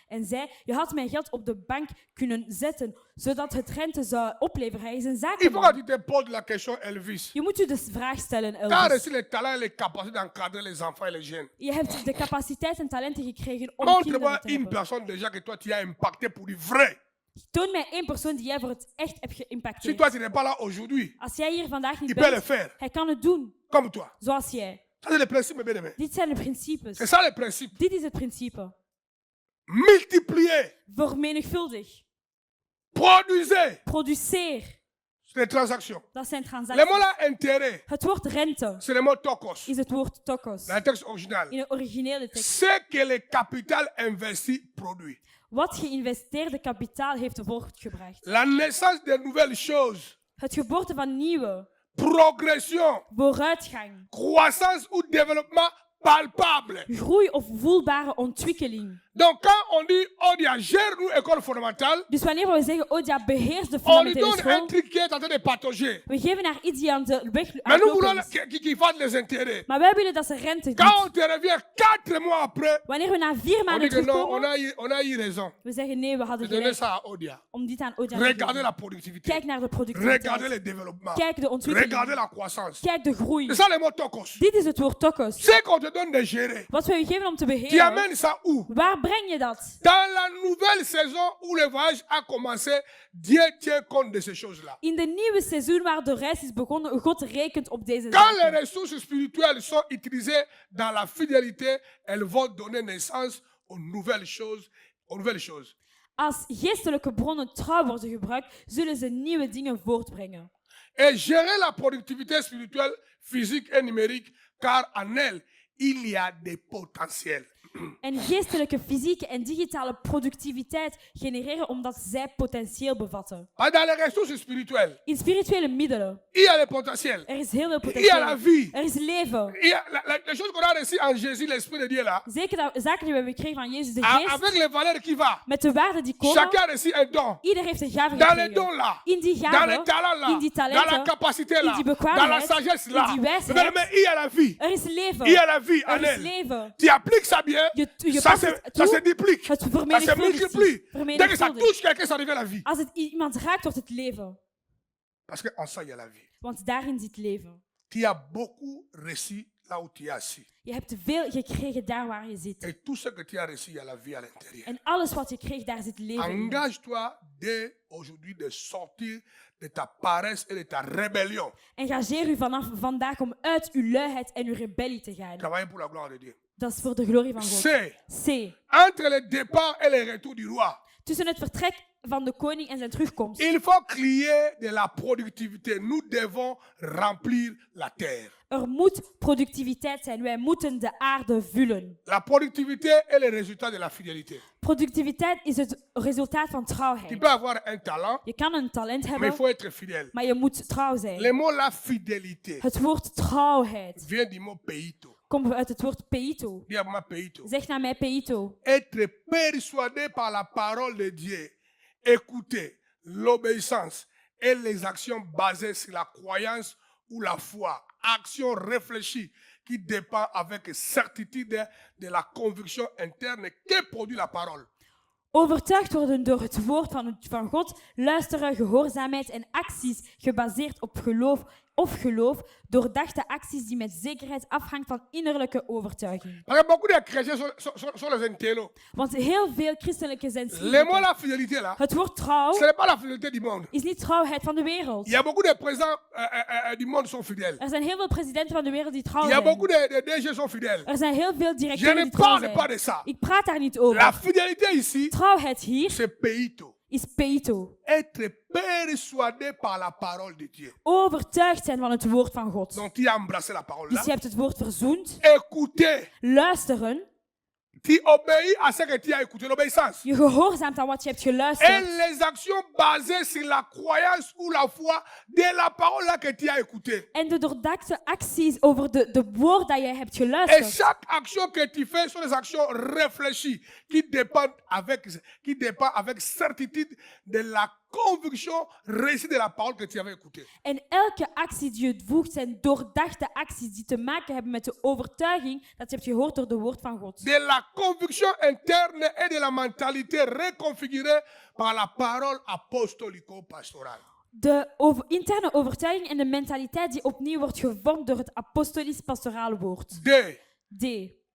Speaker 2: en zei, je had mijn geld op de bank kunnen zetten, zodat het rente zou opleveren. Hij is een
Speaker 1: Il faut que
Speaker 2: zakenman.
Speaker 1: tu te poses la question, Elvis.
Speaker 2: Je moet je de vraag stellen,
Speaker 1: Tu as
Speaker 2: Elvis.
Speaker 1: reçu les talents et les capacités d'encadrer les enfants et les jeunes.
Speaker 2: Je hebt de capaciteit en talenten gekregen om
Speaker 1: Montre-moi
Speaker 2: kinderen te
Speaker 1: une
Speaker 2: hebben.
Speaker 1: personne déjà que toi tu as impacté pour du vrai.
Speaker 2: Toon mij één persoon die jij voor het echt hebt
Speaker 1: Si
Speaker 2: geïmpacteerd.
Speaker 1: toi tu n'es pas là aujourd'hui,
Speaker 2: Als jij hier vandaag niet
Speaker 1: il peut le
Speaker 2: bent,
Speaker 1: faire
Speaker 2: hij kan het doen,
Speaker 1: comme toi.
Speaker 2: zoals jij.
Speaker 1: Ça c'est le principe, bien aimé.
Speaker 2: Dit zijn de principes.
Speaker 1: C'est ça le principe.
Speaker 2: Dit is het principe.
Speaker 1: Multiplier,
Speaker 2: Vermenigvuldig.
Speaker 1: produisez.
Speaker 2: Produceer.
Speaker 1: C'est des transactions.
Speaker 2: Dat zijn
Speaker 1: Le
Speaker 2: transacties.
Speaker 1: mot là, intérêt,
Speaker 2: Het woord rente
Speaker 1: c'est le mot tokos.
Speaker 2: is het woord tokos.
Speaker 1: Dans le texte original.
Speaker 2: In de originele tekst.
Speaker 1: Ce que le capital investi produit.
Speaker 2: Wat geïnvesteerde kapitaal heeft voortgebracht.
Speaker 1: La naissance de nouvelles choses.
Speaker 2: Het geboorte van nieuwe.
Speaker 1: Progression.
Speaker 2: Vooruitgang.
Speaker 1: Croissance ou développement palpable.
Speaker 2: Groei of voelbare ontwikkeling.
Speaker 1: Donc quand on dit Odia gère nous école fondamentale,
Speaker 2: Dus wanneer we zeggen, Odia beheerst de
Speaker 1: on lui
Speaker 2: fundamentele
Speaker 1: donne un
Speaker 2: school,
Speaker 1: truc qui est en train de patauger.
Speaker 2: we geven haar iets die aan de weg
Speaker 1: Mais nous voulons
Speaker 2: uitlopen is.
Speaker 1: qu'il fasse les intérêts.
Speaker 2: Maar wij willen dat ze rente
Speaker 1: Quand
Speaker 2: doet.
Speaker 1: on te revient 4 mois après,
Speaker 2: Wanneer we na 4
Speaker 1: on
Speaker 2: maanden
Speaker 1: dit que non,
Speaker 2: terugkomen,
Speaker 1: on a eu raison
Speaker 2: we zeggen nee, we
Speaker 1: de
Speaker 2: hadden
Speaker 1: donner
Speaker 2: gelijk
Speaker 1: ça à Odia.
Speaker 2: om dit aan Odia te
Speaker 1: Regardez
Speaker 2: geven.
Speaker 1: la productivité.
Speaker 2: Kijk naar de
Speaker 1: Regardez
Speaker 2: productiviteit.
Speaker 1: le développement.
Speaker 2: Kijk de
Speaker 1: Regardez
Speaker 2: ontwikkeling.
Speaker 1: la croissance.
Speaker 2: Kijk de groei.
Speaker 1: C'est ça le mot tokos.
Speaker 2: Dit is het woord tokos.
Speaker 1: C'est qu'on te donne de gérer.
Speaker 2: Wat we je geven om te
Speaker 1: Tu
Speaker 2: beheren,
Speaker 1: amènes ça où?
Speaker 2: waar breng je dat?
Speaker 1: Dans la nouvelle saison où le voyage a commencé, Dieu tient compte de ces choses-là.
Speaker 2: In de nieuwe seizoen waar de reis is begonnen, God rekent op deze
Speaker 1: Quand les
Speaker 2: zaken.
Speaker 1: ressources spirituelles sont utilisées dans la fidélité, elles vont donner naissance aux nouvelles choses. Aux nouvelles choses.
Speaker 2: Als geestelijke bronnen trouw worden gebruikt, zullen ze nieuwe dingen voortbrengen.
Speaker 1: Et gérer la productivité spirituelle, physique et numérique, car en elle, il y a des potentiels.
Speaker 2: En geestelijke, fysieke en digitale productiviteit genereren omdat zij potentieel bevatten.
Speaker 1: Dans les ressources spirituelles,
Speaker 2: In spirituele middelen,
Speaker 1: il y a le potentiel.
Speaker 2: er is heel veel
Speaker 1: Il y a la
Speaker 2: potentieel.
Speaker 1: vie.
Speaker 2: Er is leven.
Speaker 1: Il y a les choses qu'on a reçues en Jésus, l'Esprit de Dieu là,
Speaker 2: Zeker de zaken die we hebben gekregen van Jezus de
Speaker 1: avec
Speaker 2: Geest,
Speaker 1: les valeurs qui vont.
Speaker 2: met de waarden die komen.
Speaker 1: Chacun a reçu un don.
Speaker 2: Ieder heeft een gave
Speaker 1: Dans les
Speaker 2: gekregen.
Speaker 1: dons là,
Speaker 2: In die
Speaker 1: dans les
Speaker 2: gaven,
Speaker 1: talents là,
Speaker 2: in die
Speaker 1: dans la
Speaker 2: talenten,
Speaker 1: capacité
Speaker 2: in
Speaker 1: là,
Speaker 2: die
Speaker 1: dans la
Speaker 2: bekwaamheid,
Speaker 1: sagesse là.
Speaker 2: in die wijsheid.
Speaker 1: Mais il y a la vie.
Speaker 2: er is leven.
Speaker 1: Il y a la vie en
Speaker 2: Er is
Speaker 1: elle.
Speaker 2: leven.
Speaker 1: Tu appliques ça bien,
Speaker 2: Je
Speaker 1: ça
Speaker 2: past
Speaker 1: se,
Speaker 2: het
Speaker 1: ça se
Speaker 2: toe,
Speaker 1: duplique,
Speaker 2: het
Speaker 1: ça se
Speaker 2: vermenigvuldigt
Speaker 1: multiplie.
Speaker 2: zich.
Speaker 1: Dès que ça
Speaker 2: Vermenigvuldigt.
Speaker 1: touche quelqu'un, ça devient la vie.
Speaker 2: Als het iemand raakt, wordt het leven.
Speaker 1: Parce qu'en ça, il y a la vie.
Speaker 2: Want daarin zit leven.
Speaker 1: Tu as beaucoup reçu là où tu es assis.
Speaker 2: Je hebt veel gekregen daar waar je zit.
Speaker 1: Et tout ce que tu as reçu, il y a la vie à l'intérieur.
Speaker 2: En alles wat je kreeg, daar zit leven in.
Speaker 1: Engage-toi dès aujourd'hui de sortir de ta paresse et de ta rébellion.
Speaker 2: Engageer u vanaf vandaag om uit uw luiheid en uw rebellie te gaan.
Speaker 1: Travailler pour la gloire de Dieu.
Speaker 2: Dat is voor de glorie van God.
Speaker 1: C'est
Speaker 2: C.
Speaker 1: entre le départ et le retour du roi.
Speaker 2: Tussen het vertrek van de koning en zijn terugkomst.
Speaker 1: Il faut crier de la productivité. Nous devons remplir la terre.
Speaker 2: Er moet productiviteit zijn. Wij moeten de aarde vullen.
Speaker 1: La productivité est le résultat de la fidélité.
Speaker 2: Productiviteit is het resultaat van
Speaker 1: Tu
Speaker 2: trouwheid.
Speaker 1: peux avoir un talent,
Speaker 2: Je kan een talent
Speaker 1: mais il
Speaker 2: hebben,
Speaker 1: faut être fidèle.
Speaker 2: maar je moet trouw zijn.
Speaker 1: Le mot la fidélité
Speaker 2: Het woord trouwheid
Speaker 1: vient du mot peito.
Speaker 2: komt uit het woord peito.
Speaker 1: Dis à moi peito.
Speaker 2: Zeg naar mij peito.
Speaker 1: Être persuadé par la parole de Dieu. Écouter l'obéissance et les actions basées sur la croyance ou la foi. Action réfléchie qui dépend avec certitude de la conviction interne que produit la parole.
Speaker 2: Overtuigd worden door het woord van God, luisteren, gehoorzaamheid en acties gebaseerd op geloof, doordachte acties die met zekerheid afhangt van innerlijke overtuiging.
Speaker 1: Parce que beaucoup de chrétiens sont les intellos.
Speaker 2: Want heel veel christelijke zijn
Speaker 1: Le mot
Speaker 2: slimmeriken.
Speaker 1: la fidélité là,
Speaker 2: Het woord trouw
Speaker 1: ce n'est pas la fidélité du monde.
Speaker 2: is niet trouwheid van de wereld.
Speaker 1: Il y a beaucoup de présidents du monde sont fidèles.
Speaker 2: Er zijn heel veel presidenten van de wereld die trouw
Speaker 1: Il y a beaucoup
Speaker 2: zijn.
Speaker 1: de DG sont fidèles.
Speaker 2: Er zijn heel veel
Speaker 1: Je
Speaker 2: directeuren
Speaker 1: ne
Speaker 2: die trouw
Speaker 1: parle pas de
Speaker 2: zijn.
Speaker 1: ça.
Speaker 2: Ik praat daar niet
Speaker 1: La
Speaker 2: over.
Speaker 1: fidélité ici,
Speaker 2: Trouwheid hier
Speaker 1: c'est peito.
Speaker 2: is peito.
Speaker 1: Être persuadé par la parole de Dieu.
Speaker 2: Overtuigd zijn van het woord van God.
Speaker 1: Donc tu as embrassé la parole là.
Speaker 2: Dus je hebt het woord verzoend.
Speaker 1: Écouter
Speaker 2: Luisteren.
Speaker 1: Tu obéis à ce que tu as écouté, l'obéissance.
Speaker 2: Je gehoorzaamt aan wat je hebt
Speaker 1: Et
Speaker 2: geluisterd.
Speaker 1: les actions basées sur la croyance ou la foi de la parole là que tu as écoutée.
Speaker 2: En de doordachte acties over de woord dat je hebt
Speaker 1: Et
Speaker 2: geluisterd.
Speaker 1: chaque action que tu fais sont des actions réfléchies qui dépendent avec certitude de la conviction réussie de la parole que tu avais écoutée.
Speaker 2: En elke actie die je voegt zijn doordachte acties die te maken hebben met de overtuiging dat je hebt gehoord door de woord van God.
Speaker 1: De la conviction interne et de la mentalité reconfigurée par la parole apostolico-pastorale.
Speaker 2: De interne overtuiging en de mentaliteit die opnieuw wordt gevormd door het apostolisch-pastorale woord.
Speaker 1: D.
Speaker 2: D.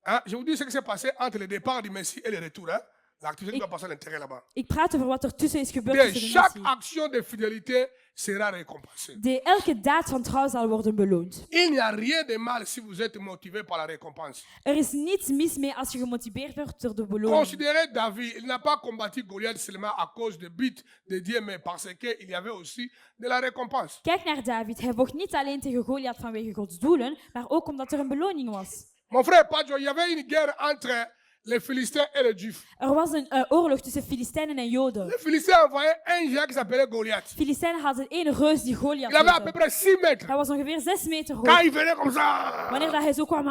Speaker 1: Hein, je vous dis ce qui s'est passé entre le départ du Messie et le retour. Hein? L'activité doit passer à l'intérieur là-bas.
Speaker 2: Ik praat over wat er tussen is gebeurd
Speaker 1: D.
Speaker 2: tussen de
Speaker 1: Chaque
Speaker 2: natie.
Speaker 1: action de fidélité sera récompensée.
Speaker 2: D. Elke daad van trouw zal worden beloond.
Speaker 1: Il n'y a rien de mal si vous êtes motivé par la récompense.
Speaker 2: Er is niets mis mee als je gemotiveerd wordt door de beloning.
Speaker 1: Considérez David, il n'a pas combattu Goliath seulement à cause de but de Dieu, mais parce qu'il y avait aussi de la récompense.
Speaker 2: Kijk naar David. Hij vocht niet alleen tegen Goliath vanwege Gods doelen, maar ook omdat er een beloning was.
Speaker 1: Mon frère Padjo, il y avait une guerre entre les Philistins et les Juifs.
Speaker 2: Er was een oorlog tussen Filistijnen en Joden.
Speaker 1: Les Philistins envoyaient un géant qui s'appelait Goliath.
Speaker 2: Filistijnen hadden één reus die Goliath
Speaker 1: Il avait à peu
Speaker 2: heette.
Speaker 1: près 6 mètres.
Speaker 2: Hij was ongeveer 6 meter
Speaker 1: Quand
Speaker 2: hoog.
Speaker 1: il venait comme ça,
Speaker 2: Wanneer dat hij zo kwam,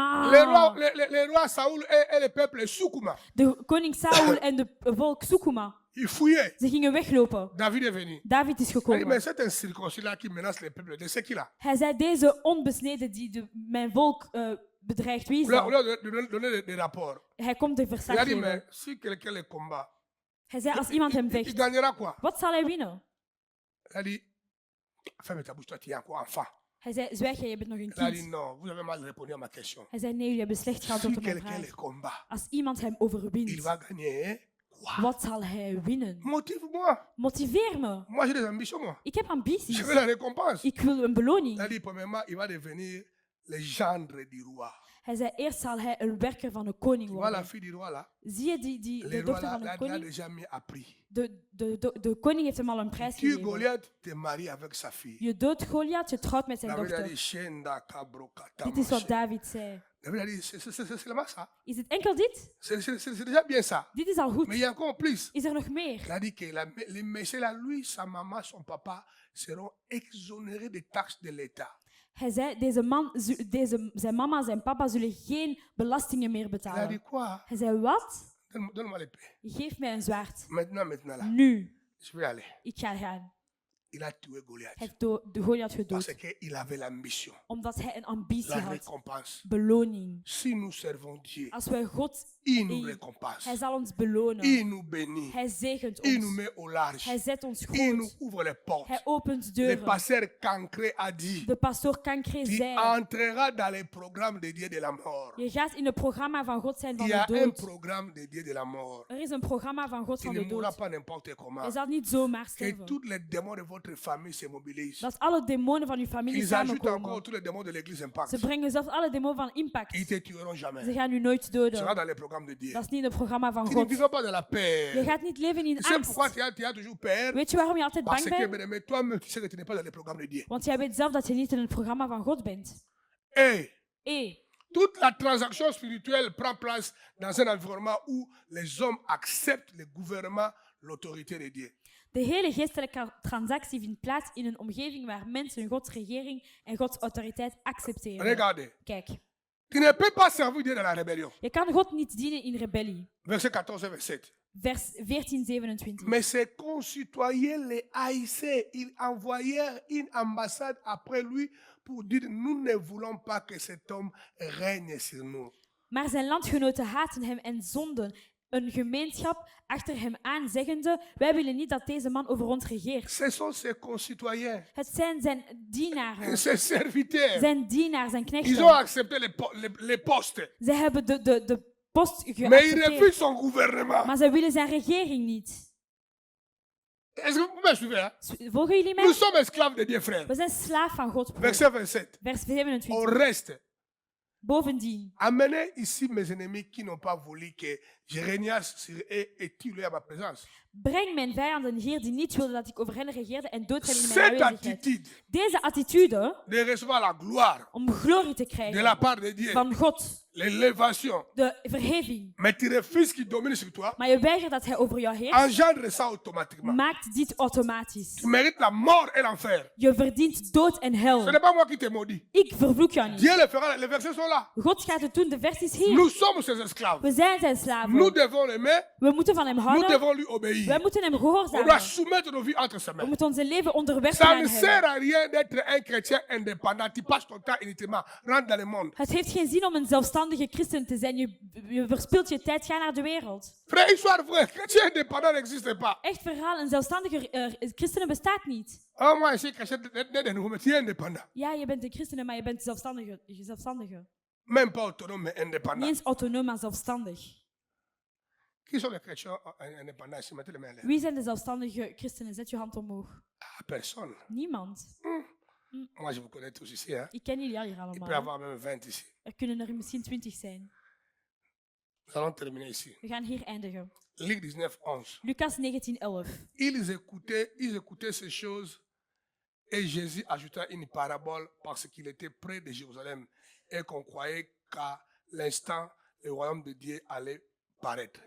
Speaker 1: les rois Saoul et le peuple Soukouma,
Speaker 2: de koning Saul en de volk Sukuma,
Speaker 1: ils fouillaient.
Speaker 2: ze gingen weglopen.
Speaker 1: David est venu.
Speaker 2: David is
Speaker 1: Il a dit, mais
Speaker 2: gekomen.
Speaker 1: c'est un circoncis-là qui menace le peuple. De ce qu'il a.
Speaker 2: Hij zei, deze onbesneden die mijn volk bedreigt, wie is
Speaker 1: Au lieu
Speaker 2: dat?
Speaker 1: de donner des rapports.
Speaker 2: Hij komt de
Speaker 1: Il a
Speaker 2: verslag
Speaker 1: dit, mais
Speaker 2: geven.
Speaker 1: si quelqu'un le combat,
Speaker 2: Hij zei, als iemand hem
Speaker 1: il
Speaker 2: vecht,
Speaker 1: gagnera quoi?
Speaker 2: wat zal hij winnen?
Speaker 1: Il a dit, ferme ta bouche, toi tu es encore enfant.
Speaker 2: Hij zei, zwijg jij, je bent nog een
Speaker 1: Il a dit,
Speaker 2: kind.
Speaker 1: non, vous avez mal répondu à ma question.
Speaker 2: Hij zei, nee, jullie hebben slecht geantwoord
Speaker 1: Si
Speaker 2: op mijn
Speaker 1: quelqu'un le
Speaker 2: vraag.
Speaker 1: combat,
Speaker 2: Als iemand hem
Speaker 1: il
Speaker 2: overwint,
Speaker 1: va gagner hein? Quoi?
Speaker 2: wat zal hij winnen?
Speaker 1: Motive-moi.
Speaker 2: Motiveer me.
Speaker 1: Moi, j'ai des ambitions, moi.
Speaker 2: Ik heb ambities.
Speaker 1: Je veux la récompense.
Speaker 2: Ik wil een
Speaker 1: Il a
Speaker 2: beloning.
Speaker 1: dit, premièrement, il va devenir le gendre du roi.
Speaker 2: Hij zei, eerst zal hij een werker van de koning
Speaker 1: Tu vois la
Speaker 2: worden.
Speaker 1: fille du roi là?
Speaker 2: Zie je de
Speaker 1: Le roi
Speaker 2: dochter
Speaker 1: là,
Speaker 2: van de
Speaker 1: l'a
Speaker 2: koning?
Speaker 1: déjà mis à prix.
Speaker 2: De koning heeft hem al een prijs
Speaker 1: Tu
Speaker 2: gegeven.
Speaker 1: Goliath, te maries avec sa fille.
Speaker 2: Je doodt Goliath, je trouwt met zijn
Speaker 1: David a dit,
Speaker 2: dochter.
Speaker 1: Shenda Kabrokata.
Speaker 2: Dit is wat David zei.
Speaker 1: David a dit, c'est seulement ça.
Speaker 2: Is het enkel dit?
Speaker 1: C'est déjà bien ça.
Speaker 2: Dit is al goed.
Speaker 1: Mais il y a encore plus.
Speaker 2: Is er nog meer?
Speaker 1: Il a dit que les messieurs là, lui, sa maman, son papa, seront exonérés des taxes de l'État.
Speaker 2: Hij zei, zijn mama en zijn papa zullen geen belastingen meer
Speaker 1: Il a dit
Speaker 2: betalen.
Speaker 1: quoi?
Speaker 2: Hij zei, wat?
Speaker 1: Donne-moi l'épée.
Speaker 2: Geef mij een zwaard.
Speaker 1: Maintenant là.
Speaker 2: Nu.
Speaker 1: Je vais aller.
Speaker 2: Ik ga gaan.
Speaker 1: Il a tué Goliath.
Speaker 2: Hij heeft de Goliath
Speaker 1: Parce
Speaker 2: gedood.
Speaker 1: qu'il avait l'ambition,
Speaker 2: Omdat hij een ambitie
Speaker 1: la
Speaker 2: had.
Speaker 1: récompense.
Speaker 2: Beloning.
Speaker 1: Si nous servons Dieu,
Speaker 2: Als wij God
Speaker 1: il nous
Speaker 2: eren,
Speaker 1: récompense.
Speaker 2: hij zal ons belonen.
Speaker 1: Il nous bénit.
Speaker 2: Hij zegent
Speaker 1: Il nous
Speaker 2: ons.
Speaker 1: met au large.
Speaker 2: Hij zet ons
Speaker 1: Il nous
Speaker 2: goed.
Speaker 1: ouvre les portes.
Speaker 2: Hij opent
Speaker 1: Le
Speaker 2: deuren.
Speaker 1: pasteur Cancré a dit,
Speaker 2: De pastoor Kankre
Speaker 1: tu
Speaker 2: zei,
Speaker 1: entreras dans les programmes de Dieu de la mort.
Speaker 2: je gaat in het programma van God zijn van
Speaker 1: Il y a
Speaker 2: de
Speaker 1: un
Speaker 2: dood.
Speaker 1: programme de Dieu de la mort.
Speaker 2: Er is een programma van God
Speaker 1: Tu
Speaker 2: van
Speaker 1: ne
Speaker 2: de
Speaker 1: mourras
Speaker 2: dood.
Speaker 1: pas n'importe comment.
Speaker 2: Je zal niet zomaar
Speaker 1: Que
Speaker 2: sterven.
Speaker 1: tous les démons de votre famille se mobilisent.
Speaker 2: Dat alle demonen van uw familie
Speaker 1: Ils ajoutent encore
Speaker 2: samenkomen.
Speaker 1: tous les démons de l'église Impact.
Speaker 2: Ze brengen zelfs alle demonen van Impact.
Speaker 1: Ils te tueront jamais.
Speaker 2: Ze gaan u nooit
Speaker 1: Tu seras
Speaker 2: doden.
Speaker 1: dans les programmes de Dieu.
Speaker 2: Dat is niet het programma van
Speaker 1: Tu ne
Speaker 2: God.
Speaker 1: vivras pas dans la
Speaker 2: Je
Speaker 1: paix.
Speaker 2: gaat niet leven in
Speaker 1: Tu sais pourquoi
Speaker 2: angst.
Speaker 1: tu as toujours peur?
Speaker 2: Weet je waarom je altijd
Speaker 1: Parce
Speaker 2: bang
Speaker 1: que,
Speaker 2: bent?
Speaker 1: mais toi-même, tu sais que tu n'es pas dans les programmes de Dieu.
Speaker 2: Want jij weet zelf dat je niet in het programma van God bent.
Speaker 1: Et
Speaker 2: Toute
Speaker 1: la transaction spirituelle prend place dans un environnement où les hommes acceptent le gouvernement, l'autorité de Dieu.
Speaker 2: De hele geestelijke transactie vindt plaats in een omgeving waar mensen Gods regering en Gods autoriteit accepteren.
Speaker 1: Regardez.
Speaker 2: Kijk,
Speaker 1: Tu ne peux pas servir Dieu dans la rébellion.
Speaker 2: je kan God niet dienen in rebellie.
Speaker 1: Verset 14 et verset 7.
Speaker 2: Vers 14:27.
Speaker 1: Mais ses concitoyens les haïssaient. Ils envoyèrent une ambassade après lui pour dire, nous ne voulons pas que cet homme règne sur nous.
Speaker 2: Maar zijn landgenoten haatten hem en zonden een gemeenschap achter hem aan, zeggende, wij willen niet dat deze man over ons regeert.
Speaker 1: Ce sont ses concitoyens,
Speaker 2: Het zijn zijn dienaren,
Speaker 1: ses serviteurs.
Speaker 2: zijn dienaars, zijn
Speaker 1: Ils ont
Speaker 2: knechten.
Speaker 1: accepté les postes.
Speaker 2: Ze hebben de post
Speaker 1: Mais ils
Speaker 2: geaccepteerd,
Speaker 1: refusent son gouvernement.
Speaker 2: maar ze willen zijn regering niet.
Speaker 1: Est-ce que vous me suivez? Hein?
Speaker 2: Volgen jullie
Speaker 1: Nous
Speaker 2: mij?
Speaker 1: sommes esclaves de Dieu, frère.
Speaker 2: We zijn slaaf van God. broer.
Speaker 1: Verset 27.
Speaker 2: Vers
Speaker 1: Au
Speaker 2: 27.
Speaker 1: reste,
Speaker 2: Bovendien,
Speaker 1: amenez ici mes ennemis qui n'ont pas voulu que Je régnasse sur eux et tue-les à ma présence.
Speaker 2: Breng mijn vijanden hier die niet wilden dat ik over hen regeerde en dood hen in mijn
Speaker 1: Cette
Speaker 2: aanwezigheid.
Speaker 1: attitude
Speaker 2: Deze attitude
Speaker 1: de recevoir la gloire
Speaker 2: om glorie te
Speaker 1: de la
Speaker 2: krijgen
Speaker 1: part de Dieu,
Speaker 2: van God,
Speaker 1: l'élévation,
Speaker 2: de verheving,
Speaker 1: mais tu refuses qu'il domine sur toi,
Speaker 2: maar je weigert dat hij over jou heerst,
Speaker 1: engendre ça automatiquement.
Speaker 2: maakt dit automatisch.
Speaker 1: Tu mérites la mort et l'enfer.
Speaker 2: Je verdient dood en
Speaker 1: Ce
Speaker 2: hel.
Speaker 1: n'est pas moi qui te maudis.
Speaker 2: Ik vervloek jou niet.
Speaker 1: Dieu le fera, les versets sont là.
Speaker 2: God gaat het doen, de vers is hier.
Speaker 1: Nous sommes ses esclaves.
Speaker 2: We zijn zijn
Speaker 1: Nous
Speaker 2: slaven.
Speaker 1: devons l'aimer,
Speaker 2: We moeten van hem
Speaker 1: nous
Speaker 2: houden.
Speaker 1: devons lui
Speaker 2: We
Speaker 1: obéir.
Speaker 2: moeten hem
Speaker 1: On doit
Speaker 2: gehoorzamen.
Speaker 1: soumettre nos vies entre ses
Speaker 2: We
Speaker 1: mains.
Speaker 2: moeten onze leven onderwerpen
Speaker 1: Ça
Speaker 2: aan
Speaker 1: ne
Speaker 2: hem.
Speaker 1: sert à rien d'être un chrétien indépendant. Tu passes ton temps inutilement. Rentre dans le monde.
Speaker 2: Het heeft geen zin om een zelfstandige christen te zijn. Je verspilt je tijd, ga naar de wereld.
Speaker 1: Frère, histoire vraie. Chrétien indépendant n'existe pas.
Speaker 2: Echt verhaal, een zelfstandige christen bestaat niet.
Speaker 1: Oh, moi, je suis chrétien de nouveau, mais tu es indépendant.
Speaker 2: Ja, je bent een christen, maar je bent zelfstandige.
Speaker 1: Même pas autonome, mais
Speaker 2: Niet
Speaker 1: indépendant.
Speaker 2: eens autonoom, maar zelfstandig.
Speaker 1: Qui sont les chrétiens indépendants ici? Mettez les mains là.
Speaker 2: Wie zijn de zelfstandige christenen? Zet je hand omhoog.
Speaker 1: Ah, personne.
Speaker 2: Niemand.
Speaker 1: Moi, je vous connais tous ici. Hein.
Speaker 2: Ik ken jullie al hier
Speaker 1: Il peut y
Speaker 2: allemaal.
Speaker 1: avoir même 20 ici.
Speaker 2: Er kunnen er misschien 20 zijn.
Speaker 1: Nous allons terminer ici.
Speaker 2: We gaan hier eindigen.
Speaker 1: Luc 19, 11.
Speaker 2: Lucas 19:11.
Speaker 1: Ils écoutaient ces choses et Jésus ajouta une parabole parce qu'il était près de Jérusalem et qu'on croyait qu'à l'instant le royaume de Dieu allait paraître.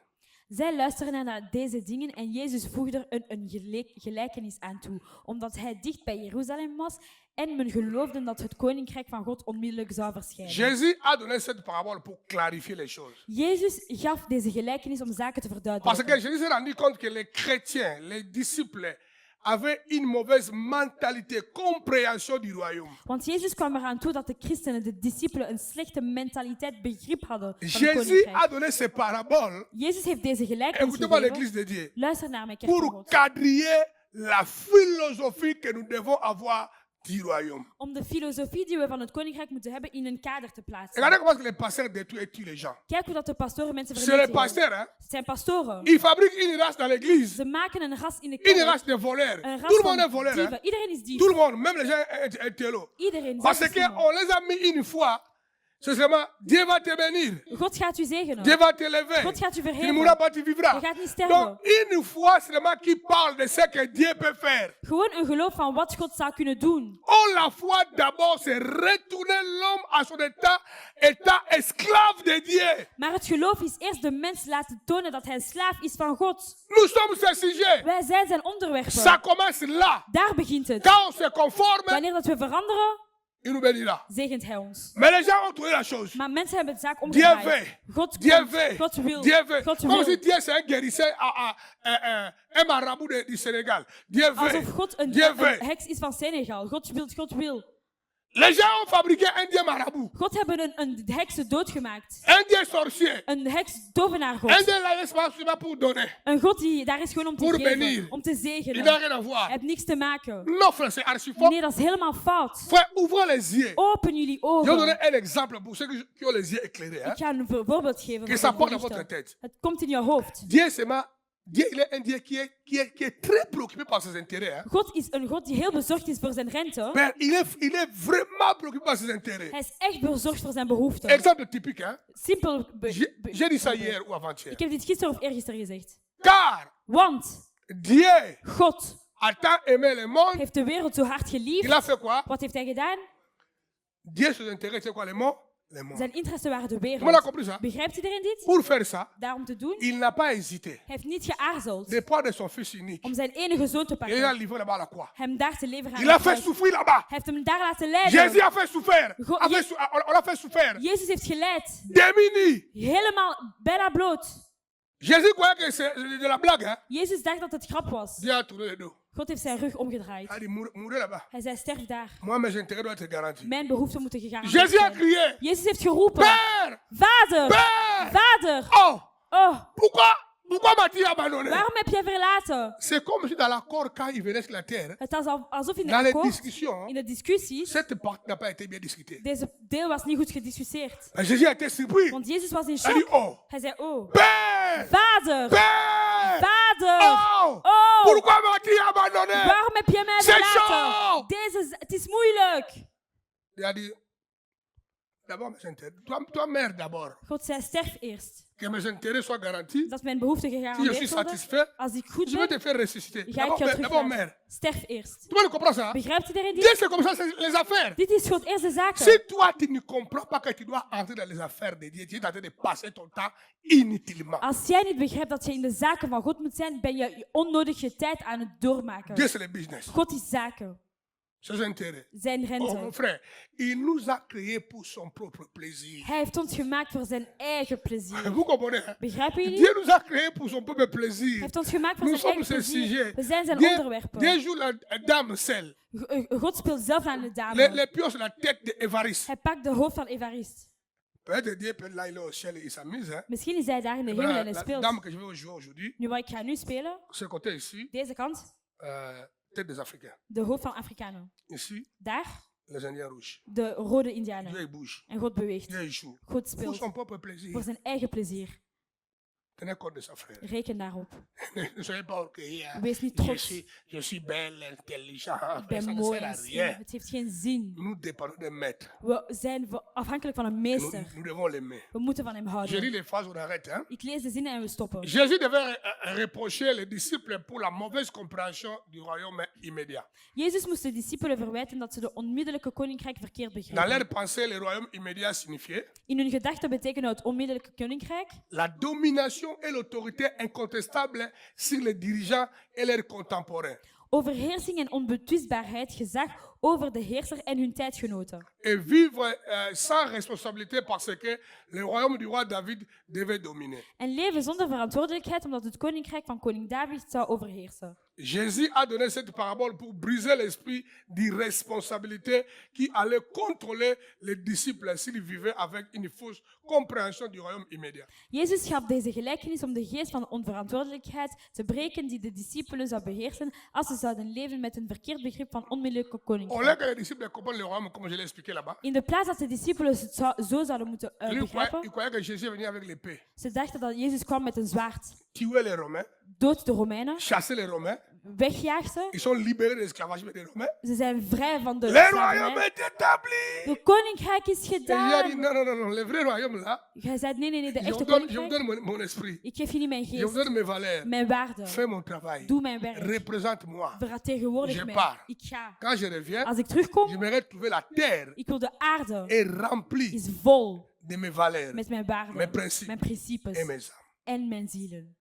Speaker 2: Zij luisterden naar deze dingen en Jezus voegde er een gelijkenis aan toe, omdat hij dicht bij Jeruzalem was en men geloofde dat het koninkrijk van God onmiddellijk zou verschijnen.
Speaker 1: Jésus a donné cette parabole pour clarifier les choses.
Speaker 2: Jezus gaf deze gelijkenis om zaken te
Speaker 1: Parce que
Speaker 2: verduidelijken.
Speaker 1: Jésus s'est rendu compte que les chrétiens, les disciples, avaient une mauvaise mentalité, compréhension du royaume.
Speaker 2: Want Jezus kwam eraan toe dat de christenen, de discipelen, een slechte mentaliteit, begrip hadden van het
Speaker 1: Jésus a
Speaker 2: koninkrijk.
Speaker 1: donné ces paraboles,
Speaker 2: Jezus heeft deze gelijkenis
Speaker 1: écoutez-moi
Speaker 2: gegeven.
Speaker 1: l'église de Dieu,
Speaker 2: Luister naar mij, kerk van
Speaker 1: pour
Speaker 2: God.
Speaker 1: quadriller la philosophie que nous devons avoir du royaume.
Speaker 2: Om de filosofie die we van het koninkrijk moeten hebben in een kader te plaatsen.
Speaker 1: Regardez comment les pasteurs détruisent et tuent les gens.
Speaker 2: Kijk hoe dat de pastoren mensen
Speaker 1: C'est les
Speaker 2: vernietigen.
Speaker 1: pasteurs, hein.
Speaker 2: Het zijn pastoren.
Speaker 1: Ils fabriquent une race dans l'église,
Speaker 2: Ze maken een ras in de
Speaker 1: une
Speaker 2: kerk.
Speaker 1: race de voleurs.
Speaker 2: Een ras
Speaker 1: Tout le monde est
Speaker 2: van
Speaker 1: voleur,
Speaker 2: dieven.
Speaker 1: hein.
Speaker 2: Iedereen is dief.
Speaker 1: Tout le monde, même les gens intello.
Speaker 2: Iedereen.
Speaker 1: Parce
Speaker 2: zelfs niemand.
Speaker 1: qu'on les a mis une fois, c'est seulement Dieu va te bénir,
Speaker 2: God gaat u zegenen.
Speaker 1: Dieu va te lever.
Speaker 2: God gaat u
Speaker 1: Tu ne
Speaker 2: verheven.
Speaker 1: mourras pas, tu vivras.
Speaker 2: Je gaat niet sterven.
Speaker 1: Donc, une fois seulement qui parle de ce que Dieu peut faire.
Speaker 2: Gewoon een geloof van wat God zou kunnen doen.
Speaker 1: Oh, la foi d'abord, c'est retourner l'homme à son état esclave de Dieu.
Speaker 2: Maar het geloof is eerst de mens laten tonen dat hij slaaf is van God.
Speaker 1: Nous sommes ces sujets.
Speaker 2: Wij zijn zijn
Speaker 1: Ça
Speaker 2: onderwerpen.
Speaker 1: commence là.
Speaker 2: Daar begint het.
Speaker 1: Quand on se conforme,
Speaker 2: Wanneer dat we veranderen,
Speaker 1: il nous bénira.
Speaker 2: zegent hij ons.
Speaker 1: Mais les gens ont trouvé la chose.
Speaker 2: Maar mensen hebben het zaak
Speaker 1: Dieu
Speaker 2: omgedraaid.
Speaker 1: veut.
Speaker 2: God
Speaker 1: Dieu
Speaker 2: komt.
Speaker 1: veut.
Speaker 2: God wil.
Speaker 1: Dieu veut.
Speaker 2: God
Speaker 1: Comme si
Speaker 2: wil.
Speaker 1: Dieu c'est un guérisseur un marabout du Sénégal. Dieu
Speaker 2: Alsof
Speaker 1: veut.
Speaker 2: God een
Speaker 1: Dieu veut.
Speaker 2: heks is van Senegal. God wil, God wil.
Speaker 1: Les gens ont fabriqué un Dieu marabout.
Speaker 2: God hebben een heks doodgemaakt.
Speaker 1: Un Dieu sorcier.
Speaker 2: Een heks tovenaar
Speaker 1: Un
Speaker 2: God.
Speaker 1: Dieu là, n'est-ce pas pour donner.
Speaker 2: Een God die daar is gewoon om te
Speaker 1: Pour
Speaker 2: geven.
Speaker 1: bénir.
Speaker 2: Om te
Speaker 1: Il n'a
Speaker 2: zegenen.
Speaker 1: rien à voir.
Speaker 2: Het heeft niks te maken.
Speaker 1: Non, frère, c'est archi faux.
Speaker 2: Nee, dat is helemaal fout.
Speaker 1: Frère, ouvrez les yeux.
Speaker 2: Open jullie
Speaker 1: Je vais donner
Speaker 2: ogen.
Speaker 1: un exemple pour ceux qui ont les yeux éclairés. Hein.
Speaker 2: Ik ga een voorbeeld geven.
Speaker 1: Que
Speaker 2: voor
Speaker 1: ça
Speaker 2: de
Speaker 1: porte dans votre
Speaker 2: verlichten.
Speaker 1: tête.
Speaker 2: Het komt in je hoofd.
Speaker 1: Dieu, il est un Dieu qui est très préoccupé par ses intérêts. Hein.
Speaker 2: God is een God die heel bezorgd is voor zijn rente.
Speaker 1: Père, il est vraiment préoccupé par ses intérêts.
Speaker 2: Hij is echt bezorgd voor zijn behoeften.
Speaker 1: Exemple typique, hein.
Speaker 2: Simpel.
Speaker 1: J'ai dit ça hier ou avant-hier.
Speaker 2: Ik heb dit gisteren of eergisteren gezegd.
Speaker 1: Car
Speaker 2: Want
Speaker 1: Dieu
Speaker 2: God
Speaker 1: a tant aimé le monde,
Speaker 2: heeft de wereld zo hard
Speaker 1: il
Speaker 2: geliefd.
Speaker 1: a fait quoi?
Speaker 2: Wat heeft hij gedaan?
Speaker 1: Dieu ses intérêts, c'est quoi le monde? Le monde.
Speaker 2: Zijn interessen waren de
Speaker 1: Tout le monde a
Speaker 2: wereld.
Speaker 1: compris ça?
Speaker 2: Begrijpt iedereen dit?
Speaker 1: Pour faire ça,
Speaker 2: Daarom te doen,
Speaker 1: il n'a pas hésité
Speaker 2: hij heeft niet geaarzeld
Speaker 1: de prendre son fils unique
Speaker 2: om zijn enige zoon te
Speaker 1: et il a
Speaker 2: pakken.
Speaker 1: livré là-bas à la croix.
Speaker 2: Hem daar te leveren aan
Speaker 1: Il a
Speaker 2: het
Speaker 1: fait
Speaker 2: kruis.
Speaker 1: souffrir là-bas.
Speaker 2: Hij heeft hem daar laten
Speaker 1: Jésus
Speaker 2: lijden.
Speaker 1: a fait souffrir.
Speaker 2: Go-
Speaker 1: On l'a fait souffrir.
Speaker 2: Jezus heeft geleid.
Speaker 1: Démuni.
Speaker 2: Helemaal bijna bloot.
Speaker 1: Jésus croyait que c'est de la blague. Hein?
Speaker 2: Jezus dacht dat het grap was.
Speaker 1: Dieu a tourné le dos.
Speaker 2: God heeft zijn rug omgedraaid.
Speaker 1: Il a dit, mourez là-bas.
Speaker 2: Hij zei, sterf daar.
Speaker 1: Moi, mes intérêts doivent être garantis.
Speaker 2: Mijn behoeften moeten gegarandeerd
Speaker 1: Jésus a
Speaker 2: zijn.
Speaker 1: crié,
Speaker 2: Jezus heeft geroepen.
Speaker 1: Père,
Speaker 2: Vader!
Speaker 1: Père,
Speaker 2: Vader!
Speaker 1: oh,
Speaker 2: Oh,
Speaker 1: pourquoi m'as-tu abandonné?
Speaker 2: waarom heb jij verlaten?
Speaker 1: C'est comme si dans l'accord, quand il venait sur la terre,
Speaker 2: Het was alsof in de
Speaker 1: dans les
Speaker 2: akkoord,
Speaker 1: discussions,
Speaker 2: in de discussies,
Speaker 1: cette partie n'a pas été bien discutée.
Speaker 2: deze deel was niet goed gediscussieerd.
Speaker 1: Mais Jésus a été surpris.
Speaker 2: Want Jezus was in
Speaker 1: Il a dit,
Speaker 2: shock.
Speaker 1: oh,
Speaker 2: Hij zei, oh,
Speaker 1: Père,
Speaker 2: Vader!
Speaker 1: Père,
Speaker 2: Vader!
Speaker 1: oh,
Speaker 2: Oh,
Speaker 1: pourquoi m'as-tu abandonné?
Speaker 2: waarom heb je mij
Speaker 1: C'est
Speaker 2: verlaten?
Speaker 1: chaud.
Speaker 2: Het is moeilijk.
Speaker 1: Il a dit, d'abord mes intérêts. Toi mère d'abord.
Speaker 2: God zei, sterf eerst.
Speaker 1: que mes intérêts soient garantis,
Speaker 2: dat mijn behoeften
Speaker 1: si je suis
Speaker 2: gegarandeerd worden.
Speaker 1: satisfait,
Speaker 2: Als ik goed
Speaker 1: je vais
Speaker 2: ben,
Speaker 1: te faire ressusciter.
Speaker 2: ga ik jou
Speaker 1: D'abord,
Speaker 2: teruglaten.
Speaker 1: mère.
Speaker 2: Sterf eerst.
Speaker 1: Tout le monde comprend ça?
Speaker 2: Begrijpt iedereen
Speaker 1: Dieu,
Speaker 2: dit?
Speaker 1: c'est comme ça, c'est les affaires.
Speaker 2: Dit is gewoon eerst de zaken.
Speaker 1: Si toi, tu ne comprends pas que tu dois entrer dans les affaires de Dieu, tu es en train de passer ton temps inutilement.
Speaker 2: Als jij niet begrijpt dat je in de zaken van God moet zijn, ben je onnodig je tijd aan het doormaken.
Speaker 1: Dieu, c'est le business.
Speaker 2: God is zaken.
Speaker 1: C'est son intérêt.
Speaker 2: Zijn
Speaker 1: Oh, mon
Speaker 2: rente.
Speaker 1: frère, il nous a créés pour son propre plaisir.
Speaker 2: Hij heeft ons gemaakt voor zijn eigen plezier.
Speaker 1: Vous comprenez? Hein?
Speaker 2: Begrijpen jullie?
Speaker 1: Dieu nous a créés pour son propre
Speaker 2: Hij
Speaker 1: plaisir.
Speaker 2: heeft ons gemaakt voor
Speaker 1: Nous
Speaker 2: zijn
Speaker 1: sommes
Speaker 2: eigen
Speaker 1: ses
Speaker 2: plezier.
Speaker 1: sujets.
Speaker 2: We zijn zijn
Speaker 1: Dieu,
Speaker 2: onderwerpen.
Speaker 1: Dieu joue la dame seule.
Speaker 2: God speelt zelf aan de dame.
Speaker 1: Les pions sur la tête d'Évariste.
Speaker 2: Hij pakt de hoofd van Evariste.
Speaker 1: Peut-être Dieu, peut-être là, il est au ciel et il s'amuse. Hein?
Speaker 2: Misschien is hij daar in de hemel en hij
Speaker 1: La
Speaker 2: speelt.
Speaker 1: dame que je vais jouer aujourd'hui,
Speaker 2: Nu wat ik ga nu spelen,
Speaker 1: ce côté ici,
Speaker 2: deze kant,
Speaker 1: tête des Africains.
Speaker 2: de hoofd van Afrikanen.
Speaker 1: Ici,
Speaker 2: Daar,
Speaker 1: les Indiens rouges.
Speaker 2: de rode
Speaker 1: Dieu,
Speaker 2: Indianen.
Speaker 1: il bouge.
Speaker 2: En God beweegt.
Speaker 1: Dieu, il joue.
Speaker 2: God
Speaker 1: Pour
Speaker 2: speelt
Speaker 1: son propre plaisir.
Speaker 2: voor zijn eigen plezier.
Speaker 1: Tenez compte de ça, frère.
Speaker 2: Reken daarop.
Speaker 1: Ne soyez pas orgueilleux. Hein?
Speaker 2: Wees niet trots.
Speaker 1: Je suis belle, intelligent.
Speaker 2: Ik ben
Speaker 1: Ça ne
Speaker 2: mooi
Speaker 1: sert à
Speaker 2: en slim.
Speaker 1: rien.
Speaker 2: Het heeft geen zin.
Speaker 1: Nous dépendons des maîtres.
Speaker 2: We zijn afhankelijk van een meester.
Speaker 1: Nous devons l'aimer.
Speaker 2: We moeten van hem
Speaker 1: Je
Speaker 2: houden.
Speaker 1: lis les phrases, on arrête. Hein?
Speaker 2: Ik lees de zinnen en we stoppen.
Speaker 1: Jésus devait reprocher les disciples pour la mauvaise compréhension du royaume immédiat.
Speaker 2: Jezus moest de discipelen verwijten dat ze de onmiddellijke koninkrijk verkeerd
Speaker 1: Dans
Speaker 2: begrepen.
Speaker 1: leur pensée, le royaume immédiat signifiait
Speaker 2: In hun gedachten betekende het onmiddellijke koninkrijk
Speaker 1: la domination et l'autorité incontestable sur les dirigeants et leurs contemporains.
Speaker 2: overheersing en onbetwistbaarheid, gezag over de heerser en hun tijdgenoten.
Speaker 1: Et vivre sans responsabilité parce que le royaume du roi David devait dominer.
Speaker 2: En leven zonder verantwoordelijkheid omdat het koninkrijk van koning David zou overheersen.
Speaker 1: Jésus a donné cette parabole pour briser l'esprit d'irresponsabilité qui allait contrôler les disciples s'ils vivaient avec une fausse compréhension du royaume immédiat.
Speaker 2: Jezus gaf deze gelijkenis om de geest van onverantwoordelijkheid te breken die de discipelen zou beheersen als ze zouden leven met een verkeerd begrip van onmiddellijke
Speaker 1: Au lieu
Speaker 2: koninkrijk.
Speaker 1: que les disciples comprennent le royaume comme je l'ai expliqué là-bas,
Speaker 2: In de plaats dat de discipelen het zo zouden moeten
Speaker 1: ils
Speaker 2: begrijpen,
Speaker 1: croyaient que Jésus venait avec l'épée,
Speaker 2: ze dachten dat Jezus kwam met een zwaard,
Speaker 1: tuer les Romains,
Speaker 2: dood de Romeinen,
Speaker 1: chasser les Romains.
Speaker 2: wegjaagt ze.
Speaker 1: Ils sont libérés de l'esclavagisme des Romains.
Speaker 2: Ze zijn vrij van de
Speaker 1: Le royaume
Speaker 2: slavernij.
Speaker 1: est établi.
Speaker 2: De koninkrijk is
Speaker 1: Et Jésus a dit
Speaker 2: gedaan.
Speaker 1: non, le vrai royaume là,
Speaker 2: Jij zei nee, de
Speaker 1: je
Speaker 2: echte
Speaker 1: vous donne
Speaker 2: koninkrijk.
Speaker 1: mon esprit,
Speaker 2: Ik geef je niet mijn
Speaker 1: je vous
Speaker 2: geest,
Speaker 1: donne mes valeurs,
Speaker 2: mijn waarde.
Speaker 1: fais mon travail,
Speaker 2: Doe mijn werk.
Speaker 1: représente-moi.
Speaker 2: Vertegenwoordig
Speaker 1: Je
Speaker 2: mij.
Speaker 1: pars.
Speaker 2: Ik ga.
Speaker 1: Quand je reviens,
Speaker 2: Als ik terugkom,
Speaker 1: j'aimerais trouver la terre
Speaker 2: ik wil de aarde
Speaker 1: est remplie
Speaker 2: is vol
Speaker 1: de mes valeurs
Speaker 2: met mijn waarden,
Speaker 1: Mijn principes.
Speaker 2: mijn principes
Speaker 1: et mes âmes.
Speaker 2: en mijn zielen.